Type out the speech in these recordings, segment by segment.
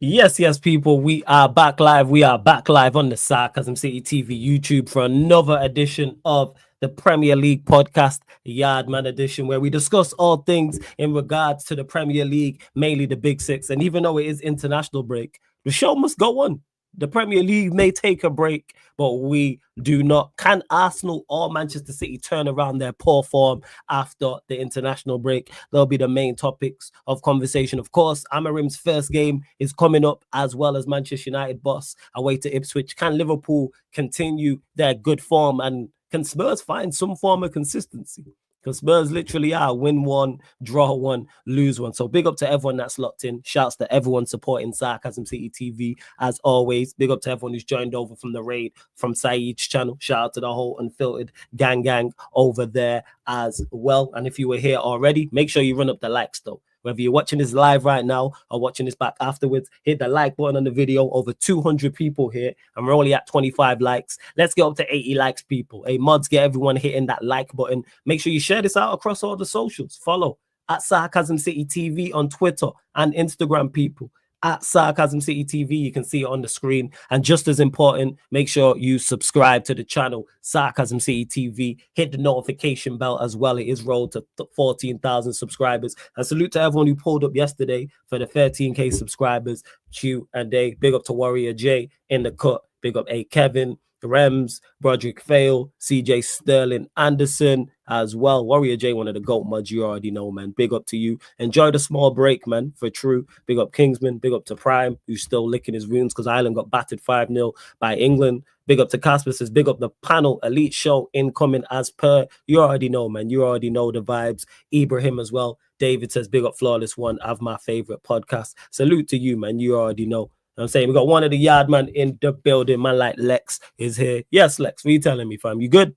Yes, people. We are back live. We are back live on the Sarcasm City TV YouTube for another edition of the Premier League podcast, Yardman edition, where we discuss all things in regards to the Premier League, mainly the Big Six. And even though it is international break, the show must go on. The Premier League may take a break, but we do not. Can Arsenal or Manchester City turn around their poor form after the international break? They'll be the main topics of conversation. Of course, Amarim's first game is coming up, as well as Manchester United boss away to Ipswich. Can Liverpool continue their good form, and can Spurs find some form of consistency? Because Spurs literally are win one, draw one, lose one. So big up to everyone that's locked in. Shouts to everyone supporting Sarcasm City TV as always. Big up to everyone who's joined over from the raid from Saeed's channel. Shout out to the whole Unfiltered gang over there as well. And if you were here already, make sure you run up the likes though. Whether you're watching this live right now or watching this back afterwards, hit the like button on the video. Over 200 people here, and we're only at 25 likes. Let's get up to 80 likes, people. Hey, mods, get everyone hitting that like button. Make sure you share this out across all the socials. Follow at Sarcasm City TV on Twitter and Instagram, people. At Sarcasm City TV, you can see it on the screen. And just as important, make sure you subscribe to the channel, Sarcasm City TV. Hit the notification bell as well. It is rolled to 14,000 subscribers. And salute to everyone who pulled up yesterday for the 13K subscribers. Q&A. Big up to Warrior J in the cut. Big up A. Kevin, Rems, Broderick Fail, CJ Sterling Anderson as well. Warrior J, one of the GOAT mods, you already know, man. Big up to you. Enjoy the small break, man, for true. Big up Kingsman. Big up to Prime, who's still licking his wounds because Ireland got battered 5-0 by England. Big up to Casper says, big up the panel, elite show incoming as per. You already know, man. You already know the vibes. Ibrahim as well. David says, big up Flawless One, have my favorite podcast. Salute to you, man. You already know. I'm saying we got one of the yard man in the building, man. Like Lex is here. Yes, Lex, what are you telling me, fam? You good?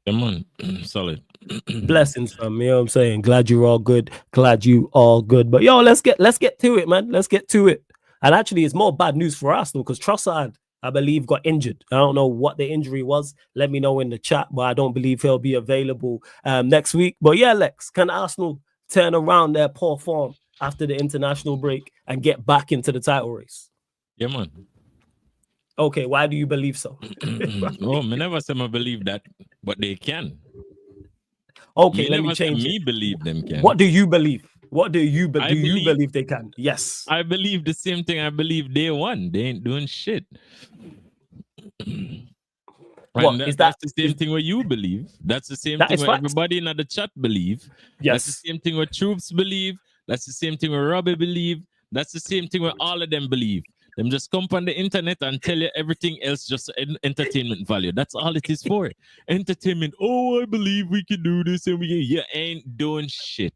Come on, solid. Blessings, fam. You know what I'm saying? Glad you're all good. Glad you all good. But yo, let's get to it, man. Let's get to it. And actually, it's more bad news for Arsenal because Trossard, I believe, got injured. I don't know what the injury was. Let me know in the chat, but I don't believe he'll be available next week. But yeah, Lex, can Arsenal turn around their poor form after the international break and get back into the title race? Yeah, man. Okay, why do you believe so? Oh, I never say I believe that, but they can. Okay, let me change me believe them can. What do you believe? What do you believe? You believe they can? Yes. I believe the same thing I believe they won. They ain't doing shit. That's the same thing what you believe. That's the same thing what everybody in the chat believe. Yes. That's the same thing what Troops believe. That's the same thing what Robbie believe. That's the same thing what all of them believe. Them just come on the internet and tell you everything else just entertainment value. That's all it is for. Entertainment. Oh, I believe we can do this and you ain't doing shit.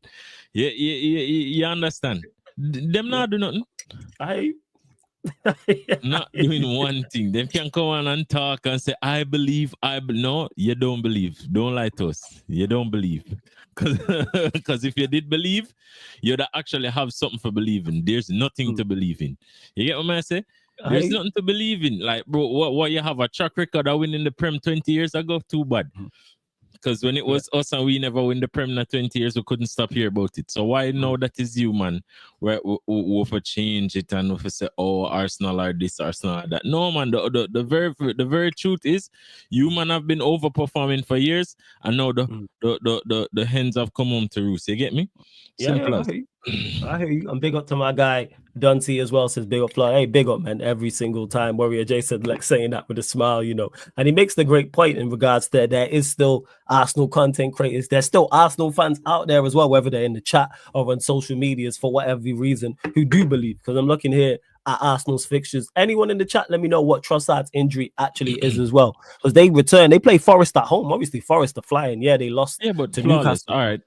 You understand? Them not do nothing. Not doing one thing. They can come on and talk and say, I believe, no, you don't believe. Don't lie to us. You don't believe. Because if you did believe, you'd actually have something for believing. There's nothing to believe in. You get what I say? There's nothing to believe in. Like, bro, what you have a track record of winning the Prem 20 years ago? Too bad. Because when it was us and we never win the Prem in 20 years, we couldn't stop here about it. So why now that is you, man? Where we change it and we say, oh, Arsenal are this, Arsenal are that. No, man, the very truth is you, man, have been overperforming for years, and now the hens have come home to roost. You get me? Simple as. I hear you. I'm big up to my guy Dunty as well. Says big up, Fly. Hey, big up, man. Every single time. Warrior J said, like, saying that with a smile, you know. And he makes the great point in regards to there is still Arsenal content creators. There's still Arsenal fans out there as well, whether they're in the chat or on social medias for whatever reason, who do believe. Because I'm looking here at Arsenal's fixtures. Anyone in the chat, let me know what Trossard's injury actually is as well. Because they return. They play Forest at home. Obviously, Forest are flying. Yeah, they lost to Newcastle. All right.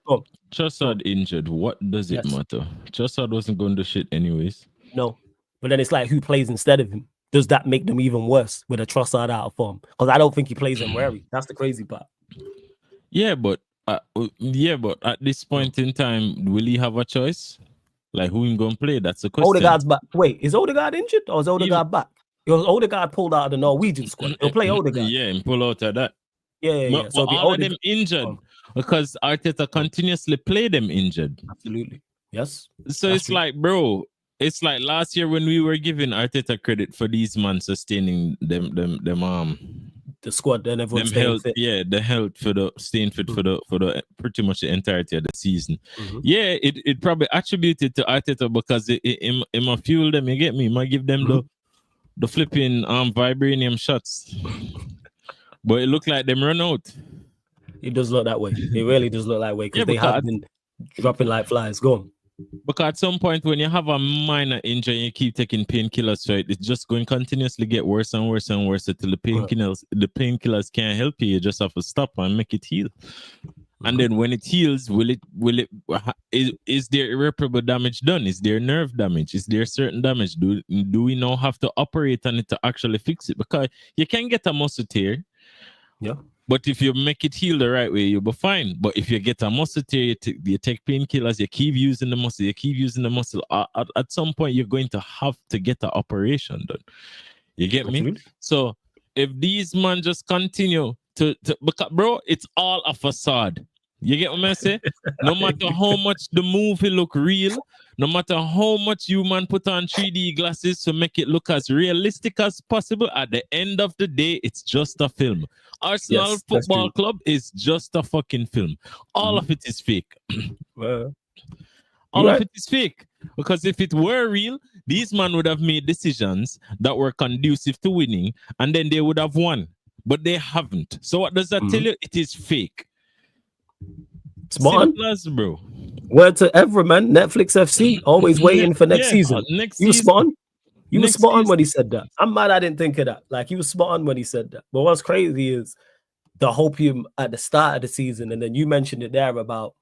Trossard injured. What does it matter? Trossard wasn't going to shit anyways. No. But then it's like, who plays instead of him? Does that make them even worse with a Trossard out of form? Because I don't think he plays in Wary. That's the crazy part. Yeah, but at this point in time, will he have a choice? Like, who ain't going to play? That's the question. Odegaard's back. Wait, is Odegaard injured or is Odegaard back? Because Odegaard pulled out of the Norwegian squad. He'll play Odegaard. Yeah, and pull out of that. Yeah. So all of them injured because Arteta continuously play them injured. Absolutely. Yes. So it's true. Like, bro, it's like last year when we were giving Arteta credit for these man sustaining them the squad, then everyone them staying health, fit. the health for the staying fit for the pretty much the entirety of the season. Mhm. Yeah, it probably attributed to Arteta because it might fuel them. You get me? It might give them the flipping vibranium shots. But it looked like them run out. It does look that way. It really does look that way because Yeah, they because have been dropping like flies. Go on. Because at some point, when you have a minor injury and you keep taking painkillers, so it's just going to continuously get worse and worse and worse until the painkillers can't help you. You just have to stop and make it heal. And then when it heals, is there irreparable damage done? Is there nerve damage? Is there certain damage? Do we now have to operate on it to actually fix it? Because you can get a muscle tear. Yeah. But if you make it heal the right way, you'll be fine. But if you get a muscle tear, you take painkillers, you keep using the muscle, at some point, you're going to have to get an operation done. You get me? So if these men just continue to because, bro, it's all a facade. You get what I say? No matter how much the movie look real, no matter how much you man put on 3D glasses to make it look as realistic as possible, at the end of the day, it's just a film. Arsenal Football Club is just a fucking film. All of it is fake. All of it is fake. Because if it were real, these men would have made decisions that were conducive to winning, and then they would have won. But they haven't. So what does that tell you? It is fake. Smart, bro. Word to every man. Netflix FC always waiting for next season. You was spot on. You were spot on when he said that. I'm mad I didn't think of that. Like, he was spot on when he said that. But what's crazy is the hopium at the start of the season, and then you mentioned it there about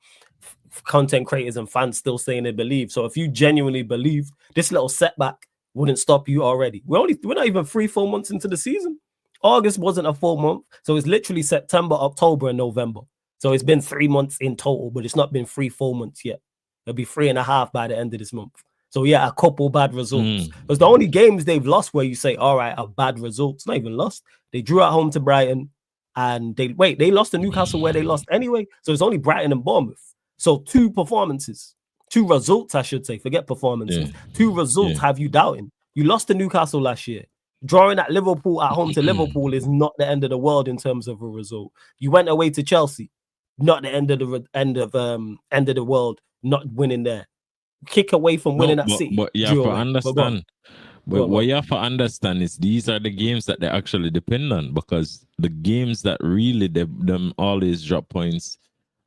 content creators and fans still saying they believe. So if you genuinely believe, this little setback wouldn't stop you already. We're not even 3-4 months into the season. August wasn't a full month, so it's literally September, October, and November. So it's been 3 months in total, but it's not been 3-4 months yet. It'll be 3.5 by the end of this month. So yeah, a couple bad results. Because the only games they've lost where you say, all right, a bad result. It's not even lost. They drew at home to Brighton, and they lost to Newcastle where they lost anyway. So it's only Brighton and Bournemouth. So 2 results, I should say. Forget performances. 2 results have you doubting. You lost to Newcastle last year. Drawing at Liverpool at home to Liverpool is not the end of the world in terms of a result. You went away to Chelsea, not the end of the world, not winning there. Kick away from winning at City. But you have to understand. But what you have to understand is these are the games that they actually depend on, because the games that really them always drop points,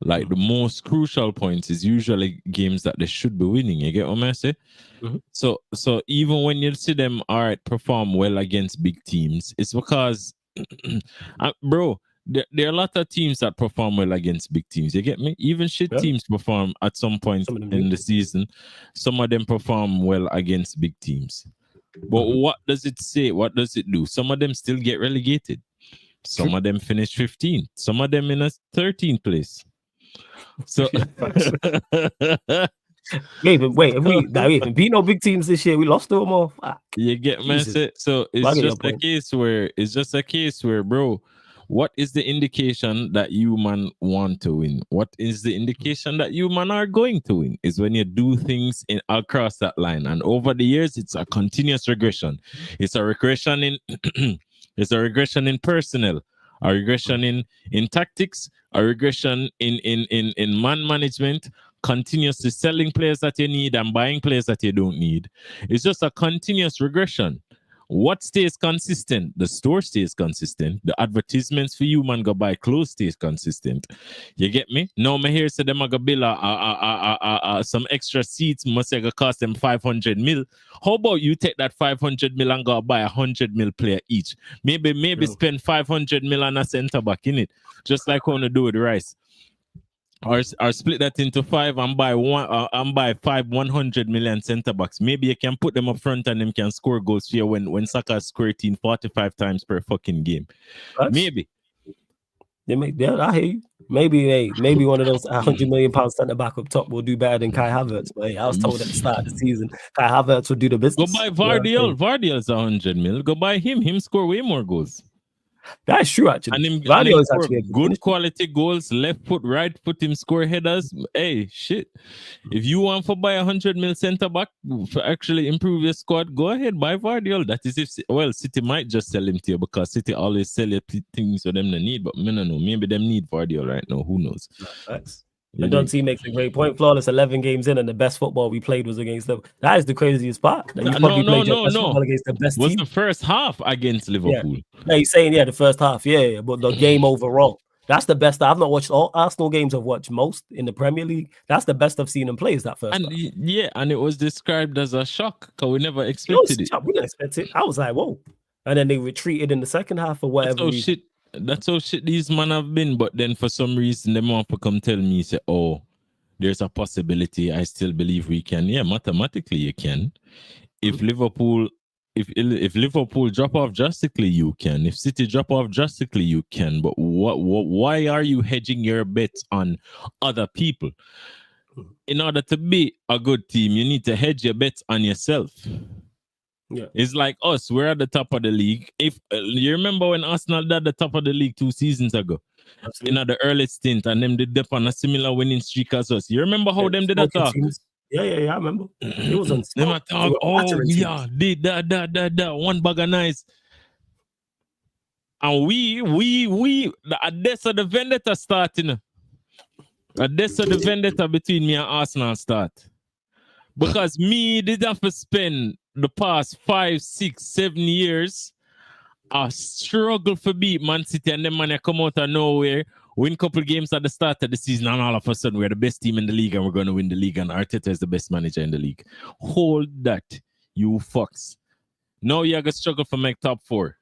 like the most crucial points, is usually games that they should be winning. You get what I say? So even when you see them perform well against big teams, it's because bro, there are a lot of teams that perform well against big teams. You get me? Even shit teams perform at some point in the season. Some of them perform well against big teams. But what does it say? What does it do? Some of them still get relegated. Some of them finish 15th. Some of them in a 13th place. So wait, if we even beat no big teams this year, we lost to them all. You get me? So it's just a case where, bro, what is the indication that you man want to win? What is the indication that you man are going to win? Is when you do things across that line. And over the years, it's a continuous regression. It's a regression in it's a regression in personnel, a regression in tactics, a regression in man management, continuously selling players that you need and buying players that you don't need. It's just a continuous regression. What stays consistent? The store stays consistent. The advertisements for you, man, go buy clothes stays consistent. You get me? No, me here say them go bill some extra seats must go cost them 500 mil. How about you take that 500 mil and go buy 100 mil player each? Maybe spend 500 mil on a centre back in it, just like how to do with Rice. Or split that into 5 and buy 100 million centre backs. Maybe you can put them up front and them can score goals here when Saka score 45 times per fucking game. Maybe. Yeah, I hear you. Maybe one of those 100 million pound centre back up top will do better than Kai Havertz. But I was told at the start of the season, Kai Havertz would do the business. Go buy Vardiol. Vardiol's 100 mil. Go buy him. Him score way more goals. That's true, actually. And him Vardy is score actually a good good finisher. quality goals, left foot, right foot, him score headers. Hey, shit. If you want to buy 100 mil centre back to actually improve your squad, go ahead, buy Vardy. That is if, well, City might just sell him to you because City always sell you things for them to need, but I don't know. Maybe them need Vardy right now. Who knows? Facts. And Dunty makes a great point. Flawless 11 games in, and the best football we played was against them. That is the craziest part. That you probably played your best football against the best was team. the first half against Liverpool. Yeah, he's saying, the first half. Yeah, but the game overall. That's the best. I've not watched all Arsenal games. I've watched most in the Premier League. That's the best I've seen him play is that first half. Yeah, and it was described as a shock because we never expected it. We didn't expect it. I was like, whoa. And then they retreated in the second half for whatever reason. That's how shit these men have been. But then for some reason, they want to come tell me, say, oh, there's a possibility. I still believe we can. Yeah, mathematically you can. If Liverpool drop off drastically, you can. If City drop off drastically, you can. But why are you hedging your bets on other people? In order to be a good team, you need to hedge your bets on yourself. Yeah, it's like us. We're at the top of the league. If you remember when Arsenal did the top of the league 2 seasons ago, in the early stint, and them did on a similar winning streak as us. You remember how them did attack? Yeah, I remember. It was on them attack. Oh yeah, did that one bag of nice. And we Odessa the vendetta starting. Odessa the vendetta between me and Arsenal start. Because me did have to spend the past 5, 6, 7 years a struggle for beat Man City, and then man come out of nowhere, win a couple games at the start of the season, and all of a sudden we're the best team in the league and we're going to win the league, and Arteta is the best manager in the league. Hold that, you fucks. Now you're going to struggle for make top 4.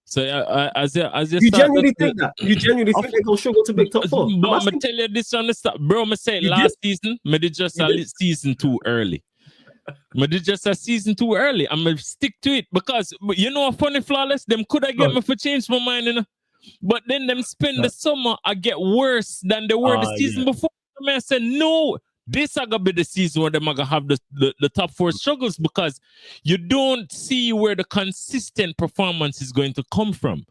So as you genuinely think that? You genuinely think they're going to struggle to make top 4? But I'm going to tell you this on the start. Bro, I say last season, I did just a season too early. But it's just a season too early. I'm gonna stick to it because you know a funny flawless. Them could have get me for change my mind, you know? But then them spend the summer I get worse than they were the season before. I said no, this are gonna be the season where they're gonna have the top 4 struggles because you don't see where the consistent performance is going to come from.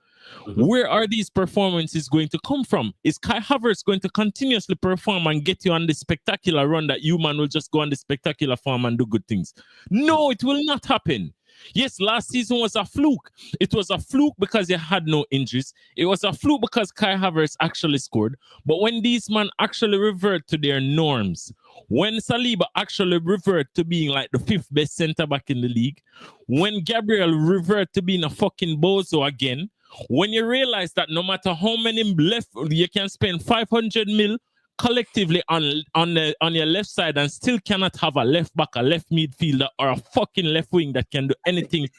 Where are these performances going to come from? Is Kai Havertz going to continuously perform and get you on the spectacular run that you man will just go on the spectacular form and do good things? No, it will not happen. Yes, last season was a fluke. It was a fluke because you had no injuries. It was a fluke because Kai Havertz actually scored. But when these men actually revert to their norms, when Saliba actually revert to being like the 5th best centre back in the league, when Gabriel revert to being a fucking bozo again, when you realize that no matter how many left, you can spend 500 mil collectively on your left side and still cannot have a left back, a left midfielder, or a fucking left wing that can do anything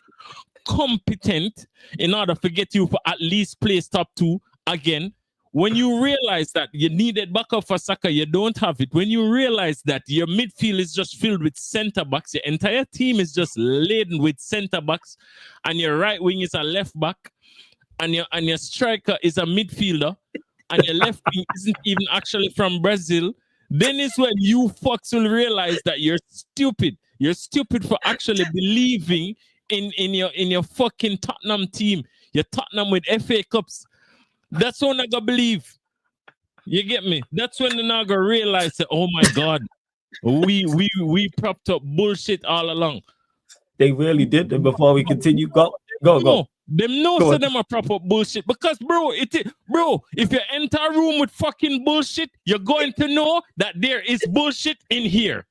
competent in order to get you for at least place top 2 again. When you realize that you needed backup for Saka, you don't have it. When you realize that your midfield is just filled with centre backs, your entire team is just laden with centre backs, and your right wing is a left back, and your striker is a midfielder, and your left wing isn't even actually from Brazil, then is when you fucks will realize that you're stupid. You're stupid for actually believing in your fucking Tottenham team. Your Tottenham with FA Cups. That's when I gotta believe. You get me? That's when they're not gonna realize that, oh my God, we propped up bullshit all along. They really did. And before we continue, go. Them know so them are proper bullshit because bro, if you enter a room with fucking bullshit, you're going to know that there is bullshit in here.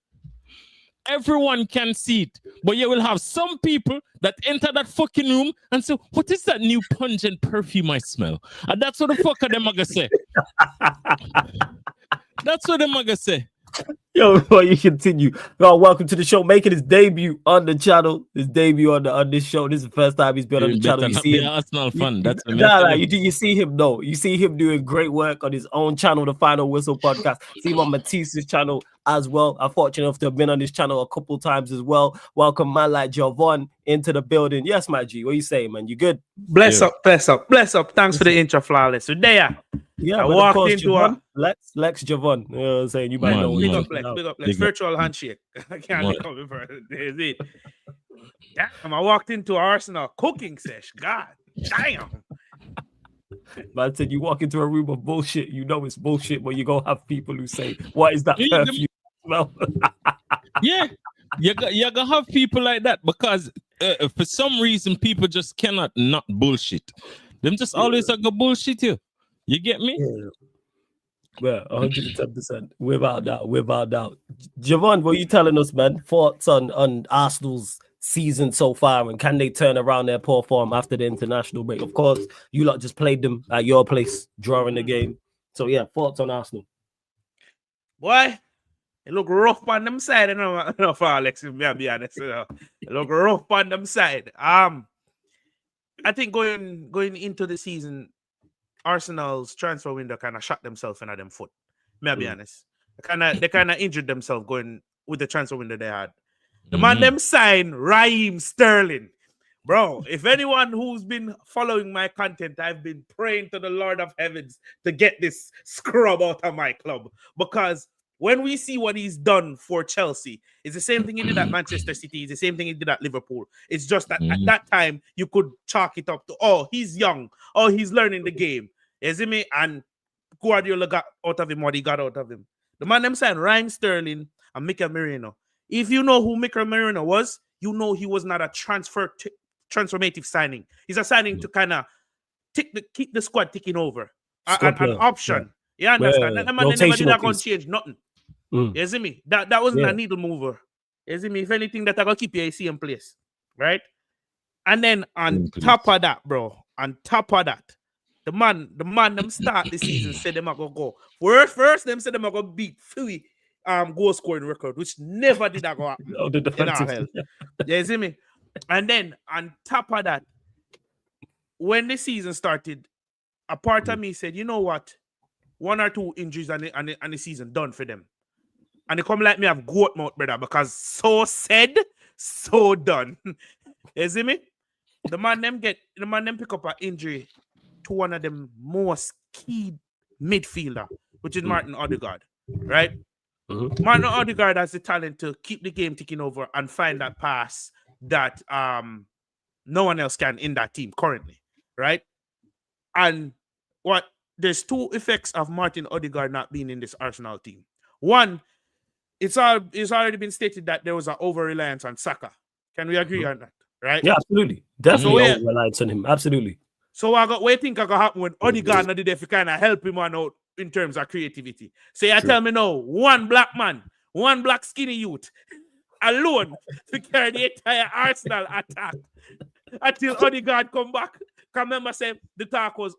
Everyone can see it, but you will have some people that enter that fucking room and say, "What is that new pungent perfume I smell?" And that's what the fuck are them gonna say. That's what them gonna say. Yo, before you continue, welcome to the show. Making his debut on the channel. His debut on this show. This is the first time he's been on the channel. You see him. Arsenal fan. That's you see him though. You see him doing great work on his own channel, the Final Whistle podcast. See him on Matisse's channel as well. I'm fortunate enough to have been on this channel a couple times as well. Welcome man like Javon into the building. Yes, my G. What you saying, man? You good? Bless up. Thanks for the intro, flawless. So there. Yeah, I walked into Lex Javon. You know what I'm saying? You might know. Big up, Lex. Virtual handshake. I can't come for it. Damn, I walked into Arsenal cooking sesh. God damn. Man said you walk into a room of bullshit, you know it's bullshit, but you go have people who say, "What is that perfume smell?" Yeah, you gotta have people like that because for some reason people just cannot not bullshit. Them just always like a bullshit you. You get me? Yeah. Well, 110%. Without doubt, without doubt. Javon, what are you telling us, man? Thoughts on Arsenal's season so far, and can they turn around their poor form after the international break? Of course, you lot just played them at your place, drawing the game. So yeah, thoughts on Arsenal. Boy, it look rough on them side, you know, for Alex, if me be honest. You know. It look rough on them side. I think going into the season, Arsenal's transfer window kind of shot themselves in them foot. May I be honest? They kind of injured themselves going with the transfer window they had. The man them signed Raheem Sterling. Bro, if anyone who's been following my content, I've been praying to the Lord of Heavens to get this scrub out of my club. Because when we see what he's done for Chelsea, it's the same thing he did at Manchester City. It's the same thing he did at Liverpool. It's just that at that time, you could chalk it up to, oh, he's young. Oh, he's learning the game. You see me? And Guardiola got out of him what he got out of him. The man them signed Raheem Sterling and Mikel Merino. If you know who Mikel Merino was, you know he was not a transformative signing. He's a signing to kind of keep the squad ticking over. An option. Yeah. You understand? That man never did that going to change nothing. You see me? That wasn't a needle mover. You see me? If anything, that I gonna keep your AC in place. Right? And then on top of that, bro, the man them start the season said them are gonna go. First them said them are gonna beat Philly goal scoring record, which never did that go up. The defensive. You see me? And then on top of that, when the season started, a part of me said, you know what? 1 or 2 injuries and the season done for them. And they come like me have goat mouth, brother, because so said, so done. You see me? The man them pick up an injury to one of them most key midfielder, which is Martin Odegaard, right? Martin Odegaard has the talent to keep the game ticking over and find that pass that no one else can in that team currently, right? And there's 2 effects of Martin Odegaard not being in this Arsenal team. One, it's already been stated that there was an over-reliance on Saka. Can we agree on that? Right? Yeah, absolutely. Definitely over-reliance on him. Absolutely. So what do you think is going to happen when Odegaard not did there to kind of help him on out in terms of creativity? So you tell me now, one black man, one black skinny youth, alone to carry the entire Arsenal attack until Odegaard come back. Can remember say the talk was,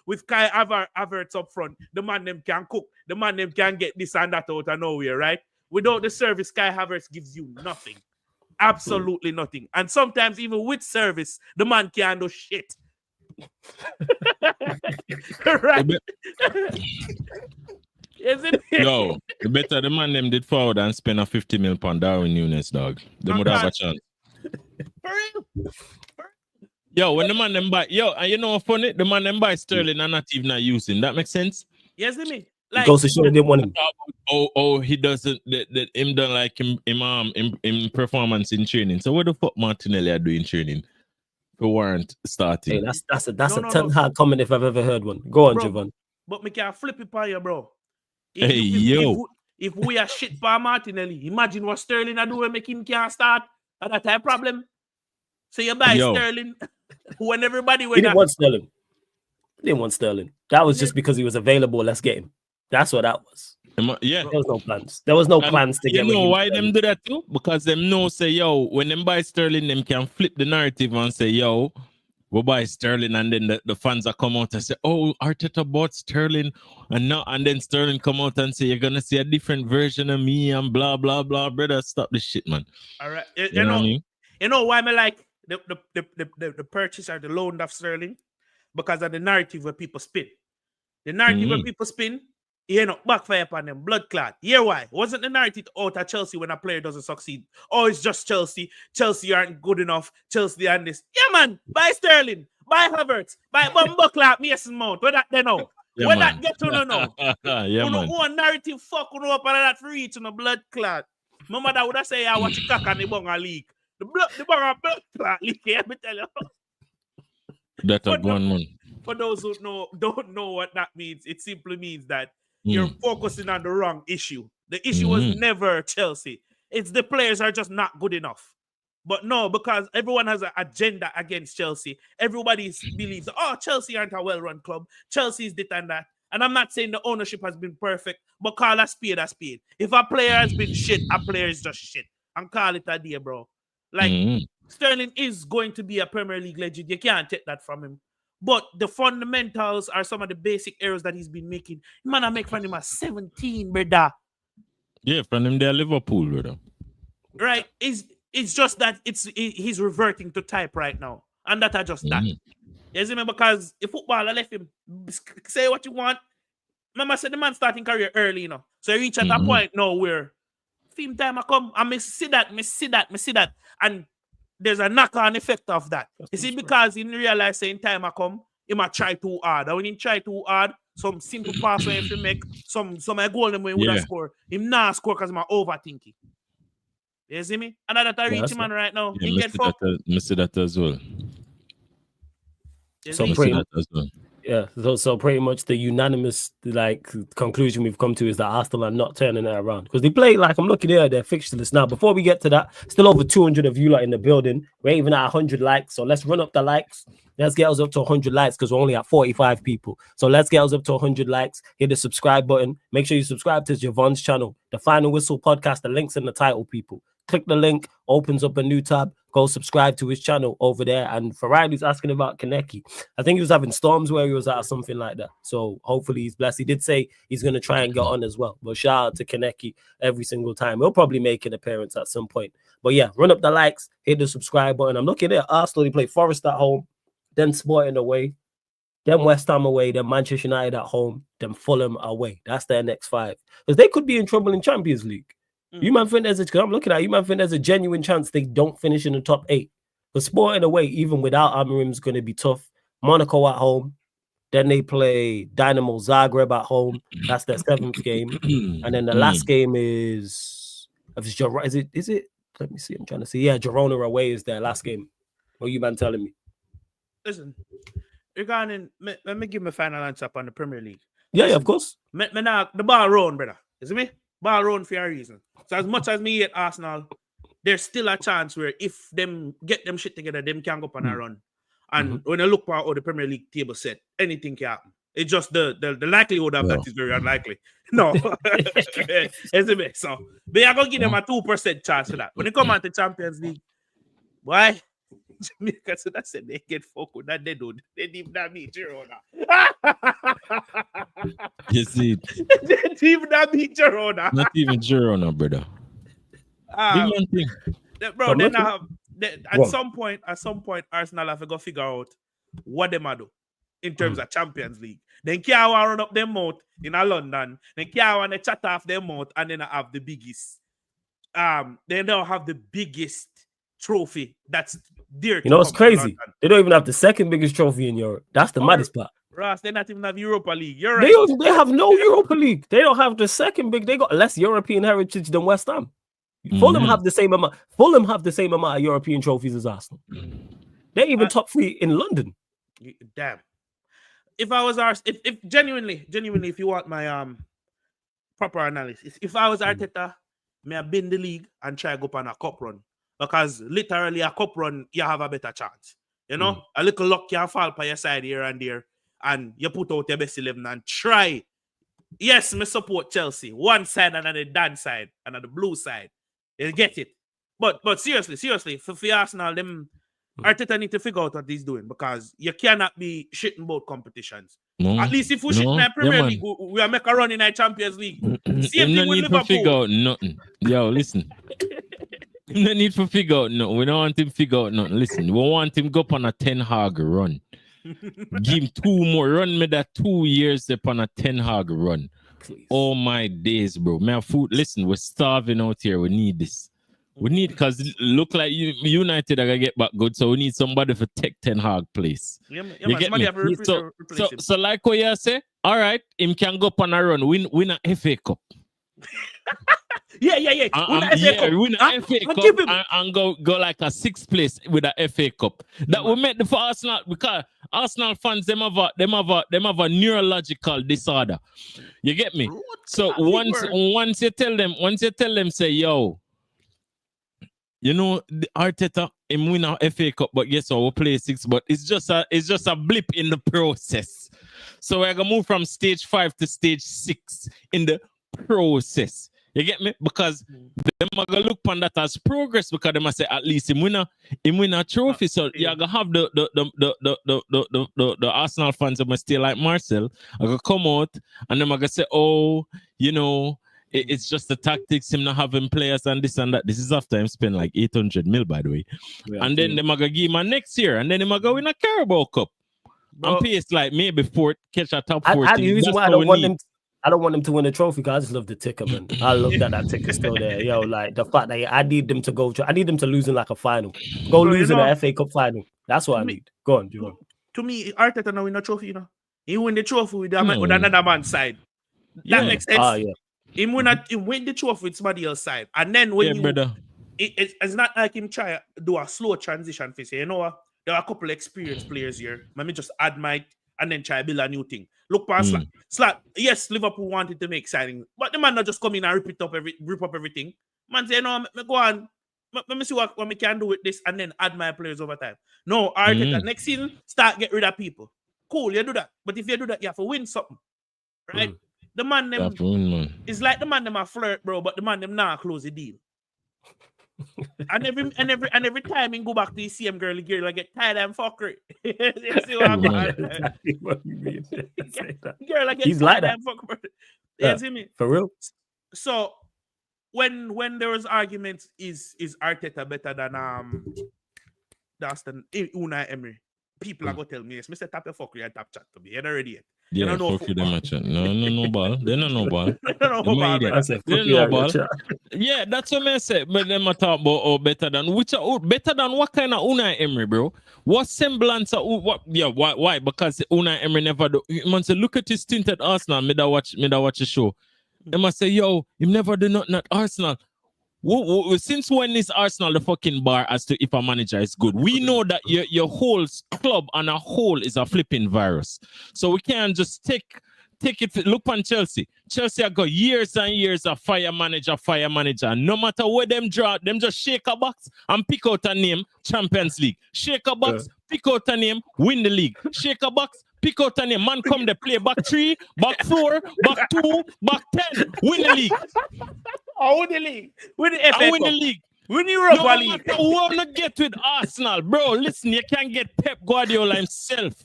with Kai Havertz up front, the man them can cook, the man them can get this and that out of nowhere, right? Without the service, Kai Havertz gives you nothing. Absolutely nothing. And sometimes even with service, the man can't do shit. Right? Is it? No, the better the man them did forward and spend a 50 million pound Darwin Nunes, dog. They would have a chance. For real? Yo, when the man them buy, and you know what's funny? The man them buy Sterling and not even not using. That makes sense? Yes, I mean. Like, goes to show they didn't want him. He doesn't. That him don't like him performance in training. So what the fuck Martinelli are doing training? Who weren't starting? Hey, that's a Ten Hag comment if I've ever heard one. Go on, Javon. But me can flip it by you, bro. If we are shit for Martinelli, imagine what Sterling are doing, make him can't start. That's a problem. So you buy Sterling when everybody went. He didn't want Sterling. He didn't want Sterling. That was just because he was available. Let's get him. That's what that was. Yeah. There was no plans. There was no plans to get him. You know why them do that too? Because them know say, yo, when them buy Sterling, them can flip the narrative and say, yo, we'll buy Sterling, and then the fans are come out and say, oh, Arteta bought Sterling, and then Sterling come out and say, you're gonna see a different version of me and blah blah blah. Brother, stop this shit, man. All right. You know what I mean? You know why me like the purchase or the loan of Sterling? Because of the narrative where people spin. The narrative where people spin, backfire upon them, blood clot. Hear why? Wasn't the narrative out at Chelsea when a player doesn't succeed? Oh, it's just Chelsea. Chelsea aren't good enough. Chelsea and this. Yeah, man. Buy Sterling. Buy Havertz. Buy Bumbuckler, Mason Mount. Where that they know? Yeah, where man. that get to know? Yeah, man. One narrative fuck up and that free to the blood clot. My mother would have say, I watch you cock on the bunga league. The blood clot leak, let me tell you. That a one man. for those who don't know what that means, it simply means that you're focusing on the wrong issue. The issue was never Chelsea. It's the players are just not good enough. But no, because everyone has an agenda against Chelsea. Everybody believes, oh, Chelsea aren't a well-run club. Chelsea is this and that. And I'm not saying the ownership has been perfect, but call a spade a spade. If a player has been shit, a player is just shit. And call it a day, bro. Like, Sterling is going to be a Premier League legend. You can't take that from him. But the fundamentals are some of the basic errors that he's been making. Man, I make from him at 17, brother. Yeah, from him there, Liverpool, brother. Right? It's just that he's reverting to type right now. And that are just that. You see me? Because the footballer left him. Say what you want. Remember, I said the man starting career early, you know. So he reach at that point now where film time I come and me see that. And there's a knock-on effect of that. You see, because he realize saying time I come, he might try too hard. And when he try too hard, some simple pass when he make, some goal when he would have scored. Him not score because I'm overthinking. You see me? And that I reach man right now. Yeah, he get fucked. Mr. That as well. So pretty much the unanimous conclusion we've come to is that Arsenal are not turning it around because they play like I'm looking at their fixture list now. Before we get to that, still over 200 of you lot in the building. We're even at 100 likes, so let's run up the likes. Let's get us up to 100 likes because we're only at 45 people. So let's get us up to 100 likes. Hit the subscribe button. Make sure you subscribe to Javon's channel, the Final Whistle podcast. The link's in the title, people. Click the link, opens up a new tab. Go subscribe to his channel over there. And for Ryan, who's asking about Kaneki, I think he was having storms where he was at or something like that. So hopefully he's blessed. He did say he's going to try and get on as well. But shout out to Kaneki every single time. He'll probably make an appearance at some point. But yeah, run up the likes, hit the subscribe button. I'm looking at Arsenal. They play Forest at home, then Sporting away, then West Ham away, then Manchester United at home, then Fulham away. That's their next 5. Because they could be in trouble in Champions League. You might think I'm looking at you might think there's a genuine chance they don't finish in the top 8. But Sporting away, even without Amorim, is going to be tough. Monaco at home. Then they play Dynamo Zagreb at home. That's their 7th game. And then the last game is it? Let me see. I'm trying to see. Yeah, Girona away is their last game. What are you man telling me? Listen, regarding let me give my final answer up on the Premier League. Yeah, of course. The ball round, brother. You see me? Ball round for a reason. So as much as me hate Arsenal, there's still a chance where if them get them shit together, them can go up on a run. And when I look at how the Premier League table set, anything can happen. It's just the likelihood of that is very unlikely. No. So they are going to give them a 2% chance for that. When they come out to Champions League, why? Jamaica said that said they get fucked with that they do. They didn't not beat Girona. You see, they didn't even beat Girona. Not even Girona, brother. Bro, then at some point, Arsenal have to go figure out what they might do in terms of Champions League. Then can't run up their mouth in London. Then can't want to chat off their mouth and then have the biggest. They don't have the biggest trophy that's dear. You know what's crazy? They don't even have the second biggest trophy in Europe. That's the maddest part. Ross, they not even have Europa League. You're right. They have no Europa League. They don't have the second big. They got less European heritage than West Ham. Fulham have the same amount. Fulham have the same amount of European trophies as Arsenal. They're even top 3 in London. Damn. If I was if genuinely, if you want my proper analysis, if I was Arteta, may I bend the league and try to go up on a cup run. Because literally a cup run, you have a better chance. You know, a little luck can fall by your side here and there, and you put out your best 11 and try. Yes, me support Chelsea. One side and on the Dan side and on the blue side. You get it. But seriously, for Arsenal, them Arteta need to figure out what he's doing because you cannot be shitting both competitions. At least if we shit in the Premier League, we are make a run in our Champions League. Same thing with Liverpool. To figure out nothing. Yo, listen. No need to figure out nothing. We don't want him to figure out nothing. Listen, we want him go up on a 10 Hag run. Give him 2 more. Run me that 2 years upon a 10 Hag run. Please. Oh my days, bro. Man, food. Listen, we're starving out here. We need this. We need, because look like United are gonna get back good, so we need somebody for take 10 Hag place. You get me? So like what you say, all right, him can go up on a run, win a FA Cup. Yeah. Win a FA Cup and go like a 6th place with a FA Cup. That will make the for Arsenal, because Arsenal fans, them have a neurological disorder. You get me? So once you tell them, say, yo, you know, the Arteta him win our FA Cup, but guess what? We'll play 6, but it's just a blip in the process. So we're gonna move from stage 5 to stage 6 in the process. You get me? Because them are gonna look upon that as progress, because they must say at least him win a trophy. So you're gonna have the Arsenal fans that must stay like Marcel. are gonna come out and them are gonna say, oh, you know, it's just the tactics, him not having players and this and that. This is after him spend like 800 mil, by the way. Yeah, and then them are gonna give him a next year, and then them are gonna win a Carabao Cup. And pace like maybe fourth, catch a top 14. The reason why I don't want them to win a trophy, because I just love the ticker, man. I love that ticker still there. Yo, like the fact that I need them to go. I need them to lose in like a final. Go lose in the FA Cup final. That's what I need. Go on, Jerome. To me, Arteta now win a trophy, you know. He win the trophy with another man's side. That makes sense. He win the trophy with somebody else's side. And then when it's not like him try to do a slow transition phase. You know what? There are a couple of experienced players here. Let me just add my and then try to build a new thing. Look past Slack. Yes, Liverpool wanted to make signing, but the man not just come in and rip up everything. Man say, no, me go on. Let me see what we can do with this and then add my players over time. No, Arteta, next season, start get rid of people. Cool, you do that. But if you do that, you have to win something. Right? The man them it's like the man them a flirt, bro, but the man them now close the deal. and every time he go back to the same girl get tired and fuckery. You see what I'm exactly what you mean. Girl, I get he's like that. Fuckery. Yeah, you see me? For real. So when there was arguments, is Arteta better than Unai Emery? People are gonna tell me, yes, Mr. Tap your fuckery and tap chat to me. You're not ready yet. Yeah, fuck you, them chat. No ball. They don't know ball. They don't know ball. Yeah, that's what I say. But them I talk about better than better than what kind of Unai Emery, bro? What semblance of what? Yeah, why? Because Unai Emery never do. Man say, look at his stint at Arsenal. Me that watch the show. They must say, yo, he never do nothing at Arsenal. Since when is Arsenal the fucking bar as to if a manager is good? We know that your whole club and a whole is a flipping virus. So we can't just take it. Look on Chelsea. Chelsea have got years and years of fire manager. No matter where them draw, them just shake a box and pick out a name, Champions League. Shake a box, pick out a name, win the league. Shake a box, pick out a name, man come they play back 3, back 4, back 2, back 10, win the league. Win the league. Win the FA Cup. Win the league. Win the Europa League. No matter who not get with Arsenal, bro. Listen, you can't get Pep Guardiola himself.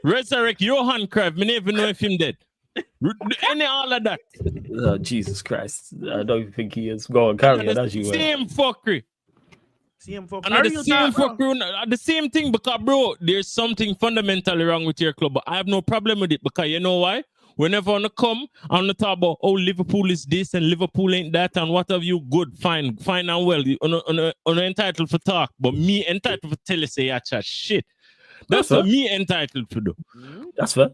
Resurrect Johan Cruyff. Me never know if him dead. Any all of that. Oh, Jesus Christ. I don't even think he is. Go on, carry on as you were. Same fuckery. Same fuckery. The same thing, because, bro, there's something fundamentally wrong with your club. But I have no problem with it, because you know why? Whenever I want to come, I want to talk about, oh, Liverpool is this and Liverpool ain't that and what have you, good, fine and well. You're entitled for talk, but me entitled for tell you say chat shit. That's what me entitled to do. That's fair.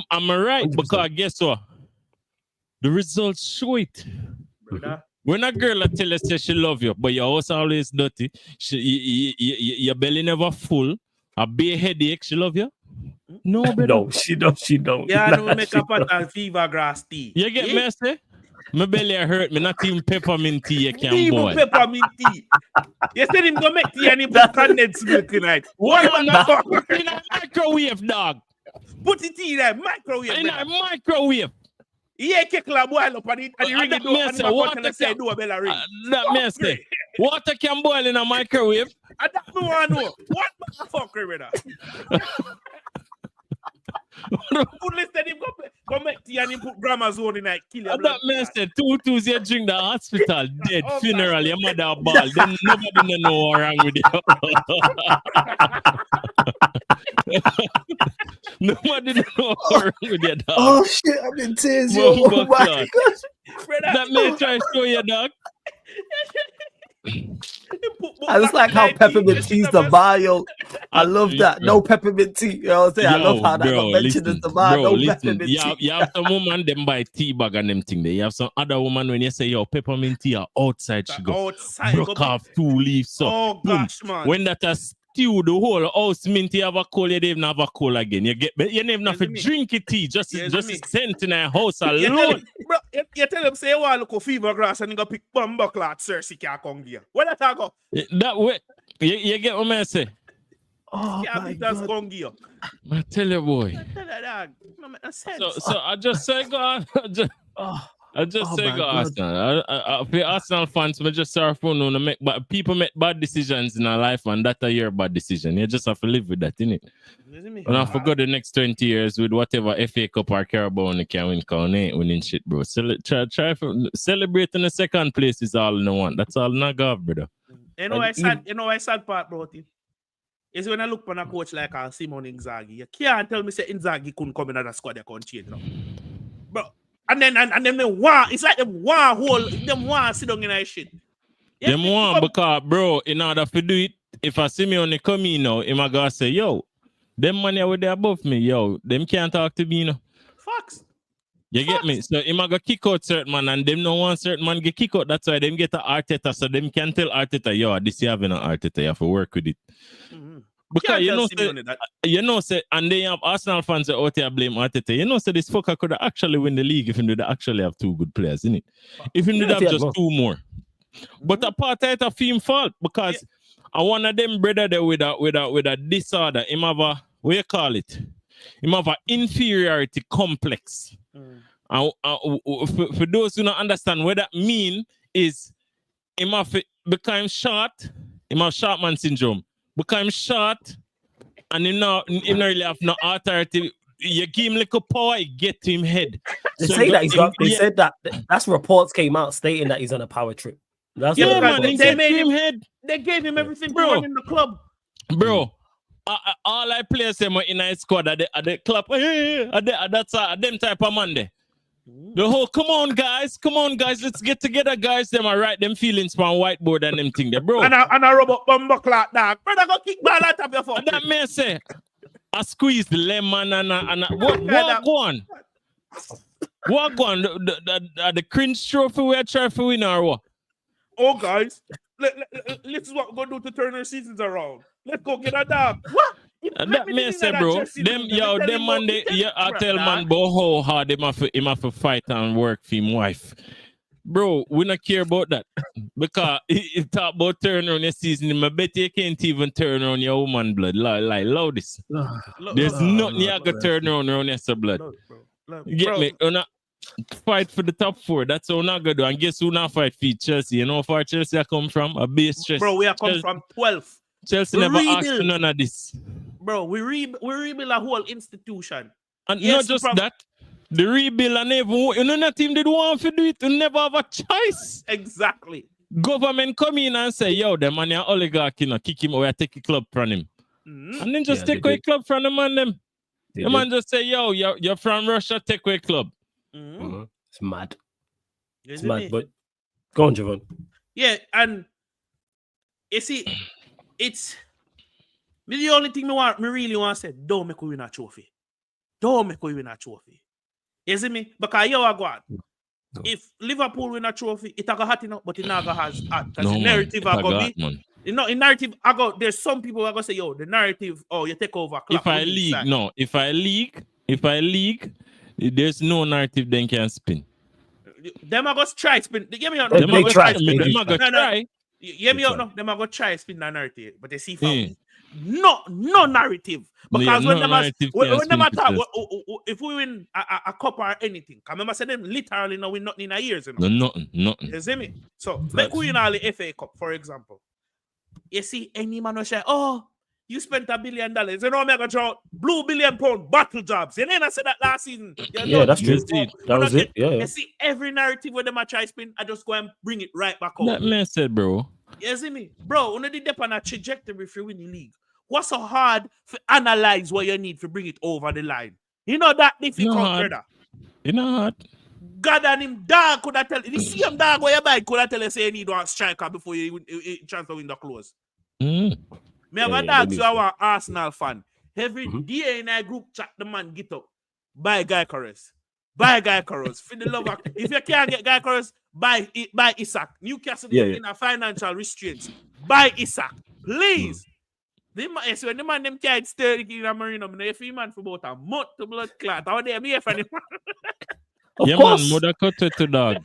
I'm right, 100%. Because guess what? The results show it. When a girl tell you say she love you, but your house always dirty, your belly never full, a bare headache, she love you? No, brother. No, she don't. Yeah, I don't make up a fever grass tea. You get me, say? My belly hurt me, not even peppermint tea you can boil. Even peppermint tea. You said him go make tea and he put condensed milk tonight. What in a microwave, dog. Put the tea in a microwave. In a microwave. Yeah, kettle boil up and he ring the door and the say doorbell ring. That may say. Water can boil in a microwave. I don't want to know. What the fuck, brother? Who listed him go make tea and he put grandma's own in kill you. That man said 2 2s you drink the hospital, dead, funeral, your mother ball. Then nobody know what's wrong with you. Nobody know what's wrong with you, dog. Oh shit, I'm in tears, yo. Oh my God. That man try to show you, dog. I just like how peppermint tea's the bio. I love that. No peppermint tea. You know what I'm saying? I love how that got mentioned as the bio. No peppermint tea. You have some woman them buy tea bag and them thing there. You have some other woman when you say yo peppermint tea are outside she go. Outside broke off 2 leaves. So oh gosh, man. When that stew the whole house mint, you have a cold, you don't even have a cold again. You never have to drink it tea, just sent in a house alone. Bro, you tell them say you want to look for fever grass and you go pick bumbo clot, Cersei can't come here. Where that I go? That way, you get what I say? Oh my God. I tell you, boy. I tell you that. No make no sense. So I just say go. I just say go Arsenal. I for Arsenal fans, I just sorry for no make but people make bad decisions in our life, and that's a your bad decision. You just have to live with that, innit? And I forgot the next 20 years with whatever FA Cup or Carabao and can win, count ain't winning shit, bro. Try for celebrating the second place is all in the one. That's all I got, brother. You know why sad part about it? Is when I look on a coach like Simon Inzaghi, you can't tell me say Inzaghi couldn't come in at the squad, you can't change, you know? Bro. And then they want, it's like them want sit down in that shit. Yeah, them want because, bro, in order to do it, if I see me on the come in now, I'm gonna say, yo, them money over there above me, yo, them can't talk to me, you know. Facts. You get me? So I'm gonna kick out certain man, and them no want certain man get kick out. That's why them get an Arteta, so them can tell Arteta, yo, this you having an Arteta, you have to work with it. Mm-hmm. Because say, and they have Arsenal fans out there blame Arteta. You know, say this fucker could actually win the league if he did actually have two good players, innit? If he did have just two more. But apart of that, film fault because I one of them brother there with a disorder. Him have a what you call it? Him have an inferiority complex. And for those who don't understand what that mean is him have become short. Him have short man syndrome. Become short and he not really have no authority. You give him like a power, you get to him head. They say that he's got. They said that that's reports came out stating that he's on a power trip. That's yeah, man. They made him head. They gave him everything to run in the club, bro. All I players them in a squad at the club. That's them type of Monday. The whole come on guys, let's get together, guys. Them are right, them feelings from whiteboard and them thing there, bro. And a robot bumbo clock dog. Brother go kick ball out of your phone. That may say I squeeze the lemon and what go on? What go on? The cringe trophy we are trying to win or what? Oh guys, let's what we're gonna do to turn our seasons around. Let's go get a dog. What? That may say, bro, them man, I tell man about how hard him have to fight and work for him wife. Bro, we not care about that. Because he talk about turn around your season, I bet you can't even turn around your woman blood. Like loudest. There's nothing you can turn around your blood. You get me? You not fight for the top four. That's how not gonna do. And guess who not fight for Chelsea? You know where Chelsea come from? A base stress. Bro, we are come from 12th. Chelsea never asked for none of this. Bro, we rebuild a whole institution. And not just that, the rebuild and even none of team did want to do it. You never have a choice. Exactly. Government come in and say, yo, the man your oligarch, you know, kick him or take a club from him. And then just take away club from the man them. The man just say, yo, you're from Russia, take away club. It's mad. It's mad, but go on, Javon. Yeah, and you see, it's me the only thing me really want to say, don't make we win a trophy. Don't make we win a trophy. You see me? Because you are God. No. If Liverpool win a trophy, it a go hot enough, but it not go has hot. Because the narrative are going to be. You know, in narrative, there's some people who are going to say, yo, the narrative, you take over. If I league, there's no narrative then can spin. Them are going to try spin. Give me out. Them are going to try spin. Them are going to try. Hear me out now. Them are going to try spin that narrative, but they see from no narrative. Because when them attack, if we win a cup or anything, I remember say them literally no win nothing in a years. You know? Nothing. You see me? So make we win all the FA Cup, for example. You see any man will say, you spent $1 billion. You know I'm going to draw blue £1 billion battle jobs. You know I said that last season. That's true. That was it. Yeah. You see every narrative where them a try spin, I just go and bring it right back up. That man said, bro. You see me? Bro, when you did on a trajectory if you win the league, what's so hard to analyze what you need to bring it over the line? You know that difficult, brother. You know hard. God and him dog could have tell you. The same dog where you buy could have tell you say you need one striker before you chance to win the close. Me have a dog so I'm an Arsenal fan. Every day in a group chat the man get up. Buy Guy Corres. For the love of if you can't get Guy Corres, buy Isaac. Newcastle in a financial restraints. Buy Isaac. Please. So when the man them carried Sterling in a Marino, if he man for about a month to blood clot. How they me for him? Of Yeah, course, man, mother cut it to dog.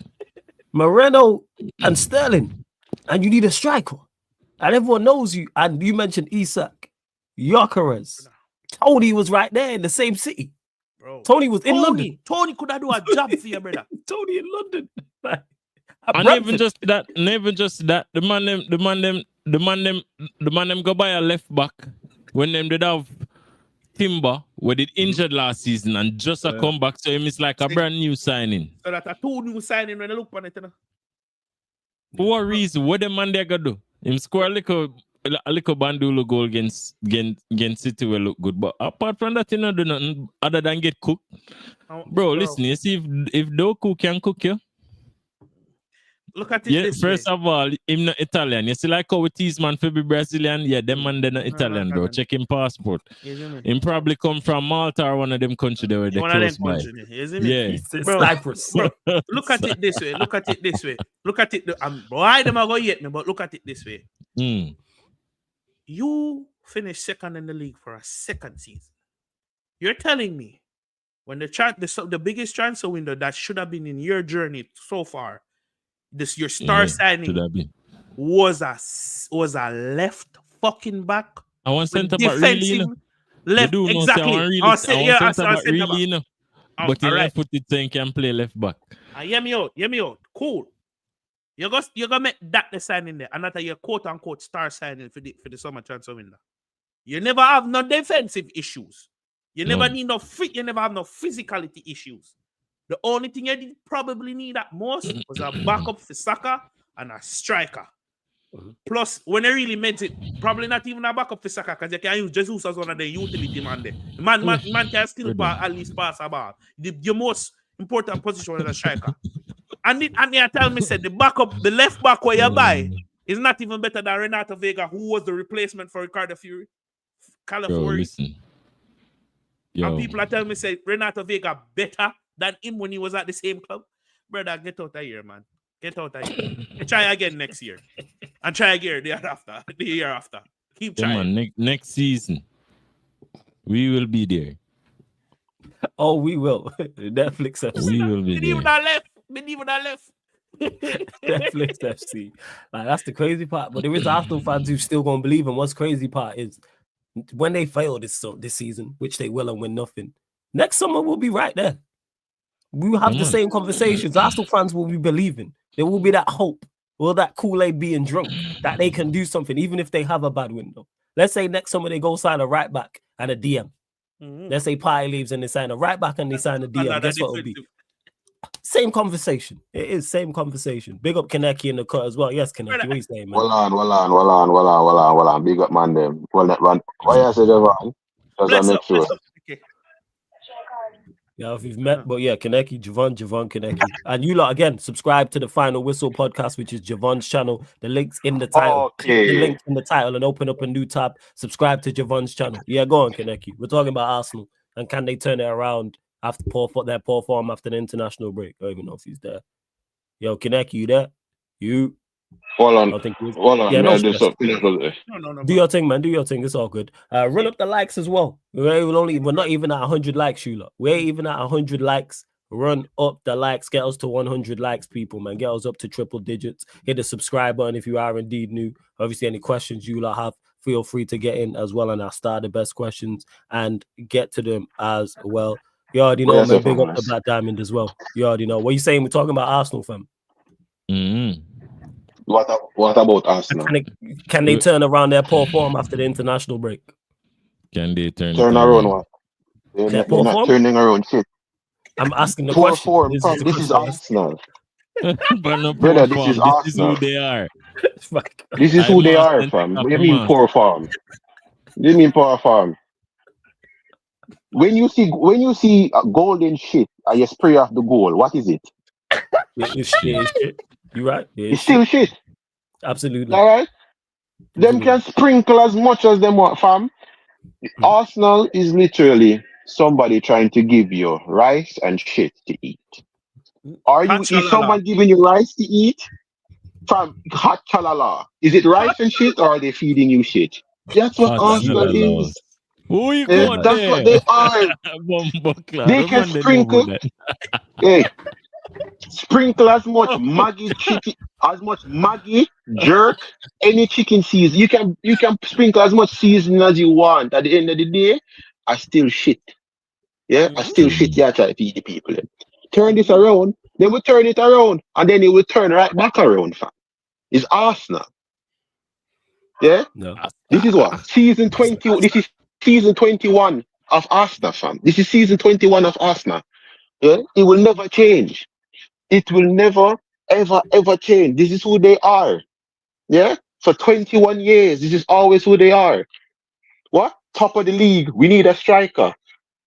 Moreno and Sterling, and you need a striker. And everyone knows you. And you mentioned Isak, Gyökeres. Tony was right there in the same city. Bro. Tony was in London. Tony could have do a job for you, brother. Tony in London. And even just that, the man them go buy a left back when them did have Timber, where did injured last season and just a comeback, so him is like a brand new signing. So that's a 2 new signing when I look on it, you know. For what reason? What the man there gonna do? Him score a little Bandulu goal against City will look good. But apart from that, you know, do nothing other than get cooked. Bro, listen, you see if Doku can cook you. Look at it this first way. of all, him not Italian. You see like how it is man for be Brazilian, yeah, them man they're not Italian, bro. Check him passport. Him probably come from Malta or one of them countries where they close by. Yeah. Bro, Cyprus. Bro, look at it this way. Look at it this way. Look at it. Why them I go yet me, but look at it this way. You finished second in the league for a second season. You're telling me when the biggest transfer window that should have been in your journey so far, your star signing was a left fucking back. I want center back really, you know. Left, exactly. I center back really, you know. But he left foot it saying can play left back. Hear me out. Cool. You're gonna make that the signing there, and not your quote unquote star signing for the summer transfer window. You never have no defensive issues. You never need no fit. You never have no physicality issues. The only thing you probably need at most was a backup for Saka and a striker. Plus, when they really meant it, probably not even a backup for Saka because you can use Jesus as one of the utility man there. Man can still at least pass a ball. The most important position is a striker. And they tell me said the left back where you buy is not even better than Renato Vega, who was the replacement for Ricardo Fury. California. And people are telling me say Renato Vega better than him when he was at the same club. Brother, get out of here, man. Get out of here. Try again next year. And try again the year after. Keep trying. Man, next season, we will be there. Oh, we will. Netflix FC. We will be there. Even I left. Netflix FC. Like, that's the crazy part. But there is Arsenal fans who still gonna believe. And what's crazy part is when they fail this season, which they will and win nothing, next summer we'll be right there. We will have the same conversations. Arsenal fans will be believing. There will be that hope. Will that Kool-Aid being drunk that they can do something, even if they have a bad window. Let's say next summer they go sign a right back and a DM. Let's say Pi leaves and they sign a right back and they sign a DM. Guess what it'll be? Same conversation. It is same conversation. Big up Kaneki in the cut as well. Yes, Kaneki, what are you saying, man? Well on. Big up, man, them. Well, that one. Why I say Javon? Because I make sure. Yeah, if you've met, but yeah, Kaneki, Javon Kaneki. And you lot, again, subscribe to the Final Whistle podcast, which is Javon's channel. The link's in the title. Okay. The link's in the title and open up a new tab. Subscribe to Javon's channel. Yeah, go on, Kaneki. We're talking about Arsenal. And can they turn it around after their poor form after the international break? I don't even know if he's there. Yo, Kaneki, you there? You? Hold on. Yeah, no, do No. your thing, man. Do your thing. It's all good. Run up the likes as well. We're not even at 100 likes, you lot. We're even at 100 likes. Run up the likes. Get us to 100 likes, people, man. Get us up to triple digits. Hit the subscribe button if you are indeed new. Obviously, any questions you lot have, feel free to get in as well. And I'll start the best questions and get to them as well. You already know, man. Big up the Black Diamond as well. You already know. What are you saying? We're talking about Arsenal, fam. What about Arsenal? Can they turn around their poor form after the international break? Can they turn around what? They're not turning around shit. I'm asking the Poor question. Form, this is Arsenal. But no Brother, this is who they are. This is who they are, fam. What do you mean poor form? What do you mean poor form? When you see a golden shit and you spray off the goal, what is it? It's shit. You right? It's still shit. Absolutely. All right. Them can sprinkle as much as them want, fam. Arsenal is literally somebody trying to give you rice and shit to eat. Is someone giving you rice to eat? From hot chalala. Is it rice and shit or are they feeding you shit? That's what Arsenal Arsenal is. Who you Yeah, got that's there? what they are. Bumbuckler. They can Man, they know sprinkle. about that. Hey, sprinkle as much Maggie chicken, as much Maggie jerk, any chicken season. You can sprinkle as much seasoning as you want. At the end of the day, I still shit. Yeah, I still shit. Yeah, I try to feed the people. Turn this around, then we turn it around, and then it will turn right back around. Fam. It's Arsenal. Yeah, No. this is what season 20. This is season 21 of Arsenal, fam. This is season 21 of Arsenal. Yeah, it will never change. It will never, ever change. This is who they are. Yeah, for 21 years, this is always who they are. What? Top of the league. We need a striker.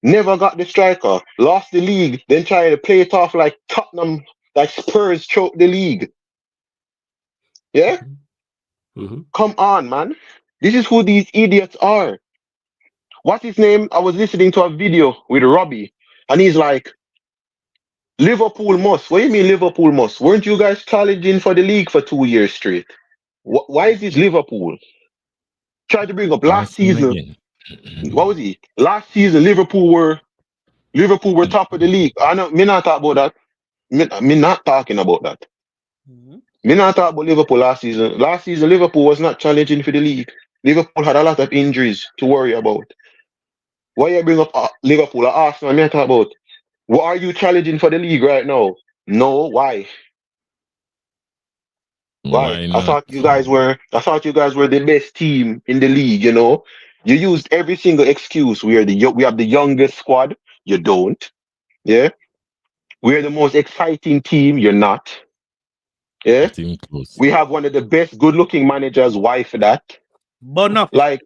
Never got the striker. Lost the league. Then try to play it off like Tottenham, like Spurs choked the league. Yeah? Mm-hmm. Come on, man. This is who these idiots are. What's his name? I was listening to a video with Robbie, and he's like, Liverpool must. What do you mean Liverpool must? Weren't you guys challenging for the league for 2 years straight? Why is this Liverpool? Tried to bring up last Arsenal season. again. What was he? Last season, Liverpool were top of the league. I know. Me not talk about that. Me not talking about that. Me not talk about Liverpool last season. Last season, Liverpool was not challenging for the league. Liverpool had a lot of injuries to worry about. Why you bring up Liverpool or Arsenal? Me not talk about. What are you challenging for the league right now? No, why? Why? Why not? I thought you guys were the best team in the league. You know, you used every single excuse. We have the youngest squad. You don't. Yeah. We're the most exciting team. You're not. Yeah. Team close. We have one of the best good-looking managers. Why for that? Burn up. Like,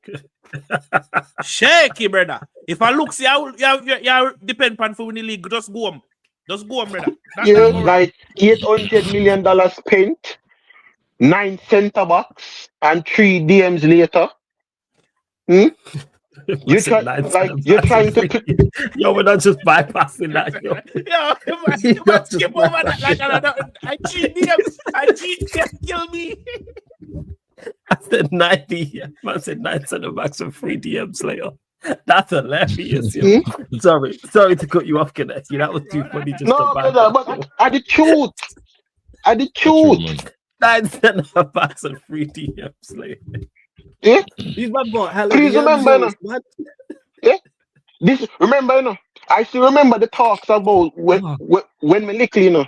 Shaky, brother. If I look, see, you depend on for winning the league. Just go home. Just go home, brother. That's yeah, not more. like $800 million spent, 9 centre backs, and 3 DMs later. You're trying to put. Yo, we're not just bypassing that. Yo, You must skip over that like I cheat DMs. I cheat kill me. I said 90. Man said 9 center backs and 3 DMs later. That's hilarious. Yo. Sorry to cut you off, Kaneki. That was too funny. Just No, brother, but I the truth. I the truth. 9 center backs and 3 DMs later. Yeah. These man bought hella Please DMs. remember, yeah. This remember, I still remember the talks about when we little,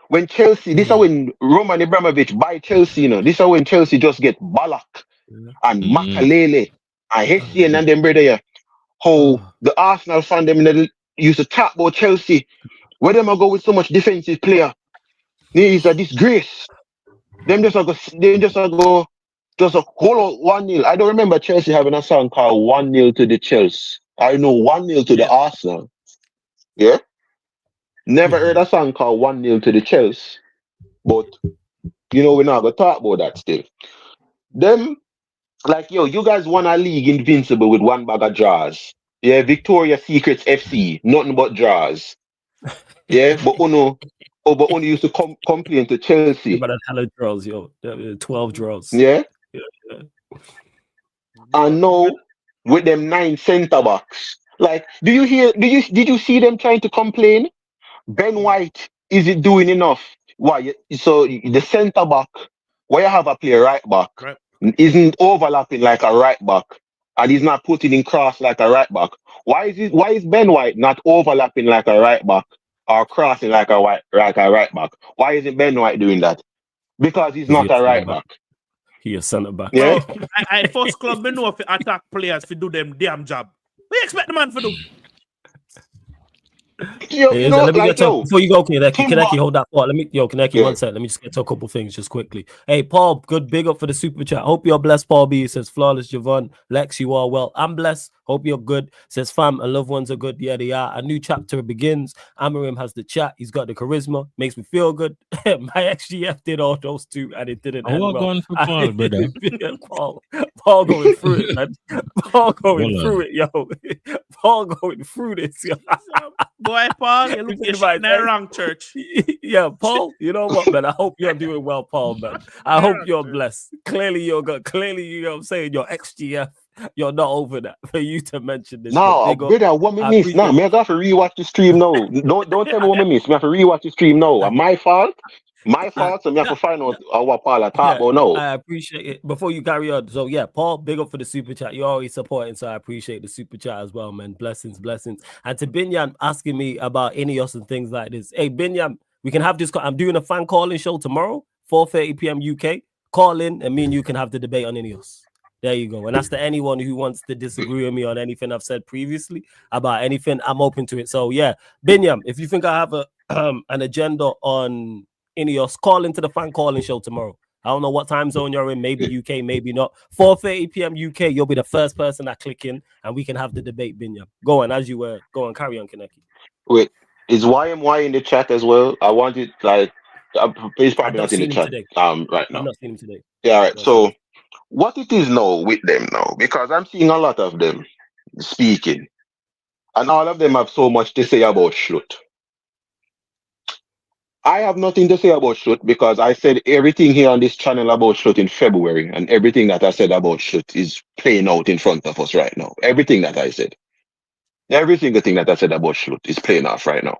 when Chelsea. This is when Roman Abramovich buy Chelsea, This is when Chelsea just get Ballack and Makalele and Hessian and them brother. Yeah. How the Arsenal fan them used to talk about Chelsea. Where them go with so much defensive player? It's a disgrace. Them just go. Just a whole 1-0. I don't remember Chelsea having a song called 1-0 to the Chelsea. I know 1-0 to the Arsenal. Yeah? Never heard a song called 1-0 to the Chelsea. But, we're not going to talk about that still. Them, like, you guys won a league invincible with 1 bag of draws. Yeah, Victoria's Secrets FC, nothing but draws. Yeah, but Uno used to complain to Chelsea. About hella draws, 12 draws. Yeah? And now with them 9 centre backs, like, did you see them trying to complain? Ben White, is it doing enough? Why? So the centre back, where you have a player right back, isn't overlapping like a right back, and he's not putting in cross like a right back. Why is Ben White not overlapping like a right back or crossing like a right back? Why isn't Ben White doing that? Because he's not a right back. He a centre back. Yeah. Bro, I first club me know if attack players to do them damn job. What you expect the man to do? Before you go, Kaneki, hold that thought. Kaneki, 1 second. Let me just get to a couple things just quickly. Hey, Paul, good big up for the super chat. Hope you're blessed, Paul B. Says flawless Javon. Lex, you are well. I'm blessed. Hope you're good. Says fam and loved ones are good. Yeah, they are. A new chapter begins. Amarim has the chat. He's got the charisma. Makes me feel good. My XGF did all those two and it didn't end well. Going for Paul, brother. Paul going through it, man. Paul going through it, yo. Paul going through this, yo. Boy, Paul, you look in the wrong church. Yeah, Paul, you know what, man? I hope you're doing well, Paul, man. I hope you're blessed. Clearly, you know what I'm saying? Your XGF you're not over that for you to mention this. No, Big up. brother, what me I miss? No, appreciate me I got to rewatch the stream now. Don't tell me what me miss. Me have to rewatch the stream now. My fault. My fault. So me have to find out what Paul talk about now. I appreciate it. Before you carry on, so yeah, Paul, big up for the super chat. You're always supporting, so I appreciate the super chat as well, man. Blessings, blessings. And to Binyam asking me about Ineos and things like this. Hey, Binyam, we can have this. I'm doing a fan calling show tomorrow, 4:30 p.m. UK. Call in, and me and you can have the debate on Ineos. There you go. And that's to anyone who wants to disagree with me on anything I've said previously about anything. I'm open to it. So yeah, Binyam, if you think I have a an agenda on Ineos, call into the fan calling show tomorrow. I don't know what time zone you're in, maybe UK, maybe not. 4:30 p.m. UK, you'll be the first person I click in and we can have the debate, Binyam. Go on, as you were. Go on, carry on, Kaneki. Wait, is YMY in the chat as well? I want it like he's I've probably not not in the seen him chat today. right I've now. not seen him today. Yeah, all right. No, So what it is now with them now, because I'm seeing a lot of them speaking, and all of them have so much to say about Schlutt. I have nothing to say about Schlutt because I said everything here on this channel about Schlutt in February, and everything that I said about Schlutt is playing out in front of us right now. Everything that I said. Every single thing that I said about Schlutt is playing off right now.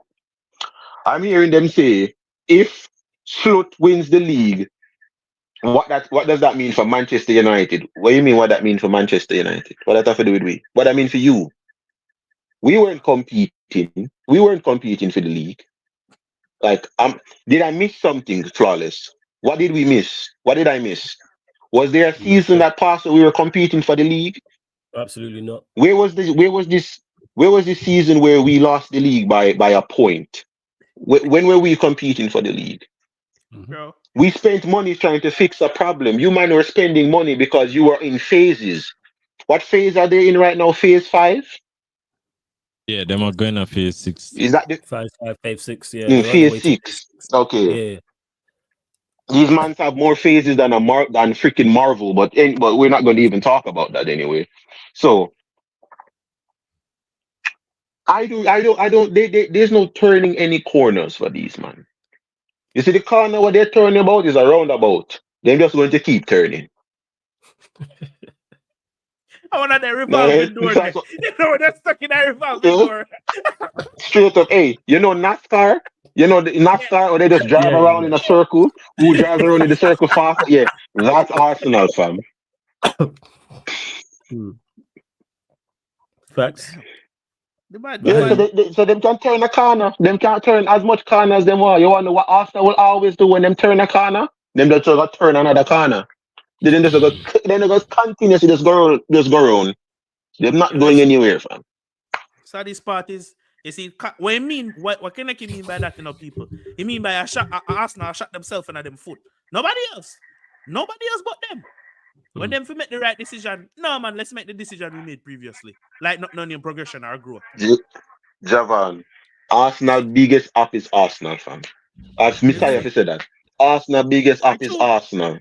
I'm hearing them say, if Schlutt wins the league, what does that mean for Manchester United? What do you mean what that means for Manchester United? What that have to do with we? What that mean for you? We weren't competing. We weren't competing for the league. Like, did I miss something flawless? What did we miss? What did I miss? Was there a season that passed where we were competing for the league? Absolutely not. Where was this season where we lost the league by a point? When were we competing for the league? Bro. We spent money trying to fix a problem. You man were spending money because you were in phases. What phase are they in right now? Phase 5? Yeah, them are going to phase 6. Is that the 5, 5, 5, 6. Yeah, they're on the phase way to 6? Okay. Yeah. These mans have more phases than than freaking Marvel, but we're not going to even talk about that anyway. So I don't. There's no turning any corners for these man. You see, the corner what they're turning about is a roundabout. They're just going to keep turning. I want that revolving door there. You know, they're stuck in that revolving door. Straight up, hey, you know NASCAR? You know the NASCAR, or they just drive around in a circle? Who drives around in the circle faster? Yeah, that's Arsenal, fam. Facts. So them can turn a corner. Them can't turn as much corner as them want. You want to know what Arsenal will always do when them turn a corner? Them just go turn another corner. Then they just continuously just go around. They're not going anywhere, fam. So these parties, you see, what you mean? What can I mean by that, you know, people? You mean by Arsenal shot themselves in them foot? Nobody else but them. When them make the right decision, no man, let's make the decision we made previously. Like not none in progression or growth. Javan, Arsenal biggest app is Arsenal, fam. As Messiah said that. Arsenal biggest app is Arsenal.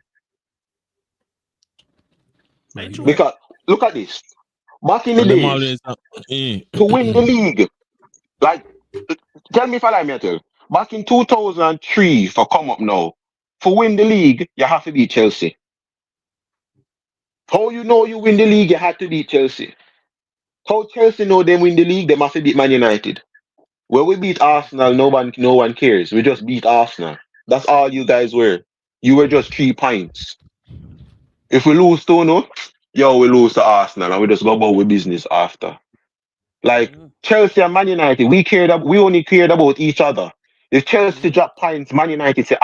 Because look at this. Back in the days, to win the league, like tell me if I like me at all. Back in 2003, for come up now, for win the league, you have to beat Chelsea. How you know you win the league, you have to beat Chelsea. How Chelsea know they win the league, they must beat Man United. When we beat Arsenal, no one cares. We just beat Arsenal. That's all you guys were. You were just 3 points. If we lose 2-0, we lose to Arsenal and we just go about with business after. Like Chelsea and Man United, we only cared about each other. If Chelsea drop points, Man United say,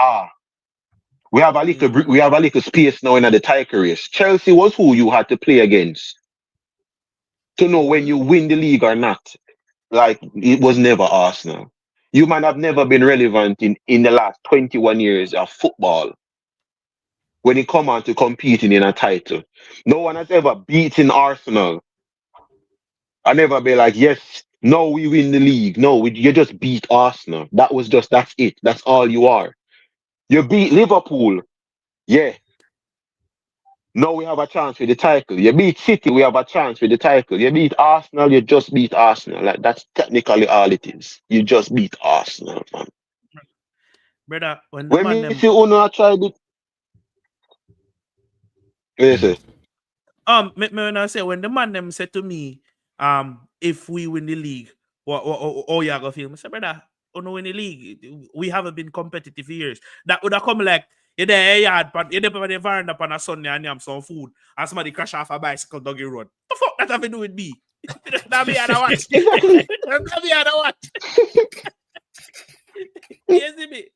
we have a little space now in the title race. Chelsea was who you had to play against to know when you win the league or not. Like it was never Arsenal. You might have never been relevant in the last 21 years of football when it come on to competing in a title. No one has ever beaten Arsenal. I never be like, yes, no, we win the league. No, you just beat Arsenal. That's it. That's all you are. You beat Liverpool. Yeah. No, we have a chance with the title. You beat City, we have a chance with the title. You beat Arsenal, you just beat Arsenal. Like that's technically all it is. You just beat Arsenal, man. Brother, when see Uno tried it. What you say? when I say when the man them said to me, if we win the league, what you gonna feel? I said, brother, no win the league. We haven't been competitive for years. That would have come like you're there yard, but you're there on the veranda on a Sunday and you have some food, and somebody crash off a bicycle doggy road. The fuck that have to do with me? That be out of watch. Exactly. That be out of watch. You see me?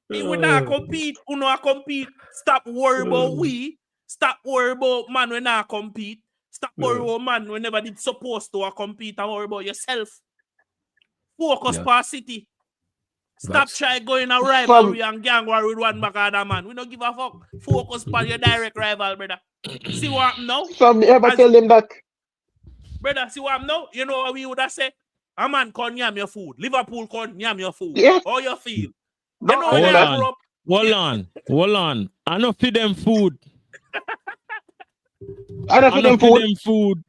We not compete. We not compete. Stop worrying about we. Stop worrying about man when not compete. Stop worrying about man when never did supposed to compete and worry about yourself. Focus per city. Stop trying going a rivalry and gang war with one back other man. We don't give a fuck. Focus on your direct rival, brother. See what I'm now? Some ever tell them that? Brother, see what I'm now? You know what we would have said? A man can yam your food. Liverpool can yam your food. Yeah. How you feel? No, You know when I grew up. Hold on. I know feed them food. I don't feed them food.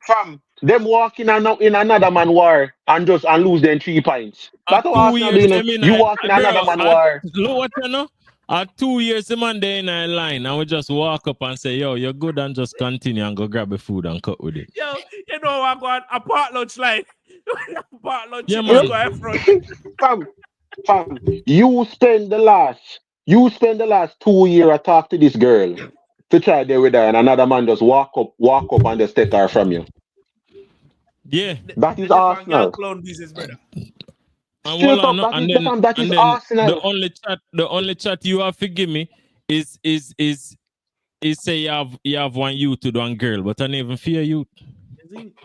Fam, them walk in another man war and lose them 3 points. That's how Arsenal do. You walk in another man war. Look what you know. At 2 years, the man there in a line, and we just walk up and say, yo, you're good, and just continue and go grab the food and cut with it. Yo, you know what, going a part lunch line. Part lunch, yeah, man. Go front. Fam, you spend the last 2 years I talk to this girl to try there with her, and another man just walk up and just take her from you. Yeah. That is Arsenal. Clown business, brother. Arsenal. The only chat you have to give me is say you have one youth to one girl, but I never even fear youth.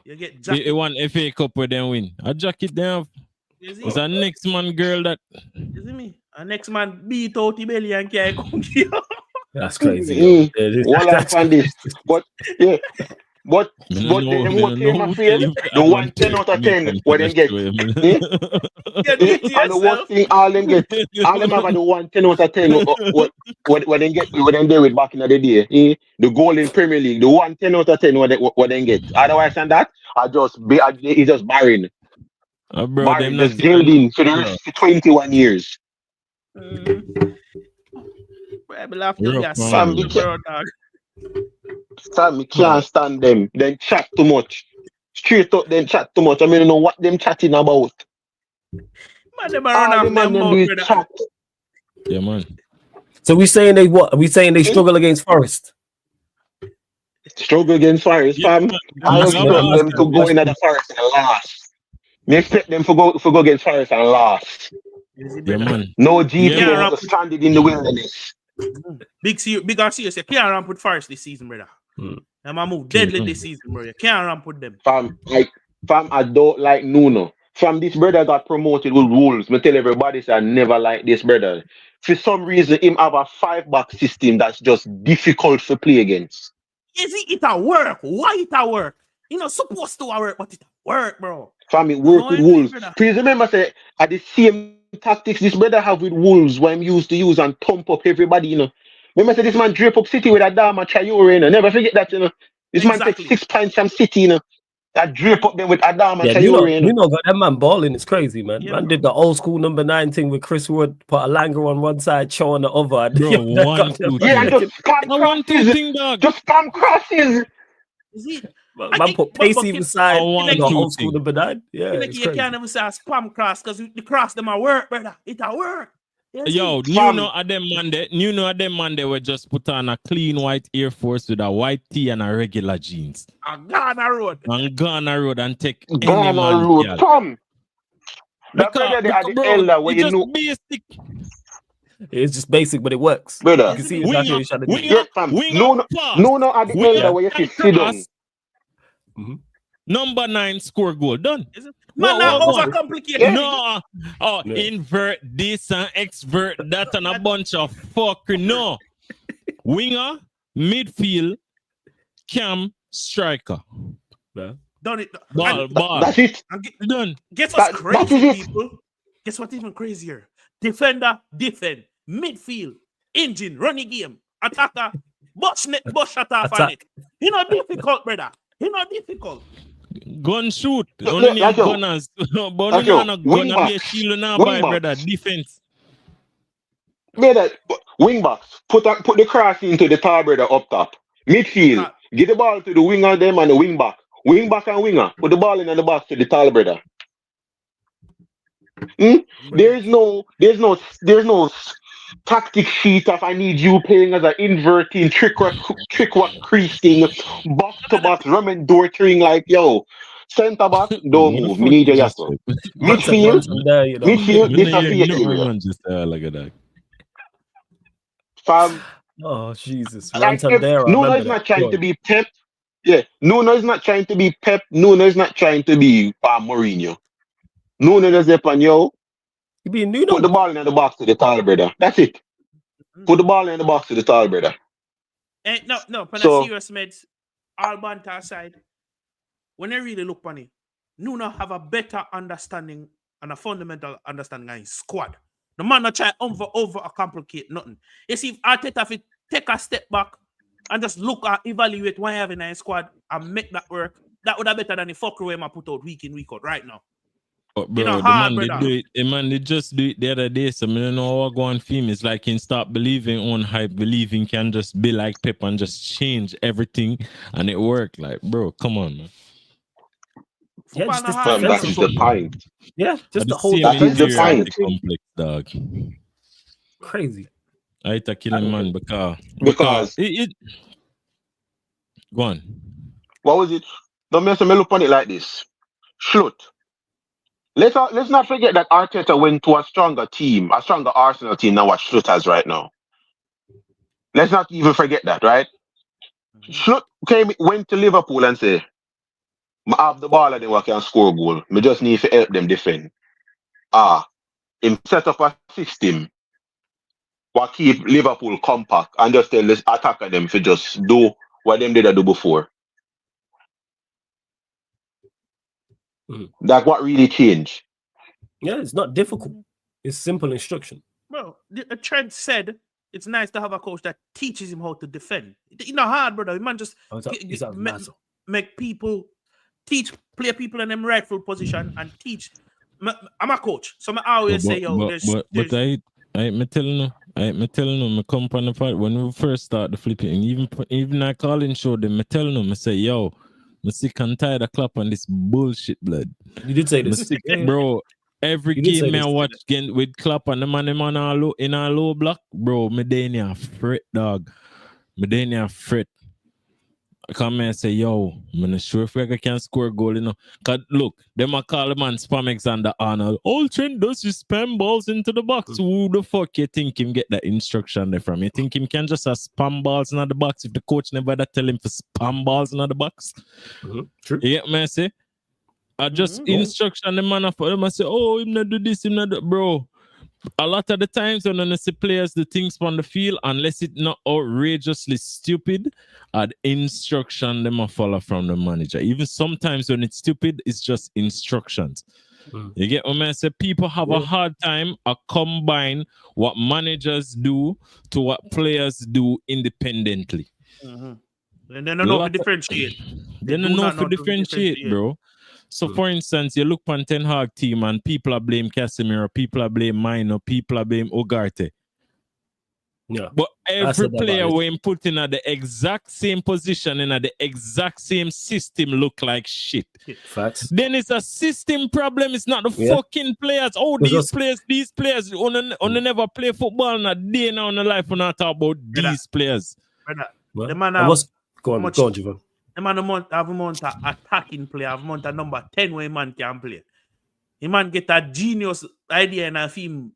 You get jacket. You want FA Cup where they win. A jacket they have. It's a next man girl that. You see me? A next man beat out the belly and can't come here. That's crazy. What I find this, but yeah. But them what came and fail, the 1 10 out of 10 what they get. And the worst thing all them get, all them have the 1 10 out of 10 what they get, what they do with back in the day. The goal in Premier League, the 1 10 out of 10 what they get. Otherwise than that, it's just barren. Bro, barren, just gilding for the rest of 21 years. Sam, me can't stand them. Then chat too much. Straight up, then chat too much. I mean, you know what them chatting about. Man, them are chat. Yeah, man. So we saying they what? Are we saying they struggle against Forest? Struggle against Forest, fam. I expect them to go into the Forest and last. Me expect them to go against Forest and last. Yeah, man. No GTA was stranded in the wilderness. Big serious. You can't ramp with Forest this season, brother. I'm a move deadly this season, bro. You can't ramp with them. Fam, I don't like Nuno. Fam, this brother got promoted with Wolves. Me tell everybody say I never like this brother. For some reason, him have a 5-back system that's just difficult to play against. Is it a work? Why it a work? You know, supposed to work, but it a work, bro. Fam, it work with Wolves. Please remember, say, at the same tactics this brother have with Wolves when he used to use and thump up everybody, you know. Remember, say, this man drape up City with Adama Traore, you know. Never forget that, you know. This man takes 6 points from City, you know. That drape up them with Adama Traore, you know, got that man balling. It's crazy, man. Man did the old school number 9 thing with Chris Wood, put a Langer on one side, Cho on the other. Bro, and just spam crosses. Just spam crosses. Man put pace either side. Old school number 9. Yeah, you can't even say a spam cross because the cross them a work, brother. It a work. Yo, you know at them Monday we just put on a clean white Air Force with a white tee and a regular jeans. And Ghana Road and take Ghana Road. Come. That brother at the elder where you know. Basic. It's just basic, but it works. Brother. You can see exactly what you're trying to do. Yeah, fam. No, at the elder where you sit down. Number 9 score goal done. Man, not overcomplicated. No, invert this and exvert that and a bunch of fucking no. Winger, midfield, cam, striker. Done it. Ball. That's it. Done. Guess what's crazy, people? Guess what's even crazier? Defender, defend. Midfield, engine, running game, attacker, bush shot off on it. He not difficult, brother. He not difficult. Gun shoot. Only need gunners. But only not a gun and be a shield now, brother. Defense. Brother, wing backs. Put the cross into the tar brother up top. Midfield. Give the ball to the winger them and the wing back. Wing back and winger. Put the ball in the box to the tall brother. There's no tactic sheet of I need you playing as an inverting trick what creasing box to box ramen door thing like yo center back don't move. Me need your yasso. Midfield, this a safe area. Fam. Oh Jesus! Nuno is not trying to be Pep. Yeah, Nuno is not trying to be Pep. Nuno is not trying to be Mourinho. Nuno does it on yo. You be Nuno. Put the ball in the box to the tall brother. That's it. Put the ball in the box to the tall brother. No. When I serious mates, all banter aside, when I really look on it, Nuno have a better understanding and a fundamental understanding of his squad. The man not try over complicate nothing. You see, if Arteta if take a step back and just look at evaluate what I have in his squad and make that work, that would have better than the fucker way I put out week in, week out right now. But bro, they just do it the other day. So I don't know what going film. It's like he start believing on hype, believing can just be like Pep and just change everything and it work. Like, bro, come on, man. Yeah, that is the point. Yeah, just the whole that is the point. Complex, dog. Crazy. I hate to kill him, man, because it go on. What was it? Don't mess me look on it like this. Schlut. Let's not forget that Arteta went to a stronger team, a stronger Arsenal team than what Schlut has right now. Let's not even forget that, right? Schlut went to Liverpool and said, I have the ball and they can score a goal. I just need to help them defend. Him set up a system what keep Liverpool compact and just tell this attacker them to just do what them did do before. That's what really changed. Yeah, it's not difficult. It's simple instruction. Bro, Trent said it's nice to have a coach that teaches him how to defend. It's not hard, brother. Man just make people play people in them rightful position and teach. I'm a coach, so I always say, yo, me telling you, me come from the part when we first start the flipping, even I calling show them, me telling them, I say, yo, I'm sick and tired of clap on this bullshit, blood. You did say this, bro. Every game I watch again with clap on the man in a low block, bro. Me dey fret, dog. Me dey fret. I come and say, yo, I'm not sure if we can score a goal, you know. Cause look, them a call the man Spam Alexander Arnold. All Trent does is spam balls into the box. Who the fuck you think him get that instruction there from? You think him can just spam balls in the box if the coach never tell him to spam balls in the box? True. You get me? I say? I just instruction the man for them. I say, oh, him not do this, him not do, bro. A lot of the times when I see players do things on the field, unless it's not outrageously stupid, the instruction them a follow from the manager. Even sometimes when it's stupid, it's just instructions. You get what I say? People have a hard time combine what managers do to what players do independently. And they don't know how to differentiate. They don't know how to differentiate, bro. So, for instance, you look on Ten Hag team and people are blame Casemiro, people are blame Mino, people are blame Ugarte. Yeah. But every player when put in at the exact same position and at the exact same system look like shit. Facts. Then it's a system problem. It's not the fucking players. Oh, these players on never play football in a day now in the life. We're not talking about these players. The man have go on, Javon. The man have a month attacking player, have a month number 10 where man can play. The man get a genius idea in a film.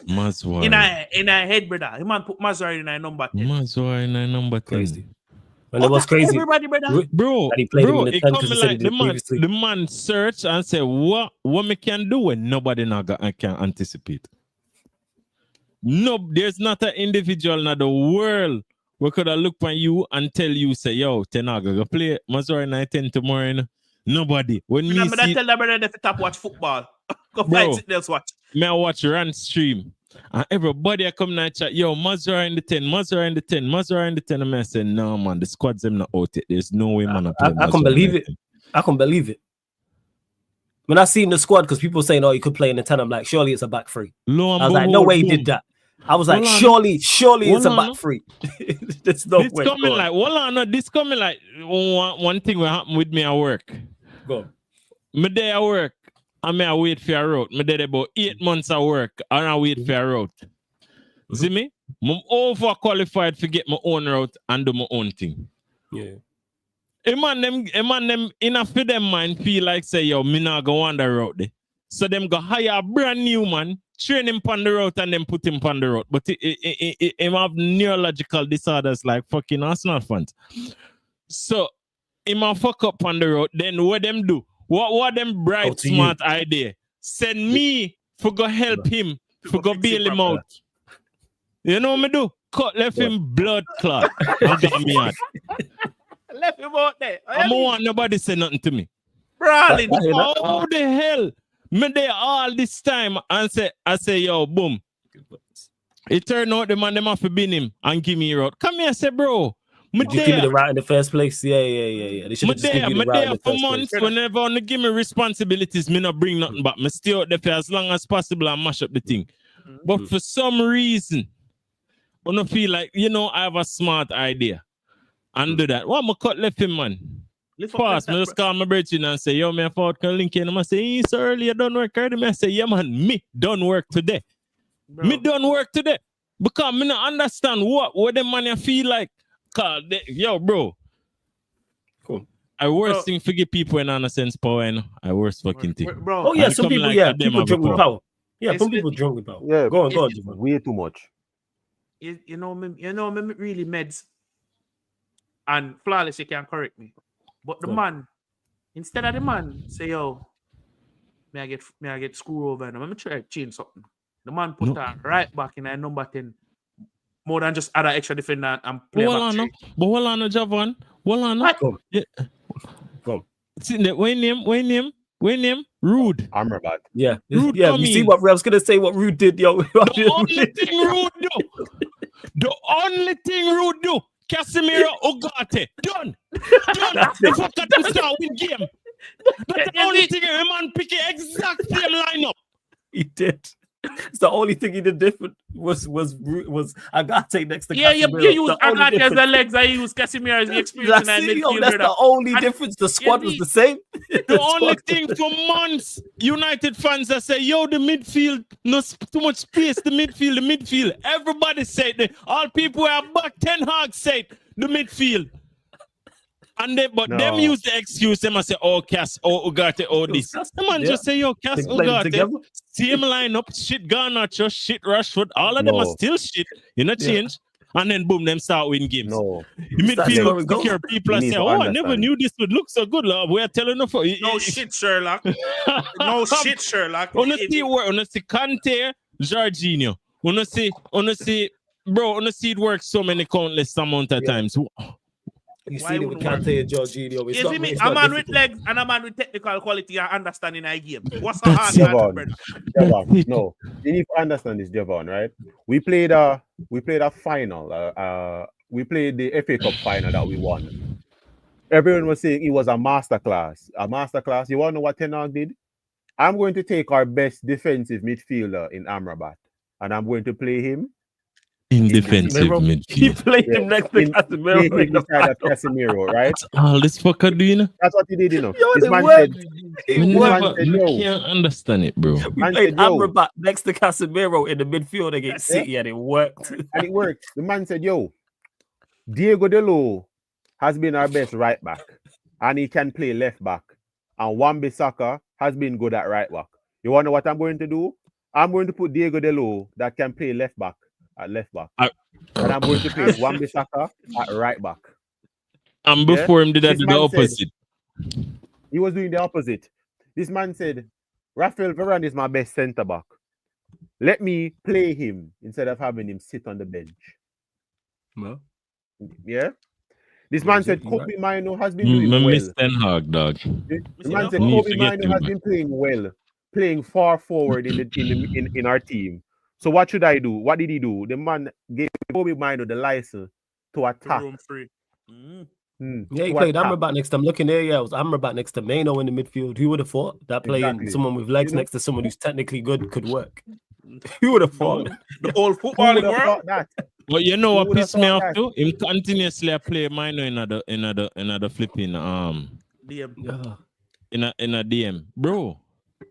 Mazwar. In a head, brother. The man put Mazwar in a number 10. Mazwar in a number 10. Crazy. And it was crazy. Everybody, brother. Bro, it comes like the man search and say, what me can do when nobody can anticipate. No, there's not an individual in the world we could have looked at you and tell you, say, yo, Tenaga, go play Mazur night 10 tomorrow. You know? Nobody. When me see... tell them that if you watch football, go find it else watch. Me I watch rant stream. And everybody I come and chat, yo, Mazur in the 10, Mazur in the 10, Mazur in the 10. And I say, no, man, the squad's them not out yet. There's no way, man. I can believe it. I can believe it. When I seen the squad, because people saying, oh, you could play in the 10, I'm like, surely it's a back three. I was like, no way he did that. I was like, surely it's a back three. There's no way. This coming like one thing will happen with me at work. Go. My day at work, I wait for a route. My day about 8 months at work, and I wait for a route. See me? I'm overqualified to get my own route and do my own thing. Yeah. A man them enough for them mind feel like say, yo, me not go on the route there. So them go hire a brand new man, train him on the route and then put him on the route. But him have neurological disorders like fucking Arsenal fans. So him a fuck up on the road. Then what them do? What them bright smart idea? Send me for go help him, for go bail him out. You know what me do? Cut left him blood clot. And got me out. Left him out there. I don't want nobody say nothing to me. Brawling. How the hell? Me there all this time and I say, yo, boom. It turned out the man them have to bin him and give me a route. Come here, say, bro. Did you give me the route in the first place? Yeah. They should have just given you the route in the for first months, place. whenever I give me responsibilities, me not bring nothing back. Me stay out there for as long as possible and mash up the thing. But for some reason, I don't feel like, I have a smart idea. And do that. What am I cut left him, man? Fast, me just call my brother and say, yo, man, I thought can link in. And I say, so early, you don't work already. I say, yeah, man, me done work today. Bro. Me done work today. Because me not understand what them man feel like. Yo, bro. Cool. I worst thing forget people in honor sense power, I worst fucking thing. Bro. Oh, yeah, some people, like people drink with power. Yeah, some people drink with power. Yeah, go on. Way too much. You know me really meds. And Flawless, you can correct me. But the man, instead of the man say, yo, may I get screw over and I'm gonna try to change something. The man put that right back in a number 10. More than just other extra defender and play back. But hold on, Javon. Hold on. Go. See that when name? Rude. Amrabat. Yeah. Rude. Yeah. You see what I was gonna say? What Rude did, yo. The only thing Rude do. Casemiro, Ugarte, done. The fuck at the start win game. That's the only thing a man pick the exact same lineup. He did. It's the only thing he did different was Ugarte next to Casemiro. Yeah, you use Ugarte as the legs. I use Casemiro as the experience. That's the only difference. The squad was the same. The only thing for months, United fans that say, yo, the midfield, no too much space, the midfield. Everybody said that. All people who are back, Ten Hag said the midfield. And them use the excuse, them and say, oh, Cass, oh, Ugarte, oh, this. The man just say, yo, Cass, Ugarte, same lineup, shit Garnacho, shit Rashford, all of them are still shit, change. And then boom, them start winning games. No. The midfield secure people say, oh, I never knew this would look so good, love. We're telling you. No shit, Sherlock. No shit, Sherlock. Honestly, Kante, Jorginho. Honestly, it works so many countless amount of times. You see it with Kante and Jorginho. You see me? A man with legs and a man with technical quality and understanding a game. What's the hard man? Devon, no. You need to understand this, Devon, right? We played a final. We played the FA Cup final that we won. Everyone was saying it was a masterclass. You want to know what Ten Hag did? I'm going to take our best defensive midfielder in Amrabat, and I'm going to play him in defensive midfield. He played him next to Casemiro, right? All this fucker doing. That's what he did, This man said, I can't understand it, bro. We played Amrabat next to Casemiro in the midfield against City, and it worked. And it worked. The man said, yo, Diego Delo has been our best right back, and he can play left back. And Wan-Bissaka has been good at right back. You want to know what I'm going to do? I'm going to put Diego Delo that can play left back at left back. And I'm going to play Wan-Bissaka at right back. And before him, did I do the opposite? He was doing the opposite. This man said, Rafael Varane is my best centre back. Let me play him instead of having him sit on the bench. Well, yeah. This man said Kobe Mino has been doing well. Ten Hag, dog. The man said Kobe Mino has been playing well, playing far forward in our team. So what should I do? What did he do? The man gave Kobe Mino the license to attack. Room free. Yeah, he played Amrabat next to him. Looking there, it was Amrabat next to Mano in the midfield. Who would have thought that playing someone with legs next to someone who's technically good could work? Who would have thought? The whole Who footballing would have world. thought that? But you know Who what would have pissed me thought off that? too? Him continuously play minor in another flipping DM. Yeah. in a DM, bro.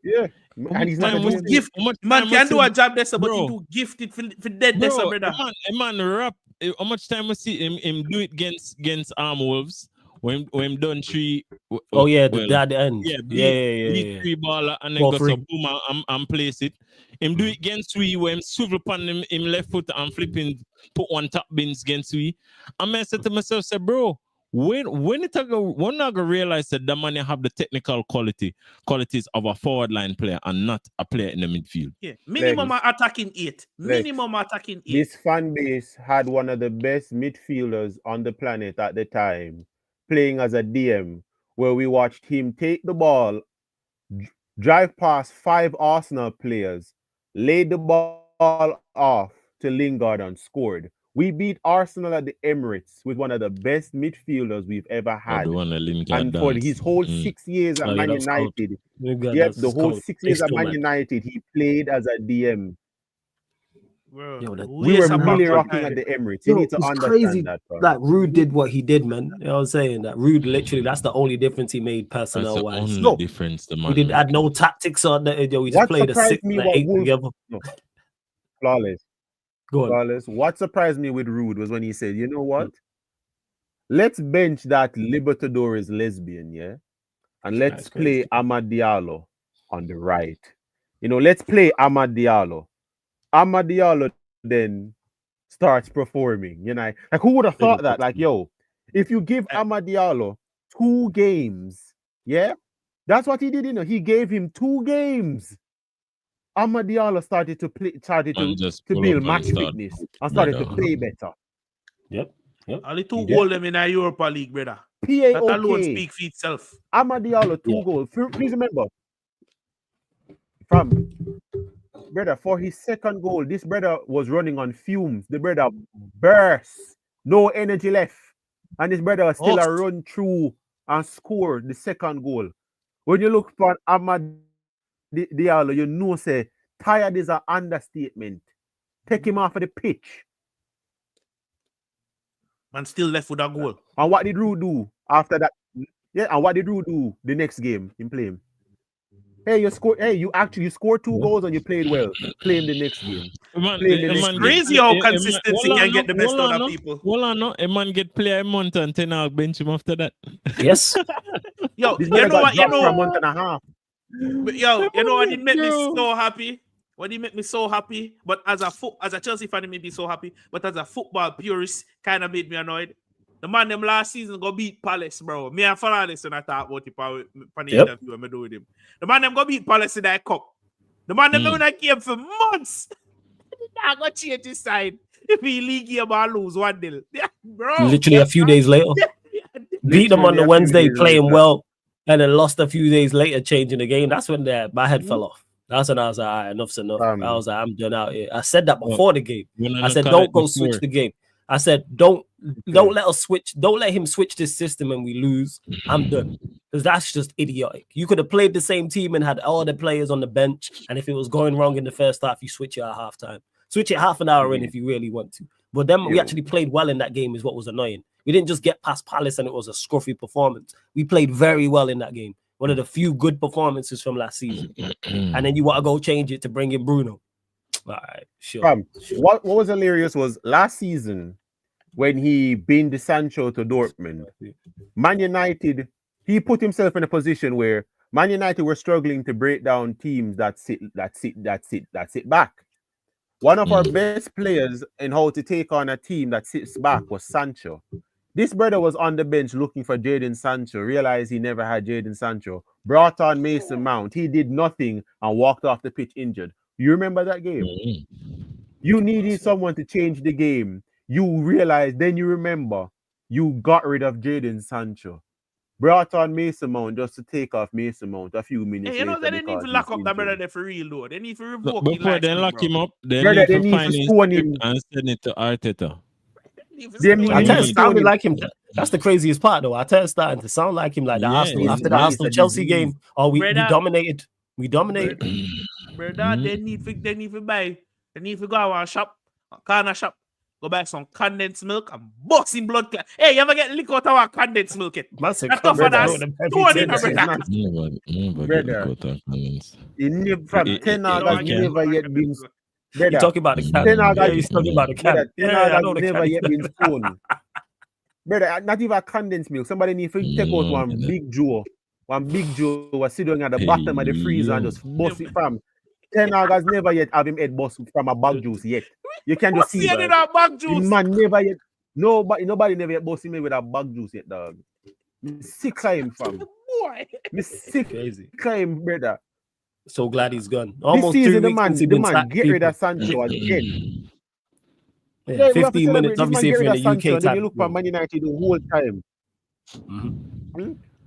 Yeah. How And he's much not a time we DM. see- Gift. how much Man time can we do see- a job there, sir, but he Bro. too gifted for dead there, sir, Bro, brother. a man rap. How much time we see him do it against Wolves when done three? Oh yeah, well, the end. yeah, Yeah. three baller and then Ball go free. so boom and place it. Him do it against we when him swivel upon him left foot and flipping put one top bins against we. And I said to myself, say, bro, when I go realize that the man have the technical qualities of a forward line player and not a player in the midfield. Yeah. Minimum attacking 8. Minimum attacking 8. This fan base had one of the best midfielders on the planet at the time, playing as a DM, where we watched him take the ball, drive past 5 Arsenal players, laid the ball off to Lingard and scored. We beat Arsenal at the Emirates with one of the best midfielders we've ever had. The one that Lingard And for dance. his whole 6 years at Oh, yeah, Man that's cold. United, Lingard, yep, that's the whole cold. 6 years at Still, Man man. United, he played as a DM. Bro, Yo, that- We yes, were I'm really back on rocking time. at the Emirates. You Yo, need to it's understand crazy. that. Bro. Like Rude did what he did, man. You know what I'm saying? That Rude literally, that's the only difference he made That's the personnel wise. only No. difference the man. We didn't add make. no tactics on that. Yo, we just What played a surprised 6 me and what 8 Wolves- together. Flawless. Go on. Flawless. What surprised me with Rude was when he said, you know what? Let's bench that Libertadores lesbian, yeah? And let's That's play crazy. Amad Diallo on the right. You know, let's play Amad Diallo. Amad Diallo then starts performing, you know? Like, who would have thought that? Like, yo, if you give Amad Diallo 2 games, yeah? That's what he did, you know? He gave him 2 games. Amad Diallo started to Man just to pull build up and match start, fitness and started to brother. play better. Yep. Only 2 Yeah. goals them in a Europa League, brother. That alone PAOK. speak for itself. Amad Diallo, 2 Yeah. goals. Please remember, from brother, for his second goal, this brother was running on fumes. The brother burst, no energy left, and this brother was still a run through and score the second goal. When you look for Amad Diallo, you know, say tired is an understatement. Take him off of the pitch. Man still left with a goal. And what did Rude do after that? Yeah, and what did Rude do the next game in play him? Hey, you scored 2 goals and you played well. Play him the next game. Man, Play the a next man game. Crazy how consistency can get the best out of people. Hold on, no. A man get player a month and 10 hours bench him after that. Yes. Yo, This you brother know got what? You dropped for a know, month and a half. yo, you know what? It made me Yo. so happy. What he make me so happy, but as a Chelsea fan, it made me so happy. But as a football purist, kind of made me annoyed. The man them last season go beat Palace, bro. Me and follow this and I talk about it on the interview I do with him. The man them go beat Palace in that cup. The man them that game for months. I got change his side. If he league game or lose 1-0. Yeah, bro. Literally a few days later. Beat them on the Literally a few Wednesday, days playing later. well, and then lost a few days later, changing the game. That's when my head fell off. That's when I was like, all right, enough's enough. I was like, I'm done out here. I said that before the game. I said, don't go switch the game. I said, don't let us switch. Don't let him switch this system and we lose. I'm done. Because that's just idiotic. You could have played the same team and had all the players on the bench. And if it was going wrong in the first half, you switch it at halftime. Switch it half an hour in if you really want to. But then we actually played well in that game is what was annoying. We didn't just get past Palace and it was a scruffy performance. We played very well in that game. One of the few good performances from last season. And then you want to go change it to bring in Bruno. All right, sure. What was hilarious was last season when he binned Sancho to Dortmund, Man United, he put himself in a position where Man United were struggling to break down teams that sit back. One of our best players in how to take on a team that sits back was Sancho. This brother was on the bench looking for Jadon Sancho, realized he never had Jadon Sancho, brought on Mason Mount. He did nothing and walked off the pitch injured. You remember that game? You needed someone to change the game. You realize, then you remember, you got rid of Jadon Sancho. Brought on Mason Mount just to take off Mason Mount a few minutes Hey, you know, later. they didn't even lock up that brother there for real, though. They need to revoke him. Before they lock him up, they Brother, need they to need find to his stone script him. and send it to Arteta. I tell you, it sounded like him. That's the craziest part, though. I tell you, starting to sound like him, like the Arsenal after the Arsenal Chelsea game. Oh, we dominated. We dominated. brother. They need to buy. They need to go to a shop, a corner shop, go buy some condensed milk and bust in blood clot. Hey, you ever get liquor out of our condensed milk? That's a That's tough for that. brother. Brother. He never from It- 10 it- August it- never yet been You brother. talking about the can? 10 Yeah, August he's talking about the can. brother, 10 Yeah, I know August the never can. yet been spoon. Brother, not even a condensed milk. Somebody need to take out one brother. big Joe. One big Joe was sitting at the bottom of the freezer and just bust it from. 10 August never yet have him head bust from a bag juice yet. You can just What's see the end that. of that bag The juice? man never yet. Nobody never yet bust him with a bag juice yet, dog. Me sick of him, fam. Boy. Me sick Crazy. of him, brother. So glad he's gone. This Almost 3 season, the weeks man, since he the been man sacked. get rid people. of Sancho again. Yeah, We have to 15 celebrate. minutes. This man Obviously, get if rid you're of in the Sancho, UK and then time. you look for Man United the whole time.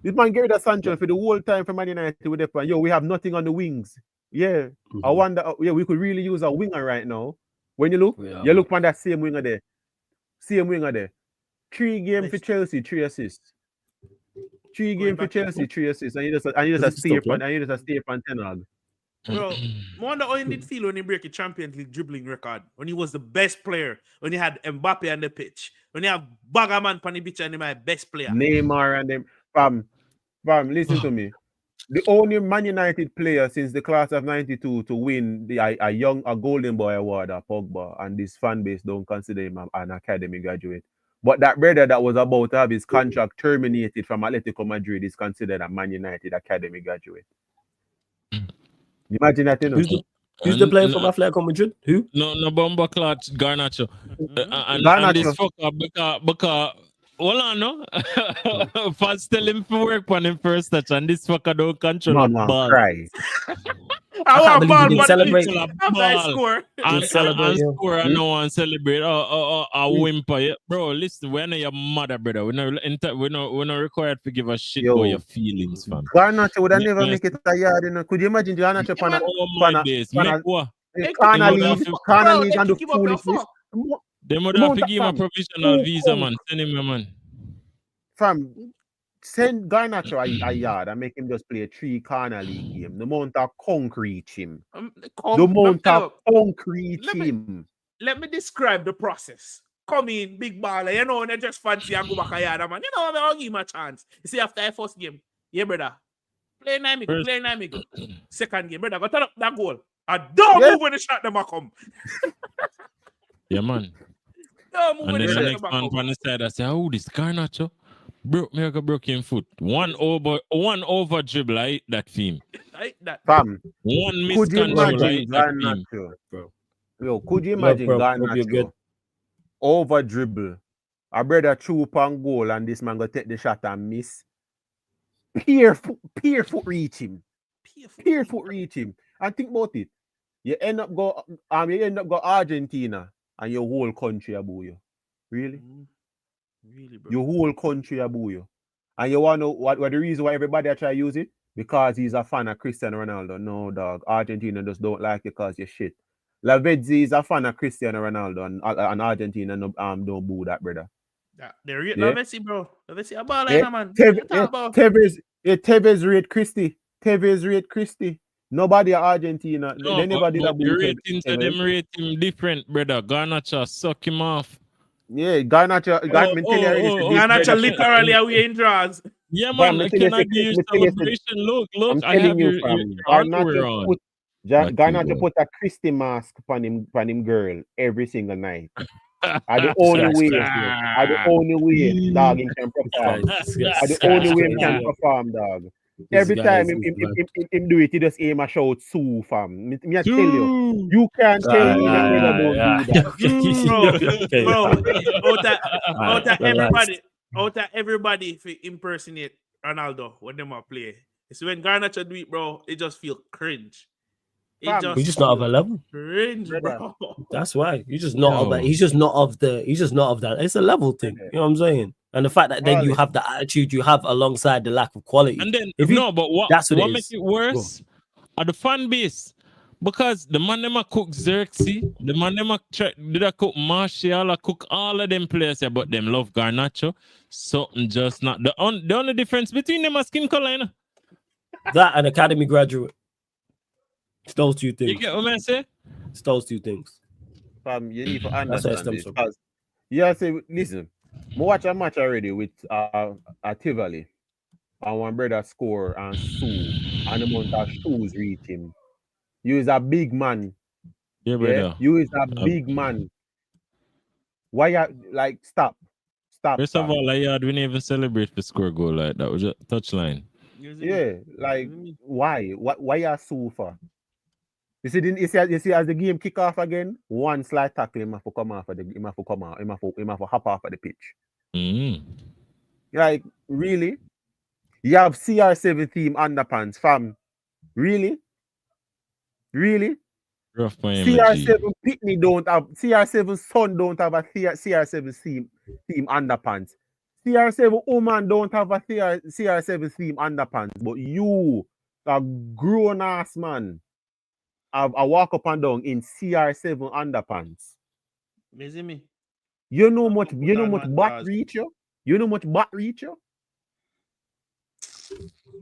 This man get rid of Sancho for the whole time for Man United with the yo, we have nothing on the wings. Yeah, I wonder. Yeah, we could really use a winger right now. When you look, Yeah. you look on that same winger there. Same winger there. 3 games for Chelsea, 3 assists. 3 games for Chelsea, 3 assists, and you just stay on 10 Hag. Bro, I wonder how he did feel when he break a Champions League dribbling record. When he was the best player. When he had Mbappe on the pitch. When he have Bagaman on the pitch and he my best player. Neymar and them. Fam, listen to me. The only Man United player since the class of 92 to win a Golden Boy award at Pogba, and this fan base don't consider him an academy graduate. But that brother that was about to have his contract terminated from Atletico Madrid is considered a Man United academy graduate. Imagine that, you know. Who's the player from Atletico Madrid? Who? No bomber clot Garnacho. And Garnacho. this fucker because hold on, no. First tell him to work on him first touch, and this fucker don't control the Man, ball. cry. I can't want believe ball, he didn't but celebrate. after I score. And celebrate, yeah. score and no one celebrate. A whimper, yeah. Bro. Listen, we're not your mother, brother. We're not required to give a shit Yo. about your feelings, fam. Garnacho would have Yeah, never man. make it a yard, you know. Could you imagine Garnacho on a Oh my days, make what? corner They league Bro, and they do kick him up your foolishness? fuck. They would have to give him a Fam. provisional visa, man. Send him, man. Fam, send Garnacho a yard and make him just play a 3 corner league game. The amount of concrete him. The amount of concrete him. Let me describe the process. Come in, big baller, you know, and I just fancy and go back a yard, man. You know, I'll give him a chance. You see, after the first game, yeah, brother. Play Namigo. Second game, brother, go turn up that goal. And don't move when the shot them a come. Yeah, man. Don't move And when then the the shot next them a one come. on the side, I say, oh, this Garnacho broke him foot. One over dribble, I hit that theme. Like that. Fam, One could you miscontrol, I imagine hit that theme. Garnacho? Bro. Yo, could you Love, imagine bro. Hope you're good. Garnacho over dribble? A brother troop on goal and this man go take the shot and miss. Peer foot reach him. And think about it. You end up go Argentina and your whole country aboo you. Really? Really, bro. Your whole country aboo you. And you wanna know what the reason why everybody try to use it? Because he's a fan of Cristiano Ronaldo. No, dog. Argentina just don't like you because you're shit. Lavezzi is a fan of Cristiano Ronaldo and Argentina don't boo that, brother. They're real Yeah. Messi, bro. Messi a baller, Yeah, man. Tevez rate Christie. Nobody at Argentina. No, they never did a but the boo ratings of Tevez. them rate him different, brother. Garnacho suck him off. Yeah, Garnacho. Garnacho literally away in draws. Yeah, Fam, man. me Can tell I you, give you me tell you, celebration? Look, I'm I telling have you, your fam. underwear on. Garnacho put a Christie mask on him girl every single night. Are the only way, dog, he can perform. Are the only way he can perform, dog. Every time him do it, he just aim a shout Sue, fam. Me I tell you can't tell me that don't do that. Out of everybody if you impersonate Ronaldo when them are play. It's when Garnacho do it, bro, it just feel cringe. He's just not of a level. Cringe, bro. That's why he's just not of that. He's just not of that. It's a level thing. You know what I'm saying? And the fact that then you have the attitude you have alongside the lack of quality. And then but what makes it worse are the fan base. Because the man them a cook Xerxes, the man them a did a cook Martial, a cook all of them players, but them love Garnacho. Something just not the only difference between them is skin color, you know? That an academy graduate. It's those two You things. get what I say? It's those two things. Fam, you need to That's where it understand stems this. from. Because yeah, say listen, I watch a match already with Tivoli and one brother score and sue and the amount of shoes reach him. You is a big man. Yeah, Yeah, brother. you is a big man. Why you like stop? First of all, we didn't even celebrate the score goal like that. We just touchline. Yeah, like why? Why you sue for? You see, as the game kick off again, one slight tackle him have to come off of the him have to hop off of the pitch. Like, really? You have CR7 team underpants, fam. Really? Really? Rough for him, CR7 Pitney don't have CR7 son don't have a CR7 team underpants. CR7 woman don't have a CR7 team underpants, but you, a grown ass man, have a walk up and down in CR7 underpants. Me. You know much butt reach you? You know much butt reach you?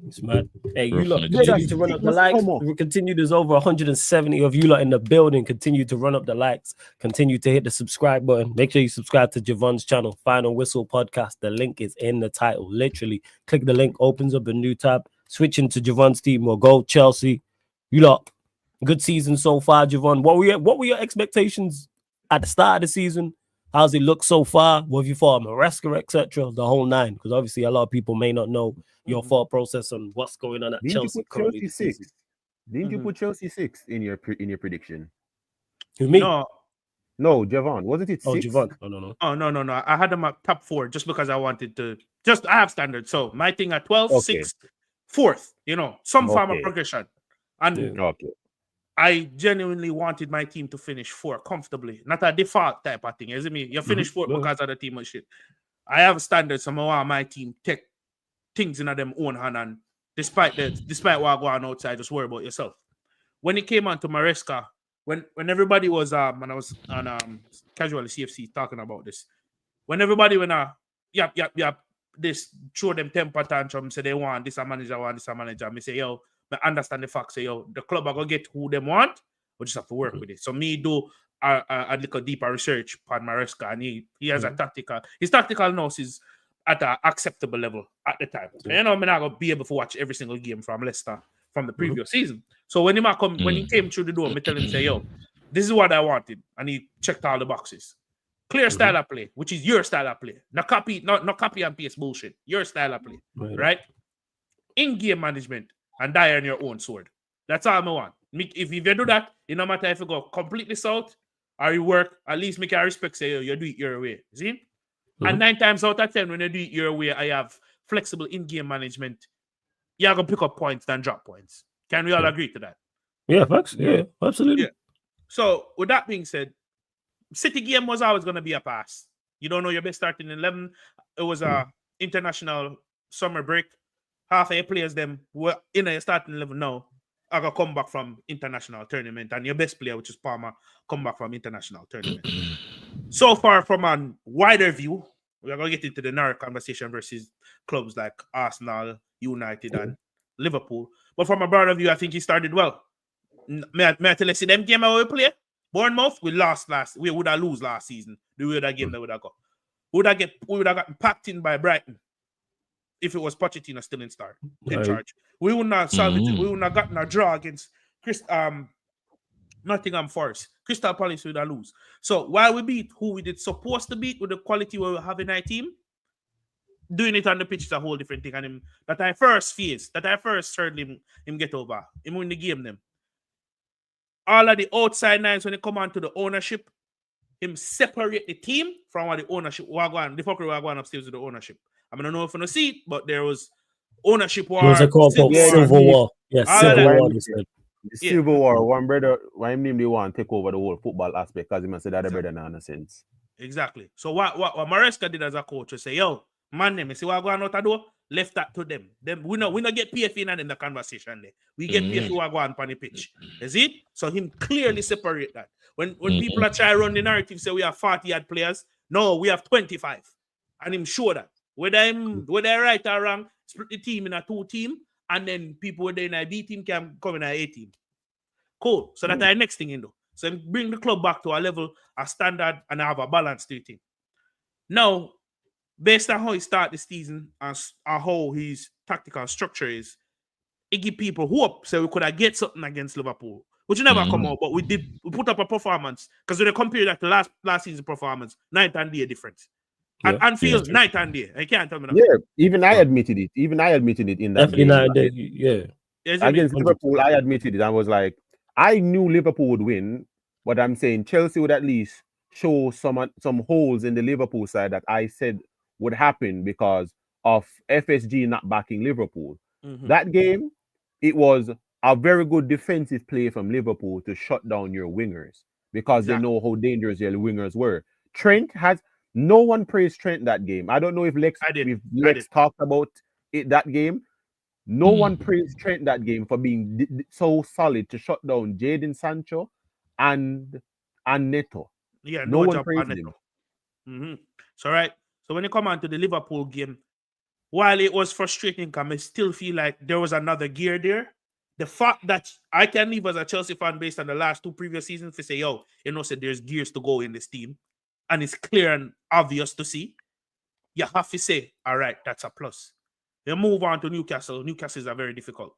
It's mad. Hey, you Rough lot on continue to run up the likes. We continue. There's over 170 of you lot in the building. Continue to run up the likes. Continue to hit the subscribe button. Make sure you subscribe to Javon's channel, Final Whistle Podcast. The link is in the title. Literally, click the link, opens up a new tab. Switch into Javon's team or go Chelsea. You lot, good season so far, Javon. What were your expectations at the start of the season? How's it look so far? What have you thought of Maresca, etc.? The whole nine, because obviously a lot of people may not know your thought process on what's going on at Chelsea currently this season. Didn't you put Chelsea 6 in your prediction? Who, me? No, Javon. Wasn't it 6? Oh, Javon. No. Oh, no. I had them at top 4 just because I wanted to. I have standards. So my thing at 12, Okay. 6, 4th. Some form of progression. And I genuinely wanted my team to finish 4 comfortably, not a default type of thing. Isn't me? You finish 4 because of the team and shit. I have standards, so I want my team take things in them own hand, and despite what go on outside, just worry about yourself. When it came on to Maresca, when everybody was and I was on casually CFC talking about this, when everybody went yap, this show them temper tantrum, say they want this a manager, me say, yo, I understand the fact, say, yo, the club are gonna get who them want, we just have to work with it. So me do a little deeper research on Maresca, and he has his tactical nose is at an acceptable level at the time. And I'm not gonna be able to watch every single game from Leicester from the previous season. So when he came through the door, me tell him, say, yo, this is what I wanted, and he checked all the boxes. Clear style of play, which is your style of play. Not copy and paste bullshit. Your style of play, right? In-game management and die on your own sword. That's all I want. If you do that, it no matter if you go completely south or you work, at least make a respect, say, yo, you do it your way. See? And 9 times out of 10, when you do it your way, I have flexible in-game management. You're going to pick up points than drop points. Can we all agree to that? Yeah, facts. Yeah, absolutely. Yeah. So, with that being said, City game was always going to be a pass. You don't know your best starting 11. It was a international summer break. Half of your players, them were in a starting 11 now. I got come back from international tournament. And your best player, which is Palmer, come back from international tournament. So far, from a wider view, we're going to get into the narrow conversation versus clubs like Arsenal, United, and Liverpool. But from a broader view, I think he started well. May I tell you, see them game how we play? Bournemouth, we would have lost last season. The way that game that would have got. We would have gotten packed in by Brighton if it was Pochettino still in charge. We wouldn't have salvaged it. We wouldn't have gotten a draw against Nottingham Forest. Crystal Palace would have lose. So while we beat who we did supposed to beat with the quality we have in our team, doing it on the pitch is a whole different thing. And that I first heard him get over. Him win the game them. All of the outside nines when they come on to the ownership, him separate the team from what the ownership the fucker were going upstairs with the ownership. I don't know if you see it, but there was ownership war. There's a call called Civil War. Yeah, Civil War. The Civil War, one brother, why him name the one take over the whole football aspect because he must say that brother in a sense. Exactly. So what Maresca did as a coach was say, yo, man, them, see what going out the door? Left that to them. We not get PF in the conversation there. We get PF who are going on the pitch. Is it? So him clearly separate that. When people are trying to run the narrative, say we have 40-yard players. No, we have 25. And him sure that. Whether right or wrong, split the team in a 2 team, and then people within a B team can come in a A team. Cool. So that's the next thing you do. So bring the club back to a level, a standard, and have a balance to it. Now, based on how he start the season and how his tactical structure is, it give people hope. So we could have get something against Liverpool, which never come out, but we put up a performance because when they compare that to last season's performance, night and day difference. And Anfield, night and day. I can't tell me that. Yeah, even I admitted it. Even I admitted it in that Definitely game. night and day. Yeah. Against Liverpool, I admitted it. I was like, I knew Liverpool would win, but I'm saying Chelsea would at least show some holes in the Liverpool side that I said would happen because of FSG not backing Liverpool. That game, it was a very good defensive play from Liverpool to shut down your wingers because they know how dangerous your wingers were. No one praised Trent that game. I don't know if Lex talked about it that game. No one praised Trent that game for being so solid to shut down Jadon Sancho and Neto. Yeah, no one praised him. So so when you come on to the Liverpool game, while it was frustrating, I still feel like there was another gear there. The fact that I can leave as a Chelsea fan based on the last 2 previous seasons to say, so there's gears to go in this team, and it's clear and obvious to see. You have to say, all right, that's a plus. They move on to Newcastle. Newcastle is a very difficult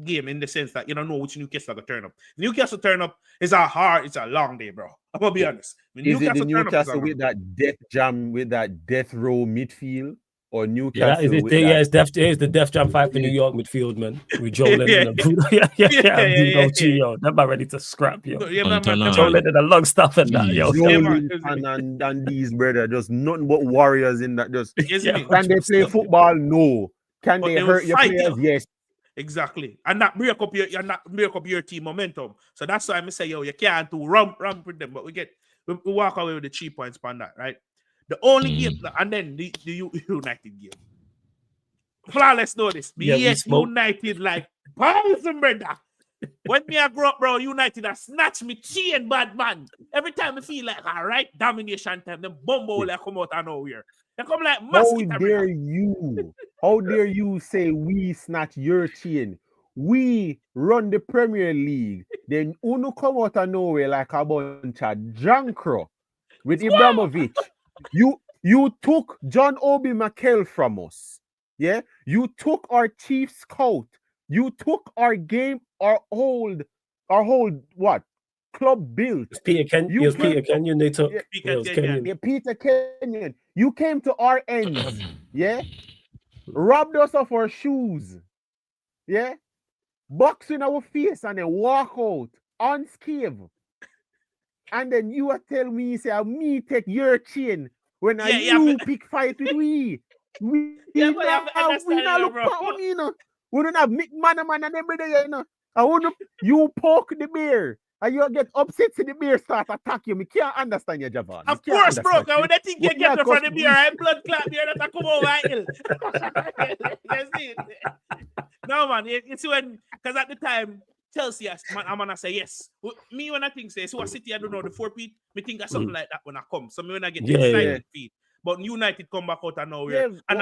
game in the sense that you don't know which Newcastle are going to turn up. Newcastle turn up is it's a long day, bro. I'm going to be honest. Is it the Newcastle with that death jam, with that death row midfield? Or Newcastle? It's the Def Jam fight for New York midfield, man. With Joe Lennon and Bruno. They're about ready to scrap, yo. Joe Lennon and long stuff and that, yo. And these brother, just nothing but warriors in that. Can they play football? No. Can they hurt your players? Yes. Exactly. And that break up your team momentum. So that's why I say, you can't do rump with them, but we walk away with the 3 points on that, right? The only game, and then the United game. Flawless notice. United like poison, brother. When me I grow up, bro, United have snatched me chain, bad man. Every time I feel like, all right, domination time, them bumbo like come out of nowhere. They come like mosquito. How dare you say we snatch your chain? We run the Premier League. Then Uno come out of nowhere like a bunch of jankro with Ibrahimovic. You took John Obi Mikel from us. Yeah? You took our chief scout. You took our game, our whole what? Club built. Peter Kenyon. They took Peter Kenyon. You came to our ends. Yeah? Robbed us of our shoes. Yeah? Box in our face and then walk out unscathed. And then you are telling me, say, me take your chain when you pick fight with we. We don't look for you know. We don't have man and everything, you know. I want you poke the bear and you get upset to the bear start attack you. Me can't understand you, Javan. Of course, bro. Because when I think you get from the bear, I blood clot bear that I come over hill. You see? No, man. It's when, because at the time, Chelsea, I'm gonna say yes. Me when I think say so a City, I don't know the 4 feet. Me think of something like that when I come. So me when I get excited feet. But United come back out of nowhere. And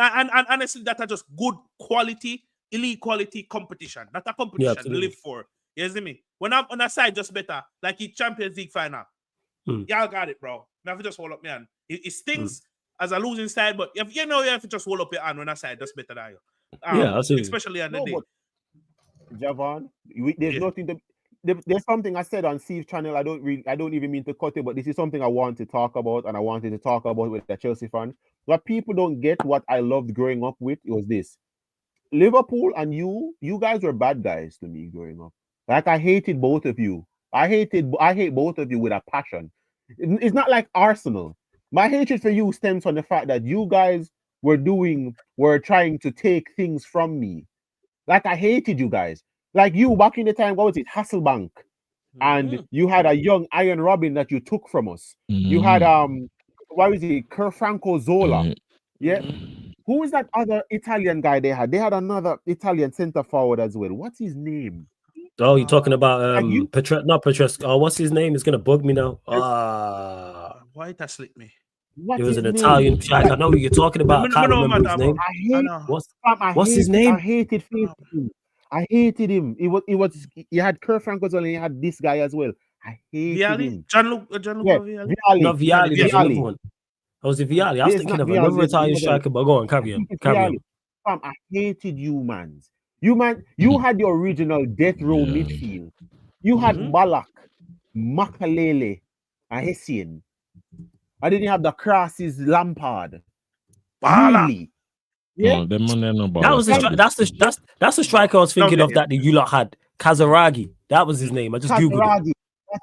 honestly, that are just good quality, elite quality competition. That's a competition to live for. You see me? When I'm on a side just better, like the Champions League final. Y'all got it, bro. You have to just hold up, man. It stings as a losing side, but if you have to just hold up your hand when I side just better than you. Absolutely. Especially on the day. Javon, there's nothing to. There's something I said on Steve's channel. I don't even mean to cut it, but this is something I want to talk about, and I wanted to talk about with the Chelsea fans. What people don't get, what I loved growing up with, it was this: Liverpool and you guys were bad guys to me growing up. Like I hated both of you. I hate both of you with a passion. It's not like Arsenal. My hatred for you stems from the fact that you guys were trying to take things from me. Like I hated you guys. Like you back in the time, what was it? Hasselbank. And you had a young Iron Robin that you took from us. You had what was it? Franco Zola. Yeah. Who was that other Italian guy they had? They had another Italian center forward as well. What's his name? Oh, you're talking about Petrescu. Oh, what's his name? It's gonna bug me now. Why that slipped me? It was an Italian track. I know what you're talking about. I can't remember his name. What's his name? I hated Facebook. I hated him. He had Kurt Frank as well, and he had this guy as well. I hated Vialli? him. John Yeah, Vialli? Vialli. Not Vialli, there's Vialli. another one. I was it Vialli. I was It's thinking not of Vialli, another there's retired another. striker, but go on, I carry on. think it's Carry Vialli. on. Fam, I hated you, man. You had the original death row Yeah. midfield. You had Mhm. Balak, Makalele, and Hessian. I didn't have the crosses Lampard. Bala. Really? Yeah. No, them man, they're no That was ballers. that's the striker I was thinking of Okay. that you lot had. Kazaragi. That was his name. I just googled it. Kazaragi.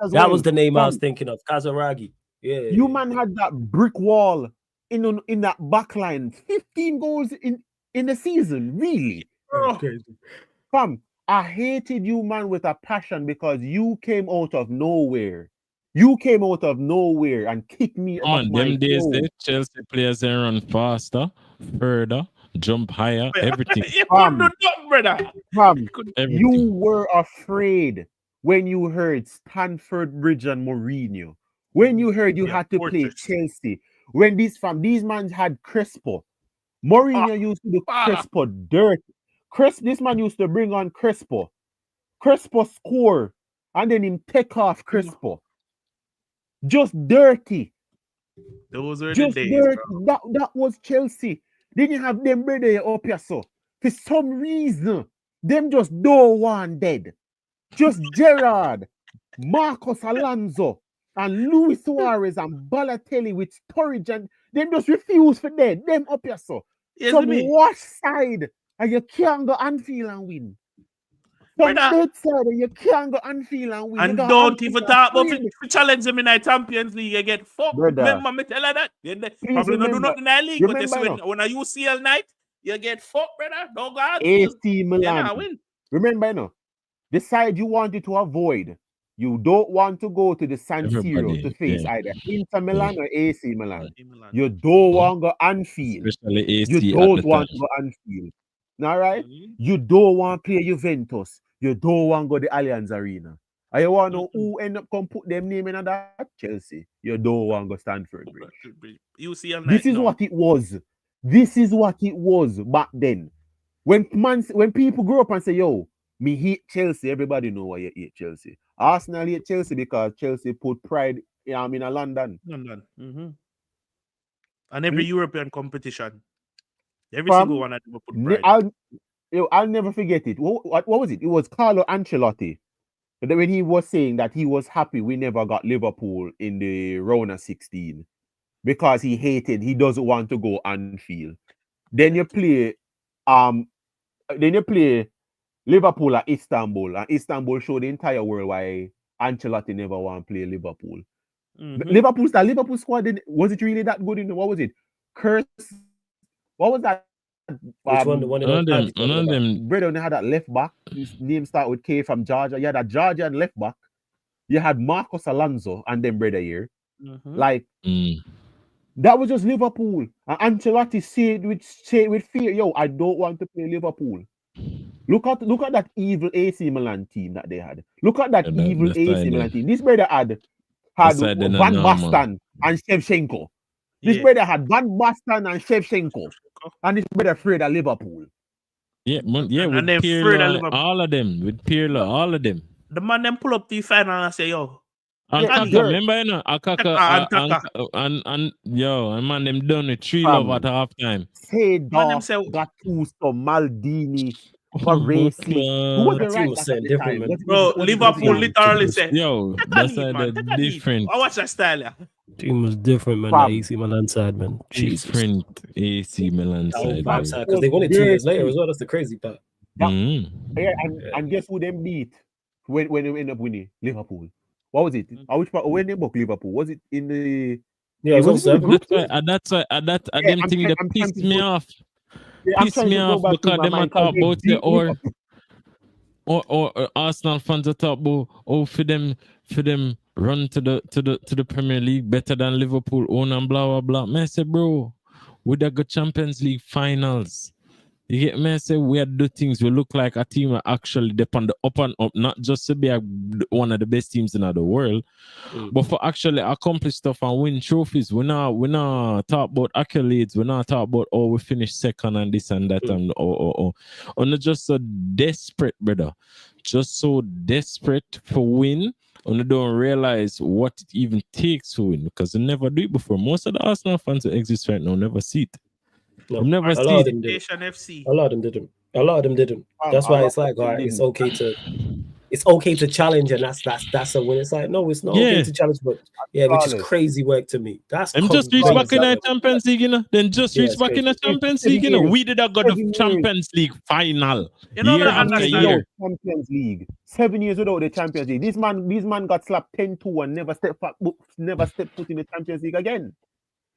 As That well. was the name I was Fam, thinking of. Kazaragi. Yeah. You man had that brick wall in that back line. 15 goals in the season. Really? Oh, Crazy. Fam, I hated you, man, with a passion because you came out of nowhere. You came out of nowhere and kicked me Come off on, my them days, throne. the Chelsea players they run faster, further, jump higher, everything. you couldn't do nothing, brother. Fam, You couldn't- Everything. you were afraid when you heard Stanford Bridge and Mourinho. When you heard you Yeah, had to play fortress. Chelsea. When these man had Crespo. Mourinho used to do Bala. Crespo dirt. This man used to bring on Crespo. Crespo score. And then him take off Crespo. Just dirty. Those were the Just days, dirty. bro. That was Chelsea. Didn't have them brother up here so. For some reason, them just don't want dead. Just Gerrard, Marcos Alonso, and Luis Suarez and Balotelli with Sturridge, and them just refuse for dead. Them up here so. Yes, Some me. wash side, and you can't go Anfield and win. Some Brother. dead side, and you can't go Anfield and win. You And go don't Anfield even and talk about win. if challenge them in the Champions League, you get fucked. Brother. Remember me tell her that? They Please probably not do remember. nothing in the league, but Remember this now. when a UCL night, you get fucked, brother. Don't go out. AC You Milan. not win. Remember now. The side you wanted to avoid. You don't want to go to the San Siro Everybody, to face yeah. either Inter Milan or AC Milan. Milan. You don't want to go Anfield. Especially AC You at the don't time. want to go Anfield. All right? Mhm. You don't want to play Juventus. You don't want to go the Allianz Arena. And you want to know who end up come put them name in that? Chelsea. You don't want to go Stanford Bridge. UCL night. This is no. what it was. This is what it was back then. When people grow up and say, yo, me hate Chelsea, everybody know why you hate Chelsea. Arsenal hate Chelsea because Chelsea put pride in London. London. Mhm. And every European competition. Every Fam, single one of them put pride. I'll never forget it. What was it? It was Carlo Ancelotti. When he was saying that he was happy we never got Liverpool in the round of 16 because he doesn't want to go Anfield. Then you play Liverpool at Istanbul, and Istanbul showed the entire world why Ancelotti never want to play Liverpool. Mhm. Liverpool squad, was it really that good? What was it? What was that? Which one? The one in None of them, Irish talking none of about? them. Brother, they had that left back. His name started with K from Georgia. You had a Georgian left back. You had Marcos Alonso and then brother here. Mhm. Like Mm. that was just Liverpool. And Ancelotti said with fear, yo, I don't want to play Liverpool. Look at that evil AC Milan team that they had. Look at that Yeah, evil that's AC right Milan there. team. This brother had That's right there, Van no, Basten and Shevchenko. This Yeah. brother had Van Basten and Shevchenko. And this brother afraid of Liverpool. Yeah, And with then Pirlo, further Liverpool. all of them, with Pirlo, all of them. The man then pull up the final and say, yo, And Yeah, Kaka, dirt. remember, you know, and yo, and man, them done with 3-love at halftime. Seedorf, say- Gattuso, Maldini, Baresi. Who was the That team right was back saying at the different, time? man. Was it- bro, was it Liverpool Zidane? literally said, Yo, take a that's lead, why man. they're Take a lead. different. I watch that style, yeah. Team was different, man. Fam. That AC Milan side, man. Jesus. Different AC Milan That whole side. vibe bro. side, because they won it 2 years later Dirty. as well. That's the crazy part. Mhm. Yeah, and guess who them beat when they end up winning? Liverpool. What was it? Which part? When they book Liverpool? Was it in the? Yeah, it was on Was it in the 7. group That's why, stage? that's why, that Yeah, them I'm thing trying- that I'm trying pissed to me go- off. Yeah, I'm Pissed trying me to go off back because in my them mind, are talk 'cause they about beat it, or Liverpool. Arsenal fans are talk about for them run to the Premier League better than Liverpool own and blah blah blah. Man, I say, bro, we that go Champions League finals. You get me? I say we had do things. We look like a team that actually depend up and up, not just to be one of the best teams in the world, but for actually accomplish stuff and win trophies. We not talk about accolades. We not talk about we finished second and this and that and not just so desperate, brother. Just so desperate for win. And they don't realize what it even takes to win because they never do it before. Most of the Arsenal fans that exist right now never see it. No, I've never a lot of them did. Nation FC. A lot of them didn't. A lot of them didn't. That's why it's like, all right, it's okay to challenge, and that's a win. It's like, no, it's not okay to challenge, but yeah, which is crazy work to me. That's just reach back in the Champions League, you know. Then just reach back in the Champions League, you know. We did a got the Champions League final. You know, year after year. Champions League. 7 years without the Champions League. This man got slapped 10-2 and never stepped foot in the Champions League again.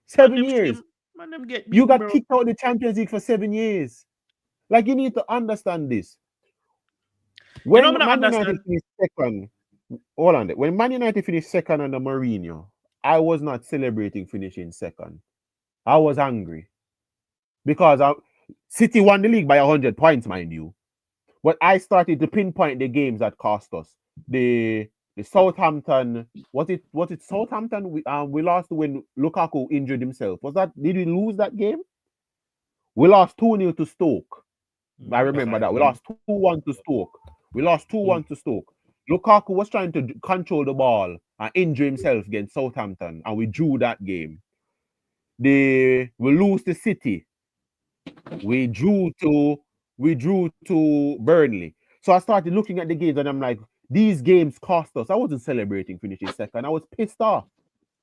7 years. You got kicked out of the Champions League for 7 years. Like, you need to understand this. When Man United finished second, hold on. When Man United finished second under Mourinho, I was not celebrating finishing second. I was angry because City won the league by 100 points, mind you. But I started to pinpoint the games that cost us. The Southampton, was it Southampton? We lost when Lukaku injured himself. Did we lose that game? We lost 2-0 to Stoke. I remember that. We lost 2-1 to Stoke. To Stoke. Lukaku was trying to control the ball and injure himself against Southampton, and we drew that game. We lose to City. We drew to Burnley. So I started looking at the games, and I'm like, these games cost us. I wasn't celebrating finishing second. I was pissed off.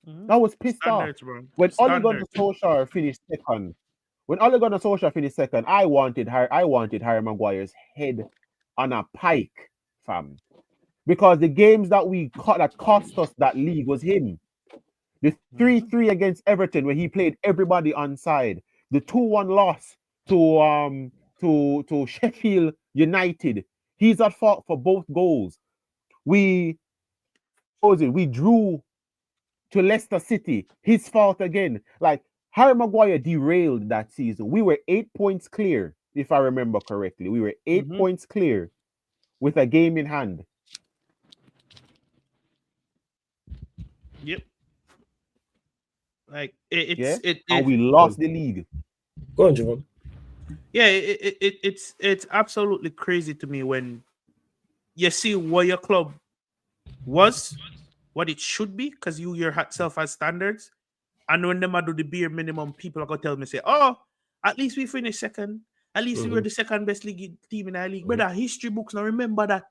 When Ole Gunnar Solskjaer finished second, I wanted Harry Maguire's head on a pike, fam. Because the games that cost us that league was him. The 3-3 against Everton, where he played everybody on side. The 2-1 loss to Sheffield United. He's at fault for both goals. We drew to Leicester City. His fault again. Like, Harry Maguire derailed that season. We were 8 points clear, if I remember correctly. We were 8 points clear with a game in hand. Yep. Like and we lost the league. Go on, Javon. Yeah, it's absolutely crazy to me when you see what your club was, what it should be, because you yourself has standards. And when them do the bare minimum, people are gonna tell me, say, oh, at least we finished second. At least we were the second best league team in our league. But history books now remember that.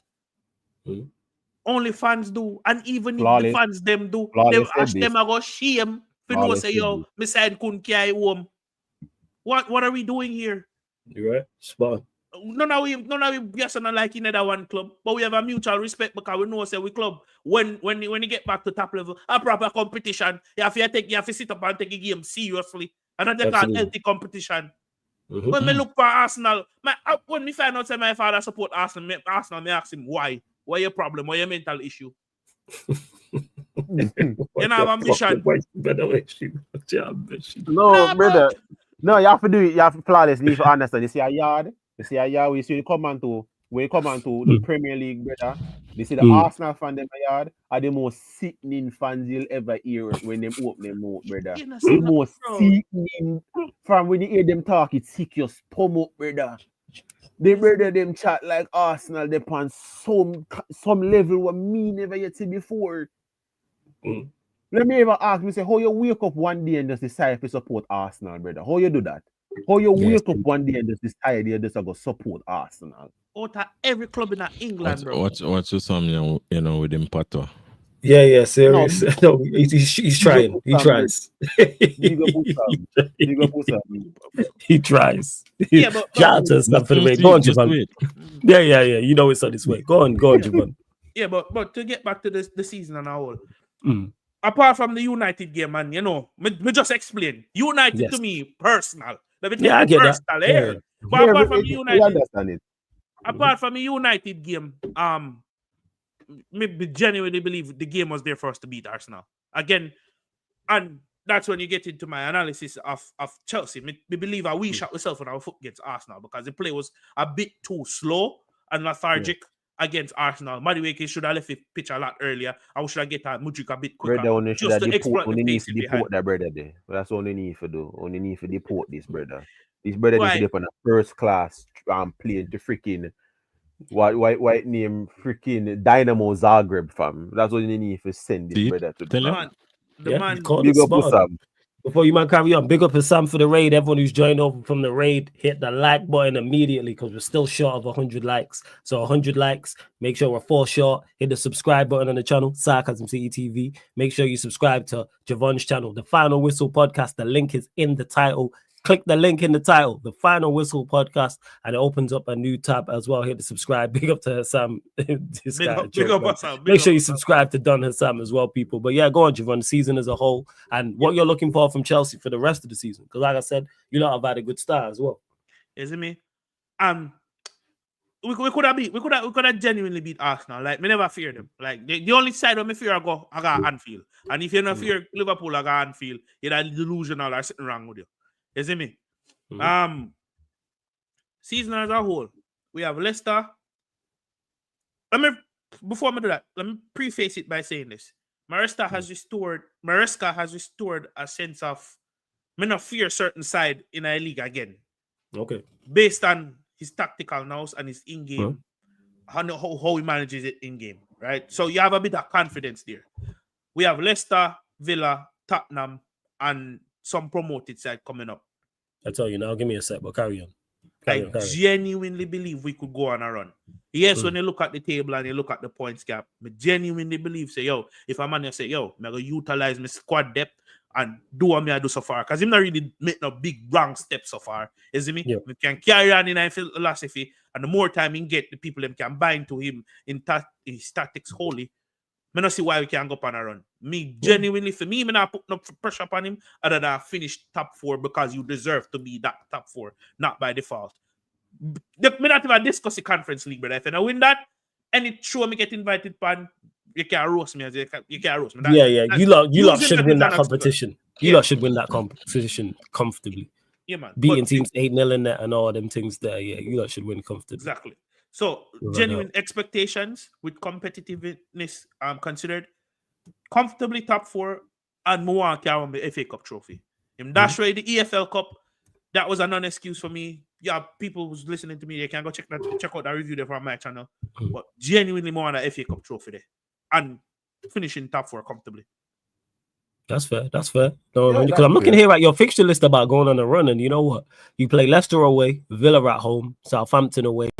Only fans do, and even if the fans them do, they ask them I go shame for no say yo, me side couldn't carry home. What are we doing here? You right? Spot. None of we just not like in other one club, but we have a mutual respect because we know say we club when you get back to top level, a proper competition, you have to sit up and take a game seriously. And not take a healthy competition. When me look for Arsenal, when me find out say my father support Arsenal, me ask him why. What your problem? What your mental issue? You know, have ambition. No, brother. No, you have to do it. You have to flawlessly. You understand. You see a yard. We see when you come on to the Premier League, brother. You see the Arsenal fan them a yard are the most sickening fans you'll ever hear when them open them mouth, brother. The most sickening. From when you hear them talk, it sick your stomach, brother. They brother them chat like Arsenal upon some level what me never yet see before. Let me ever ask me, say, how you wake up one day and just decide to support Arsenal, brother? How you do that? How you wake up one day and just decide you just go support Arsenal? Out of every club in England, bro. What's your song, you know, with him Pato? Yeah, serious. No, he's trying. He tries. He tries. Yeah, but shout out to stuff for the way. Go on, Javon. Yeah. You know it's on this way. Go on, Javon. Yeah, but to get back to the season and all. Apart from the United game, man, you know, me just explain. United to me, personal. I get personal that. here. Yeah. But apart from the United, understand it. Apart from the United game, me genuinely believe the game was there for us to beat Arsenal again. And that's when you get into my analysis of Chelsea. Me believe we shot ourselves on our foot against Arsenal because the play was a bit too slow and lethargic against Arsenal. Madueke should have left the pitch a lot earlier. I should have get Mudryk a bit quicker. Brother, only should Just have to exploit the need pace to behind. deport that brother there. That's all they need to do. Only need to deport this brother. This brother needs to Why? be on a first class plane to freaking white name freaking Dynamo Zagreb, fam. That's what you need to send this See? brother to Tell do. him. Man, the Yeah, man. you called Big it up to spot on. Sam. Before you man carry on, big up to Sam for the raid. Everyone who's joined over from the raid, hit the like button immediately because we're still short of 100 likes. So 100 likes, make sure we're 4 short. Hit the subscribe button on the channel, Sarcasm City TV. Make sure you subscribe to Javon's channel, The Final Whistle Podcast. The link is in the title. Click the link in the title, The Final Whistle Podcast, and it opens up a new tab as well. Hit the subscribe. Big up to Sam. This Big guy, up, joke, big up, man. Sam. Big Make sure up, you Sam. subscribe to Don Hassam as well, people. But yeah, go on, Javon. The season as a whole, and what you're looking for from Chelsea for the rest of the season. Because, like I said, you lot have had a good start as well. You see me? We could have genuinely beat Arsenal. Like, me never fear them. Like, the only side of me fear I got Anfield. And if you don't fear Liverpool, I got Anfield, you're delusional or something wrong with you. You see me? Season as a whole, we have Leicester. Before I do that, let me preface it by saying this. Maresca has restored a sense of me not fear certain side in a league again. Okay. Based on his tactical nous and his in-game, how he manages it in-game, right? So you have a bit of confidence there. We have Leicester, Villa, Tottenham, and some promoted side coming up. I tell you now, give me a sec, but carry on. I genuinely believe we could go on a run. Yes, when you look at the table and you look at the points gap, I genuinely believe, say, yo, if a man say, yo, I'm going to utilize my squad depth and do what I do so far. Because I'm not really making no big wrong steps so far. You see me? Yeah. We can carry on in our philosophy, and the more time he get, the people them can bind to him in his tactics wholly. I don't see why we can't go on a run. Me, genuinely, for me, I'm not putting up pressure upon him other than finish top 4 because you deserve to be that top 4, not by default. Me not even discuss the conference league, brother. If I win that, any show me get invited pan, you can't roast me. You can't roast me. You lot should win that competition. You lot should win that competition comfortably. Yeah, man. Beating teams 8-0 in there and all them things there. Yeah, you lot should win comfortably. Exactly. So, genuine expectations with competitiveness considered, comfortably top 4 and more can the FA Cup trophy. That's why the EFL Cup, that was a non-excuse for me. Yeah, people who's listening to me, they can go check out that review there from my channel. But genuinely more on the FA Cup trophy there. And finishing top 4 comfortably. That's fair. No, because I'm looking here at your fixture list about going on a run, and you know what? You play Leicester away, Villa at home, Southampton away,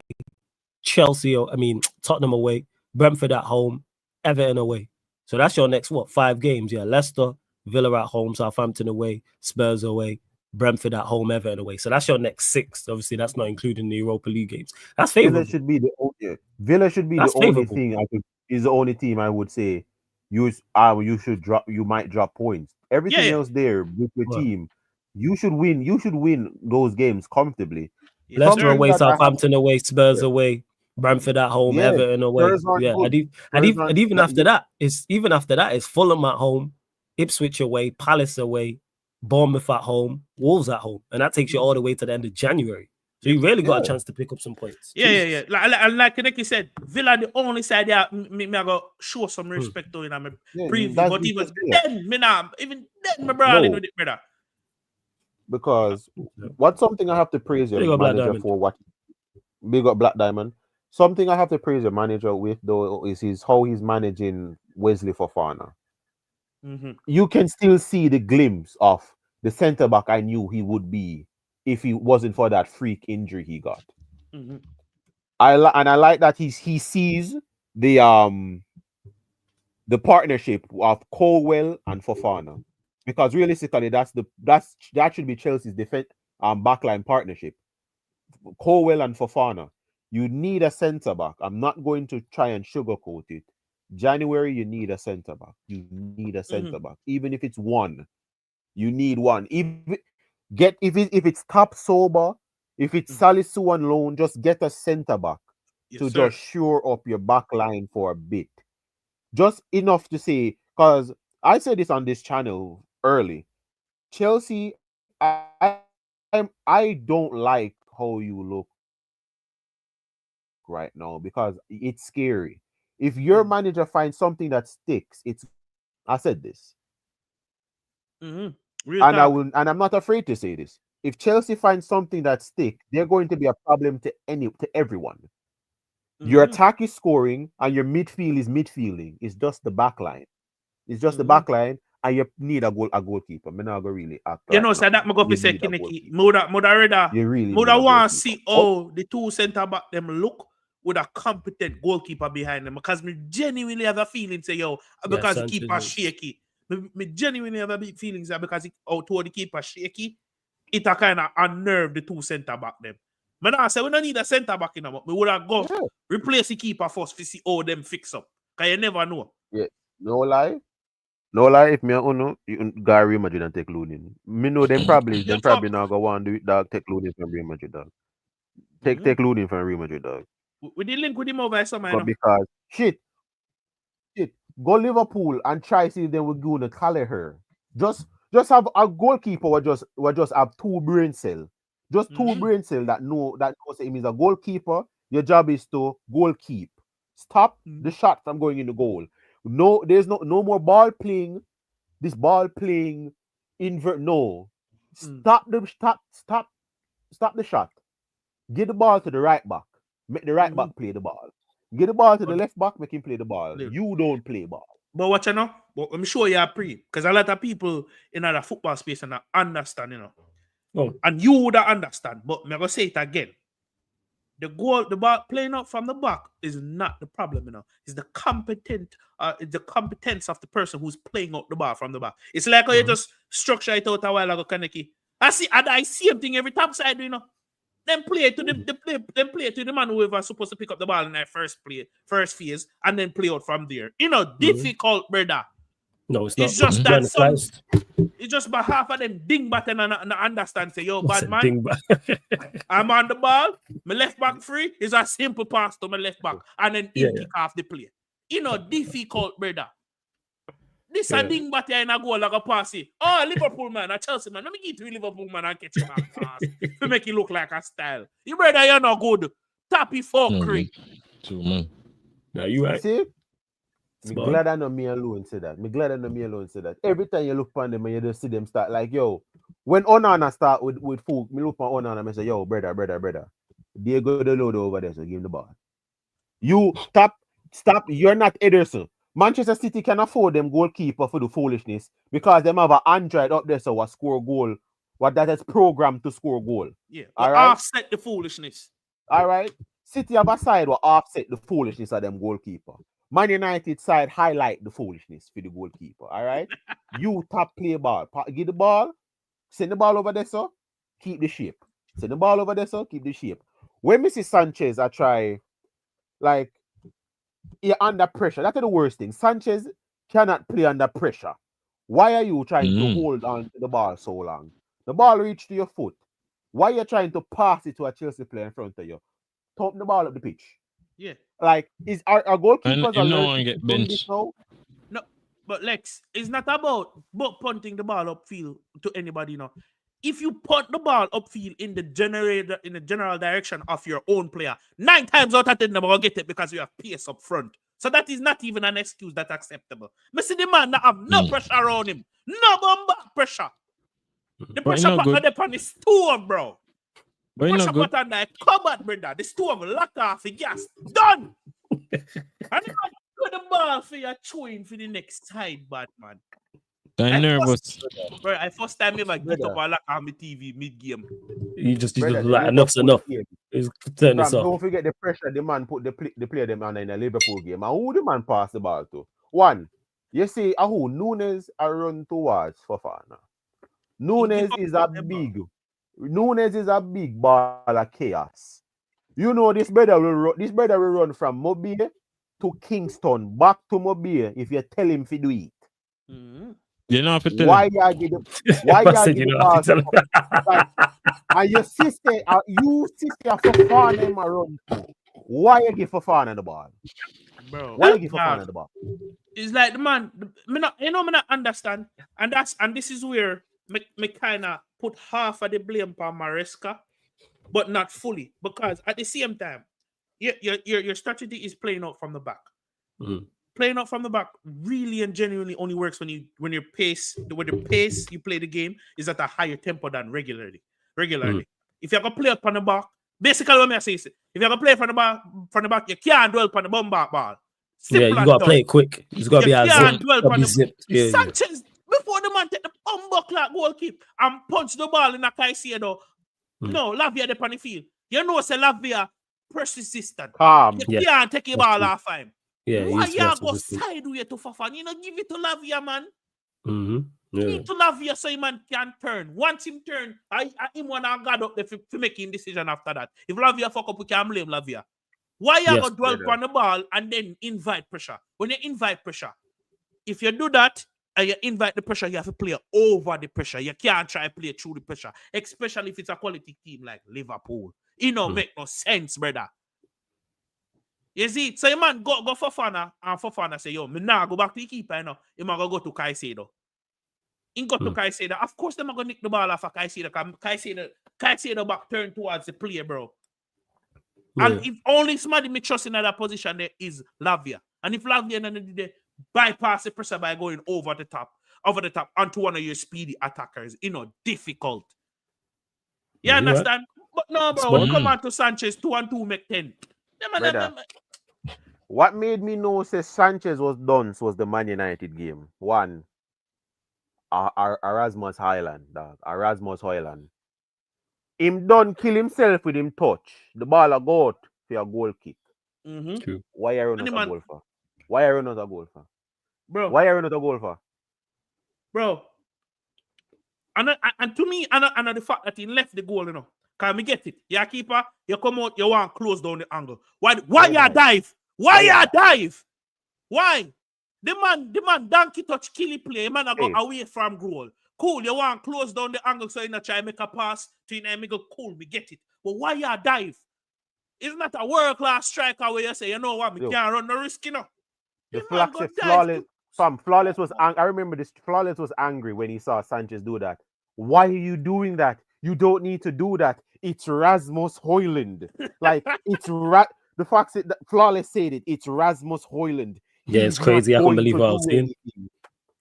Tottenham away, Brentford at home, Everton away. So that's your next 5 games? Yeah, Leicester, Villa at home, Southampton away, Spurs away, Brentford at home, Everton away. So that's your next 6. Obviously, that's not including the Europa League games. That's favorable. Villa should be the only thing is the only team I would say you might drop points. Everything else there with the team, you should win those games comfortably. Leicester away, Southampton away, Spurs away, Brentford at home, Everton away. And even after that, it's Fulham at home, Ipswich away, Palace away, Bournemouth at home, Wolves at home, and that takes you all the way to the end of January. So you really got a chance to pick up some points. Yeah. Like Kaneki said, Villa the only side there me I go show some respect to in my preview, but even then, my brother with it, brother. Because what's something I have to praise your manager for? What big up Black Diamond. Something I have to praise your manager with though is how he's managing Wesley Fofana. You can still see the glimpse of the centre back I knew he would be if he wasn't for that freak injury he got. I like that he sees the partnership of Colwell and Fofana, because realistically that should be Chelsea's defense backline partnership. Colwell and Fofana. You need a centre back. I'm not going to try and sugarcoat it. January, you need a centre back. You need a centre back, even if it's one. You need one. If it's top sober, if it's Salisu on loan, just get a centre back just shore up your back line for a bit. Just enough to say, because I said this on this channel early. Chelsea, I don't like how you look right now because it's scary. If your manager finds something that sticks, I said this. Real And talk. I'm not afraid to say this. If Chelsea finds something that stick, they're going to be a problem to everyone. Your attack is scoring and your midfield is midfielding. It's just the back line. It's just the back line, and you need a goalkeeper. I'm not gonna really act You right know, so now. that me go You for say need a Kineki. goalkeeper. Moda You really need Moda a want goalkeeper. see how the two centre back them look with a competent goalkeeper behind them, because me genuinely have a feeling say because the Sanchez keeper is- shaky. Me genuinely have a big feelings that because toward the keeper shaky, it a kind of unnerve the two centre back them. Man, I say we don't need a centre back in them. We would have go replace the keeper first to see how them fix up. Cause you never know. Yeah, no lie. No lie, if me uno, you go Real Madrid and take Lunin. Me know them probably not gonna want to do it, dog. Take Lunin from Real Madrid, dog. Take Lunin from Real Madrid, dog. We did link with him over somewhere. Because shit. Go Liverpool and try see if they will go to Callagher. Just have a goalkeeper or just have two brain cell. Just two brain cell that knows him is a goalkeeper. Your job is to goal keep. Stop the shot from going in the goal. No, there's no more ball playing. This ball playing invert. No. Stop the shot. Give the ball to the right back. Make the right back play the ball. Give the ball to the left back, make him play the ball. You don't play ball. But watch you know, but I'm sure you're because a lot of people in the football space and understand, and you would understand. But I'm gonna say it again. The ball playing up from the back is not the problem, It's the the competence of the person who's playing up the ball from the back. It's like how you just structure it out a while ago, Kaneki. I see same thing every time side, Then play to the man who was supposed to pick up the ball in that first phase, and then play out from there. Difficult, brother. No, it's not. It's just that Sliced. it's just about half of them dingbat and understand. Say, yo, What's bad a man, dingbat? I'm on the ball. My left back free is a simple pass to my left back, and then pick off the play. Difficult, brother. This a dingbat in a goal like a pass. Oh, Liverpool man, a Chelsea man. Let me get to Liverpool man and catch him a pass to make it look like a style. You brother, you're not good. Tappy fuckery. True, man. Now you right. See? I'm glad I know me alone say that. Every time you look upon them and you just see them start like, yo, when Onana start with folk, me look upon Onana and say, yo, brother. They go the load over there, so give him the ball. You stop. You're not Ederson. Manchester City can afford them goalkeeper for the foolishness because them have an Android up there so what score goal. What that is programmed to score goal. Yeah. All right. Offset the foolishness. All right. City have a side will offset the foolishness of them goalkeeper. Man United side highlight the foolishness for the goalkeeper. All right. You top play ball. Get the ball. Send the ball over there, so keep the shape. Send the ball over there, so keep the shape. When Mrs. Sanchez I try like you're under pressure. That's the worst thing. Sanchez cannot play under pressure. Why are you trying to hold on to the ball so long? The ball reached to your foot. Why are you trying to pass it to a Chelsea player in front of you? Thump the ball up the pitch. Yeah. Like, is our goalkeepers And no one get doing benched. this now? No, but Lex, it's not about punting the ball upfield to anybody now. If you punt the ball upfield in the general direction of your own player, 9 times out of 10 they're gonna get it because you have pace up front. So that is not even an excuse that's acceptable. I see the man that have no pressure around him, no back pressure. The pressure button upon the stove, bro. But pressure button that cupboard, brother. The stove locked off the gas. Done. And you put the ball for your chewing for the next side, bad man. I'm nervous. Bro, I first time ever get up and lock on my TV mid-game. You just like enough's enough. Turn this off. Don't forget the pressure the man put the player them on in a Liverpool game. And who the man pass the ball to? One, you see who Nunes are run towards Fofana. Nunes is a big ball of chaos. You know this brother will run from Mobile to Kingston back to Mobile if you tell him to do it. Mm-hmm. You know if Why you give the ball to and your sister Fofana him run to? Why you give Fofana the ball? Bro, why you give Fofana the ball? It's like the man, me not understand, and this is where me kind of put half of the blame on Maresca, but not fully, because at the same time, your strategy is playing out from the back. Mhm. Playing out from the back really and genuinely only works when the pace you play the game is at a higher tempo than regularly. If you're gonna play up on the back, basically what I say is, if you're gonna play from the back, you can't dwell on the bum back ball. Yeah, Simple you as gotta done. play it quick. It's gotta You be as can't zipped. dwell Gotta on be the zipped. Yeah, Sanchez, before the man take the buck like goalkeeper and punch the ball in a Caicedo. No, Lavia dey on the field. You know, say Lavia persistent. Calm. You can't take your ball off him. Yeah, Why he's you just go resistant. sideways to Fafan? You know, give it to Lavia, man. Mm-hmm. Give Yeah. it to Lavia so man can turn. Once him turn, I him wanna guard up there for making decision after that. If Lavia fuck up, we can blame Lavia. Why you Yes, go dwell on the ball and then invite pressure? When you invite pressure, if you do that and you invite the pressure, you have to play over the pressure. You can't try to play through the pressure, especially if it's a quality team like Liverpool. It don't make no sense, brother. You see, so your man go Fofana, and Fofana say, yo, me nah go back to the keeper, you know. He might go to Caicedo. He go to Caicedo. Of course, them are going to nick the ball off of Caicedo, because Caicedo back turn towards the player, bro. Yeah. And if only somebody me trust in that position there is Lavia. And if Lavia and bypass the pressure by going over the top onto one of your speedy attackers, difficult. You Yeah, understand? But no, bro, when you come on to Sanchez, 2 and 2 make 10. Brother, what made me know say Sanchez was done was the Man United game. One, Erasmus Highland, dog. Erasmus Highland. Him done kill himself with him touch. The ball a go out for a goal kick. Mm-hmm. Why are you not a man, goal for? Why are you not a goal for? Bro. Why are you not a goal for? Bro. And to me, and the fact that he left the goal, Can we get it? Your keeper, you come out, you want to close down the angle. Why you dive? Why you dive? Why? The man donkey touch killy play. Man I go away from goal. Cool, you want to close down the angle so you not try to make a pass to your go. Cool, we get it. But why you dive? It's not a world-class striker where you say, you know what, we can't run the risk, The flax flawless. Flawless was I remember this. Flawless was angry when he saw Sanchez do that. Why are you doing that? You don't need to do that. It's Rasmus Højlund. Like it's the fact that Flawless said it. It's Rasmus Højlund. Yeah, it's crazy. I couldn't believe what I was seeing.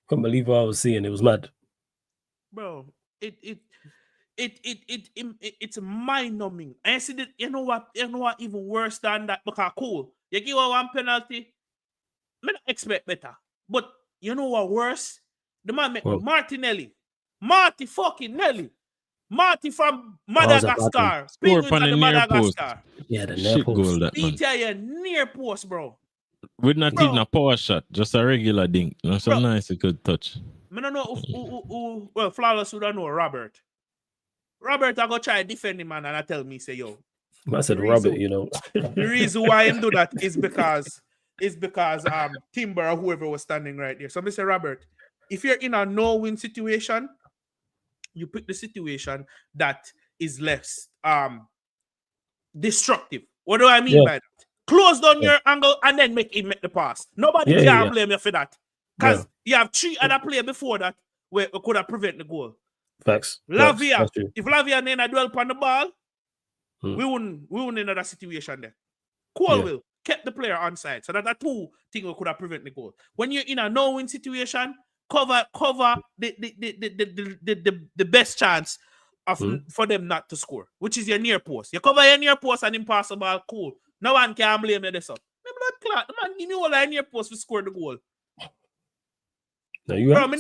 Couldn't believe what I was seeing. It was mad. Bro, it's mind-numbing. And I see that, you know what even worse than that, because cool. You give her one penalty, I don't expect better. But you know what worse? The man make Martinelli. Marty fucking Nelly. Marty from Madagascar. Score from the near post. Yeah, the near post. Goal, that man. BTI near post, bro. We're not even a power shot, just a regular dink. So nice a good touch. I don't know who well, Flawless would don't know Robert. Robert, I go try to defend him, man, and I tell me, say, yo. I said Robert, The reason why him do that is because Timber or whoever was standing right there. So I say, Robert, if you're in a no-win situation, you pick the situation that is less destructive. What do I mean by that? Close down your angle and then make the pass. Nobody can blame you for that. Because you have 3 other players before that where we could have prevented the goal. Facts. Lavia, if Lavia and then dwell upon the ball, we wouldn't in that situation there. Colwell kept the player on side. So that's 2 things we could have prevented the goal. When you're in a no-win situation, cover the best chance of for them not to score, which is your near post. You cover your near post and impossible, cool. No one can blame you this up. Remember that clock? The man give me all that near post to score the goal. No, you have me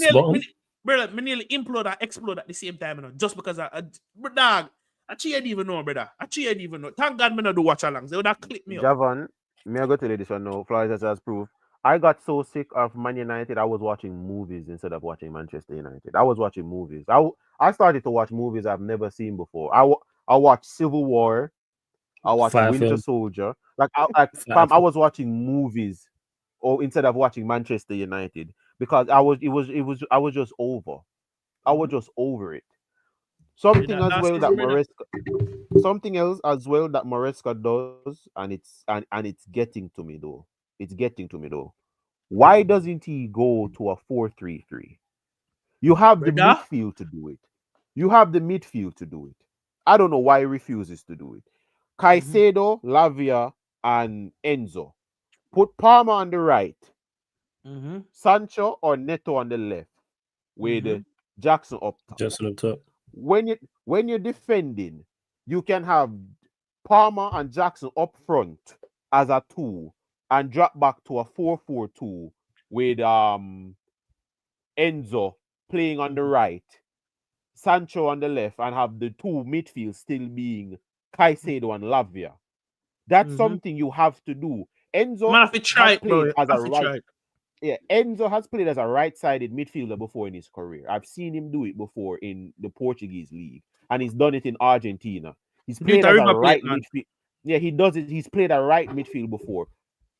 nearly implode and explode at the same time, just because dog. I didn't even know, brother. I didn't even know. Thank God me not do watch along. They would have clipped me up. Javon, may I go to this one now? Flores has proof. I got so sick of Man United, I was watching movies instead of watching Manchester United. I was watching movies. I started to watch movies I've never seen before. I watched Civil War. I watched Winter Soldier. I was watching movies instead of watching Manchester United because I was just over. I was just over it. Something else as well that Maresca does, and it's getting to me though. It's getting to me though. Why doesn't he go to a 4-3-3? You have the Brother? midfield to do it. You have the midfield to do it. I don't know why he refuses to do it. Caicedo, Lavia, and Enzo. Put Palmer on the right, Sancho or Neto on the left, with Jackson up top. Jackson up top. When you're defending, you can have Palmer and Jackson up front as a 2 and drop back to a 4-4-2 with Enzo playing on the right, Sancho on the left, and have the 2 midfield still being Caicedo and Lavia. That's something you have to do. Enzo has played as a right. Yeah, Enzo has played as a right-sided midfielder before in his career. I've seen him do it before in the Portuguese league, and he's done it in Argentina. He's played as a right midfield. Yeah, he does it. He's played a right midfield before,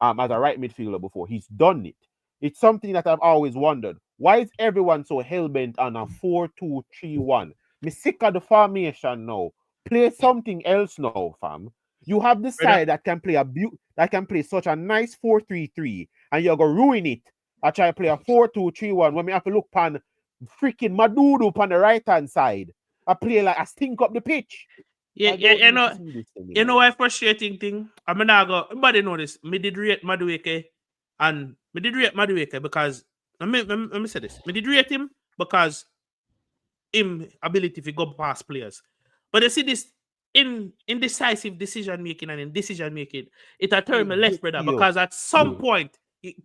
as a right midfielder before. He's done it. It's something that I've always wondered. Why is everyone so hell-bent on a 4-2-3-1? Me sick of the formation now. Play something else now, fam. You have the side that can play such a nice 4-3-3, and you're gonna ruin it. I try to play a 4-2-3-1 when we have to look pan freaking Madudu on the right-hand side. I play like I stink up the pitch. Yeah, you know why frustrating thing? I mean, everybody know this. Me did rate Madueke because let me say this. Me did rate him because him ability to go past players. But you see this indecisive decision making and indecision making, it a turn me left, brother, because at some point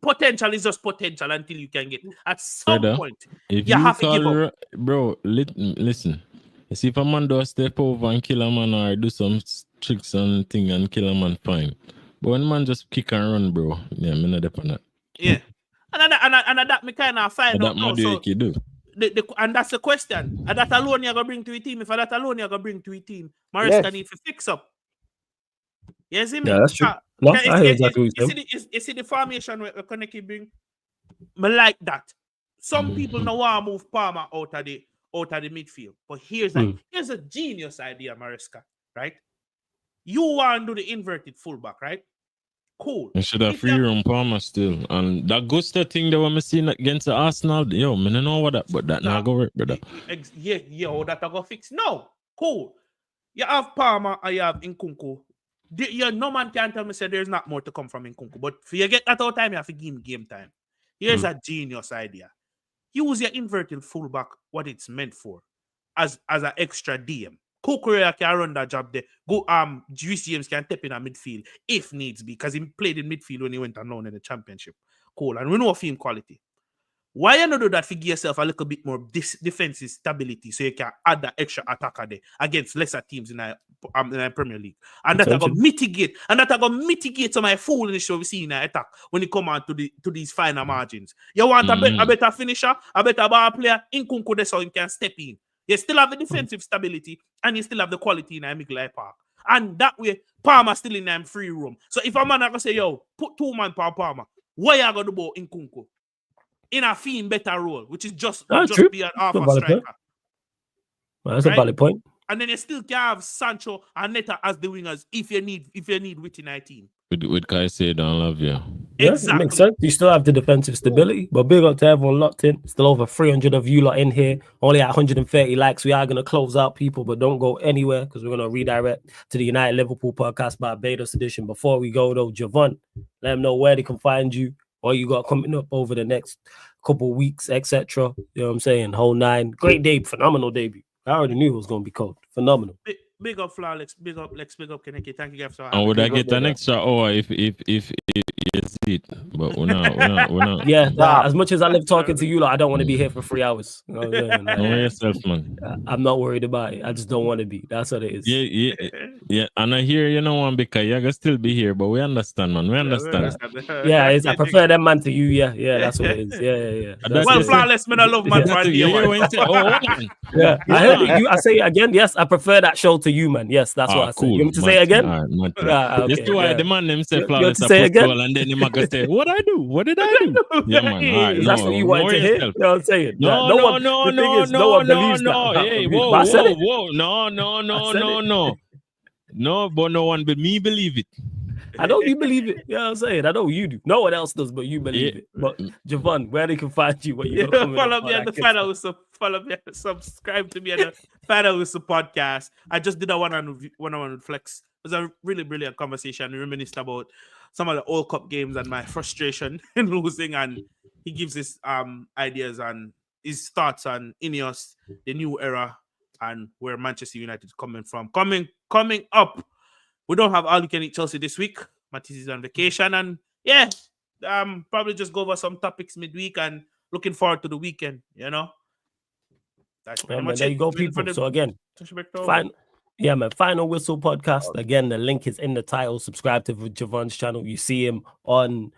potential is just potential until you can get. At some point, if you have to give up. Bro, listen. You see, if a man does step over and kill a man or do some tricks and thing and kill a man, fine. But when man just kick and run, bro, yeah, me not depend on that. Yeah. And that me kind of find out now. So, do. And that's the question. And that alone you're going to bring to a team. If that alone you're going to bring to a team, Mariska needs to fix up. You see me? Yeah, that's true. No, I hear exactly what you're saying. You see the formation where Koneki bring? Me like that. Some people now want to move Palmer out of the midfield. But here's a genius idea, Mariska, right? You want to do the inverted fullback, right? Cool. You should have free room Palmer still. And that Gusta thing that we're seeing against the Arsenal, yo, I don't know what that, but that not go work, brother. Yeah, that I go fix. No, cool. You have Palmer and you have Nkunku. No man can tell me say there's not more to come from Nkunku. But if you get that all time, you have to give him game time. Here's a genius idea. Use your inverted fullback what it's meant for as an extra DM. Kukurea can run that job there. Juice James can step in a midfield if needs be, because he played in midfield when he went alone in the championship. Cool. And we know of him quality. Why you not do that to give yourself a little bit more defensive stability so you can add that extra attacker there against lesser teams in the Premier League? And that are going to mitigate some of the foolishness we see in the attack when it come on to these final margins. You want a better finisher, a better ball player, Nkunku there so you can step in. You still have the defensive stability and you still have the quality in Migley Park. And that way, Palmer still in them free room. So if a man are going to say, yo, put 2 man per Palmer, what are you going to do about Nkunku? In a theme better role, which is just be an half a striker. Well, that's a valid point. And then you still can have Sancho and Neta as the wingers if you need within 19. With Caicedo and Lavia. Yeah, Exactly. it makes sense. You still have the defensive stability, but big up to everyone locked in. Still over 300 of you lot in here. Only at 130 likes. We are going to close out, people, but don't go anywhere because we're going to redirect to the United Liverpool podcast Barbados edition. Before we go, though, Javon, let them know where they can find you, what you got coming up over the next couple weeks, etc. You know what I'm saying? Whole 9. Great debut, phenomenal debut. I already knew it was going to be cold. Phenomenal. Big up Flawless, big up Lex, big up Keneki. Thank you guys for having me. And would I get an extra hour if it's it? But we're not. Yeah, as much as I live talking to you, I don't want to be here for 3 hours. You know what I'm saying? Know yourself, man. I'm not worried about it. I just don't want to be. That's what it is. Yeah. And I hear you know one because you're gonna still be here, but we understand, man. We understand. Yeah, I prefer them man to you. Yeah, that's what it is. Yeah. Well, Flawless, man, I love man. Yeah, I heard you. I say it again. Yes, I prefer that show to you, man. Yes, that's what I said. Cool. You want me to say it again? Just to why the man himself Flawless say again, and then he might say, "What I do? What did I do?" Yeah, man. That's what you wanted to hear. You know what I'm saying? No one believes that. Hey, whoa. No, but no one but me believe it. I know you believe it. You know what I'm saying? I know you do. No one else does, but you believe it. But Javon, where they can find you? What you got coming Follow up, me all on the that good Fan stuff? House. Follow me. Subscribe to me on the Fan House podcast. I just did a one-on-one with Flex. It was a really brilliant conversation. We reminisced about some of the World Cup games and my frustration in losing, and he gives his ideas and his thoughts on Ineos, the new era, and where Manchester United is coming from. Coming up. We don't have all you can eat Chelsea this week. Matisse is on vacation, and yeah, probably just go over some topics midweek and looking forward to the weekend. You know, that's pretty much There it. you go, Waiting for people. the So again, touch back to fine. Yeah, man. Final Whistle podcast. Again, the link is in the title. Subscribe to Javon's channel. You see him on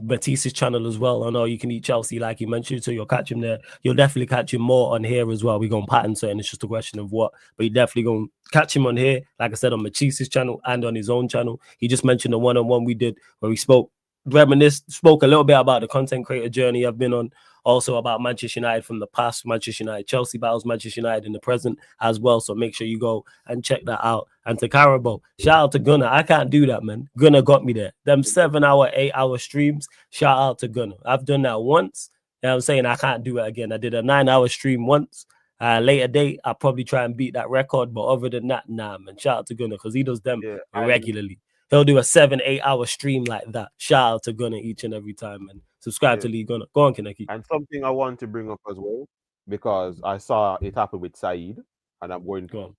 Matisse's channel as well. I know you can eat Chelsea, like you mentioned, so you'll catch him there. You'll definitely catch him more on here as well. We're going to pattern certain. It's just a question of what, but you're definitely going to catch him on here, like I said, on Matisse's channel and on his own channel. He just mentioned the one-on-one we did where we spoke a little bit about the content creator journey I've been on, also about Manchester United from the past, Manchester United Chelsea battles, Manchester United in the present as well. So make sure you go and check that out. And to Carabo, shout out to Gunnar. I can't do that, man. Gunnar got me there. Them 7-hour, 8-hour streams. Shout out to Gunnar. I've done that once. You know what I'm saying? I can't do it again. I did a 9-hour stream once. Later date, I'll probably try and beat that record. But other than that, nah, man. Shout out to Gunnar because he does them regularly. He'll do a 7-8 hour stream like that. Shout out to Gunnar each and every time, and subscribe to Lee Gunnar. Go on, Kaneki. And something I want to bring up as well, because I saw it happen with Saeed, and I'm going to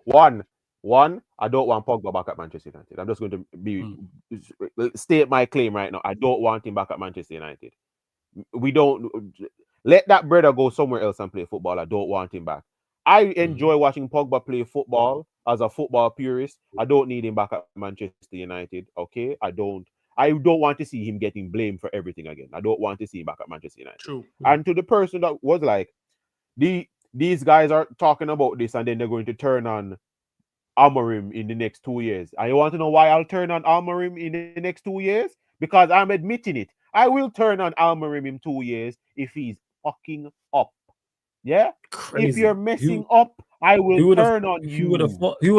one. I don't want Pogba back at Manchester United. I'm just going to state my claim right now. I don't want him back at Manchester United. We don't let that brother go somewhere else and play football. I don't want him back. I enjoy watching Pogba play football as a football purist. I don't need him back at Manchester United. Okay, I don't want to see him getting blamed for everything again. I don't want to see him back at Manchester United. True. And to the person that was like, these guys are talking about this and then they're going to turn on Amorim in the next 2 years. And you want to know why I'll turn on Amorim in the next 2 years? Because I'm admitting it. I will turn on Amorim in 2 years if he's fucking up. Yeah? Crazy. If you're messing up, I will turn on you. Who would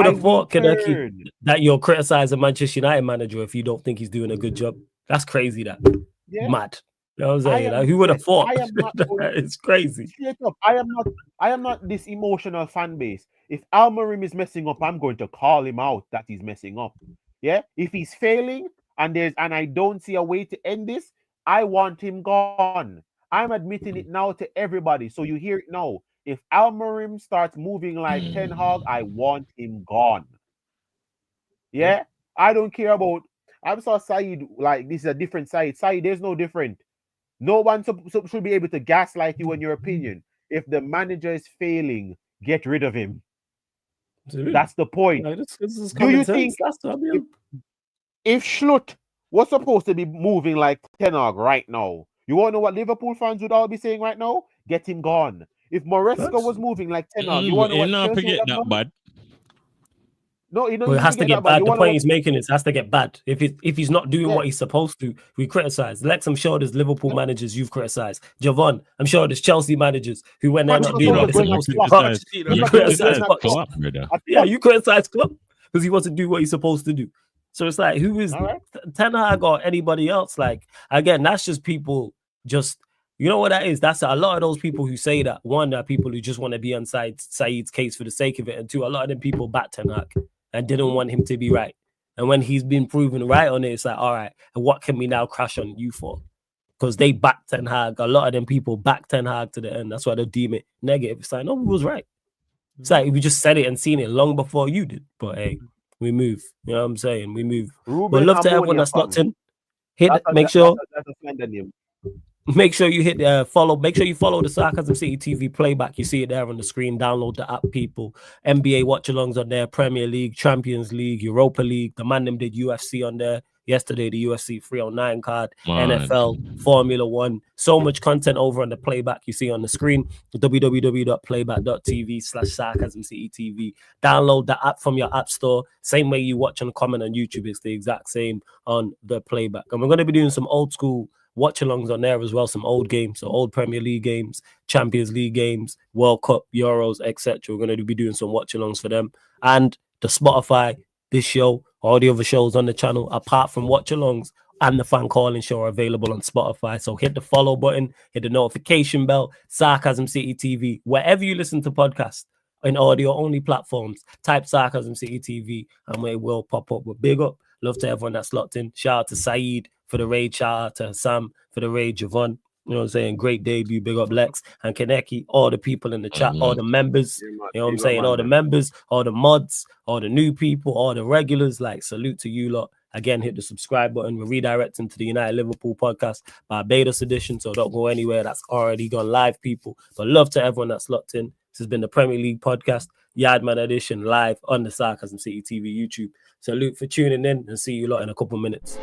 have thought, Kaneki, that you'll criticize a Manchester United manager if you don't think he's doing a good job? That's crazy. That mad. You know what I'm saying? Like, who would have thought? It's crazy. Straight up, I am not this emotional fan base. If Amorim is messing up, I'm going to call him out that he's messing up. Yeah. If he's failing and I don't see a way to end this, I want him gone. I'm admitting it now to everybody. So you hear it now. If Amorim starts moving like Ten Hag, I want him gone. Yeah? I don't care about... I saw Saeed, like, this is a different Saeed. Saeed, there's no different. No one should be able to gaslight you in your opinion. If the manager is failing, get rid of him. Dude, that's the point. Like, this is do you think if Schlutt was supposed to be moving like Ten Hag right now, you want to know what Liverpool fans would all be saying right now? Get him gone. If Maresca was moving like Ten Hag, you want to know what forget that bad. No, you know, well, it has to get bad. The point he's making is it has to get bad. If he's not doing what he's supposed to, we criticize. Lex, I'm sure there's Liverpool managers you've criticized. Javon, I'm sure there's Chelsea managers who, when they're not doing what they're supposed to, you criticize Klopp. Yeah, you criticize Klopp because he wasn't doing what he's supposed to do. So it's like, who is Ten Hag or anybody else? Like, again, that's just people just... You know what that is? That's a lot of those people who say that. One, are people who just want to be on Saeed's case for the sake of it. And two, a lot of them people back Ten Hag and didn't want him to be right. And when he's been proven right on it, it's like, all right, and what can we now crash on you for? Because they back Ten Hag. A lot of them people back Ten Hag to the end. That's why they deem it negative. It's like, no, we was right. It's like we just said it and seen it long before you did. But hey, we move. You know what I'm saying? We move. But love to everyone that's locked in. Make sure you hit follow. Make sure you follow the Sarcasm City TV playback. You see it there on the screen. Download the app, people. NBA watch-alongs on there. Premier League, Champions League, Europa League. The man them did UFC on there yesterday. The UFC 309 card, NFL, Formula One. So much content over on the playback. You see on the screen. www.playback.tv/Sarcasm City TV. Download the app from your app store. Same way you watch and comment on YouTube. It's the exact same on the playback. And we're going to be doing some old school watch-alongs on there as well, some old games, so old Premier League games, Champions League games, World Cup, Euros, etc. We're going to be doing some watch-alongs for them. And the Spotify this show, all the other shows on the channel, apart from watch-alongs and the fan calling show, are available on Spotify. So hit the follow button, hit the notification bell, Sarcasm City TV, wherever you listen to podcasts in audio-only platforms. Type Sarcasm City TV and it will pop up. With big up. Love to everyone that's locked in. Shout out to Saeed for the raid. Shout out to Sam for the raid. Javon, you know what I'm saying? Great debut. Big up Lex and Kaneki. All the people in the chat, all the members. You know what I'm saying? All the members, all the mods, all the new people, all the regulars. Like, salute to you lot. Again, hit the subscribe button. We're redirecting to the United Liverpool podcast, Barbados edition. So don't go anywhere. That's already gone live, people. But love to everyone that's locked in. This has been the Premier League podcast, Yardman edition, live on the Sarcasm City TV YouTube. Salute for tuning in and see you lot in a couple minutes.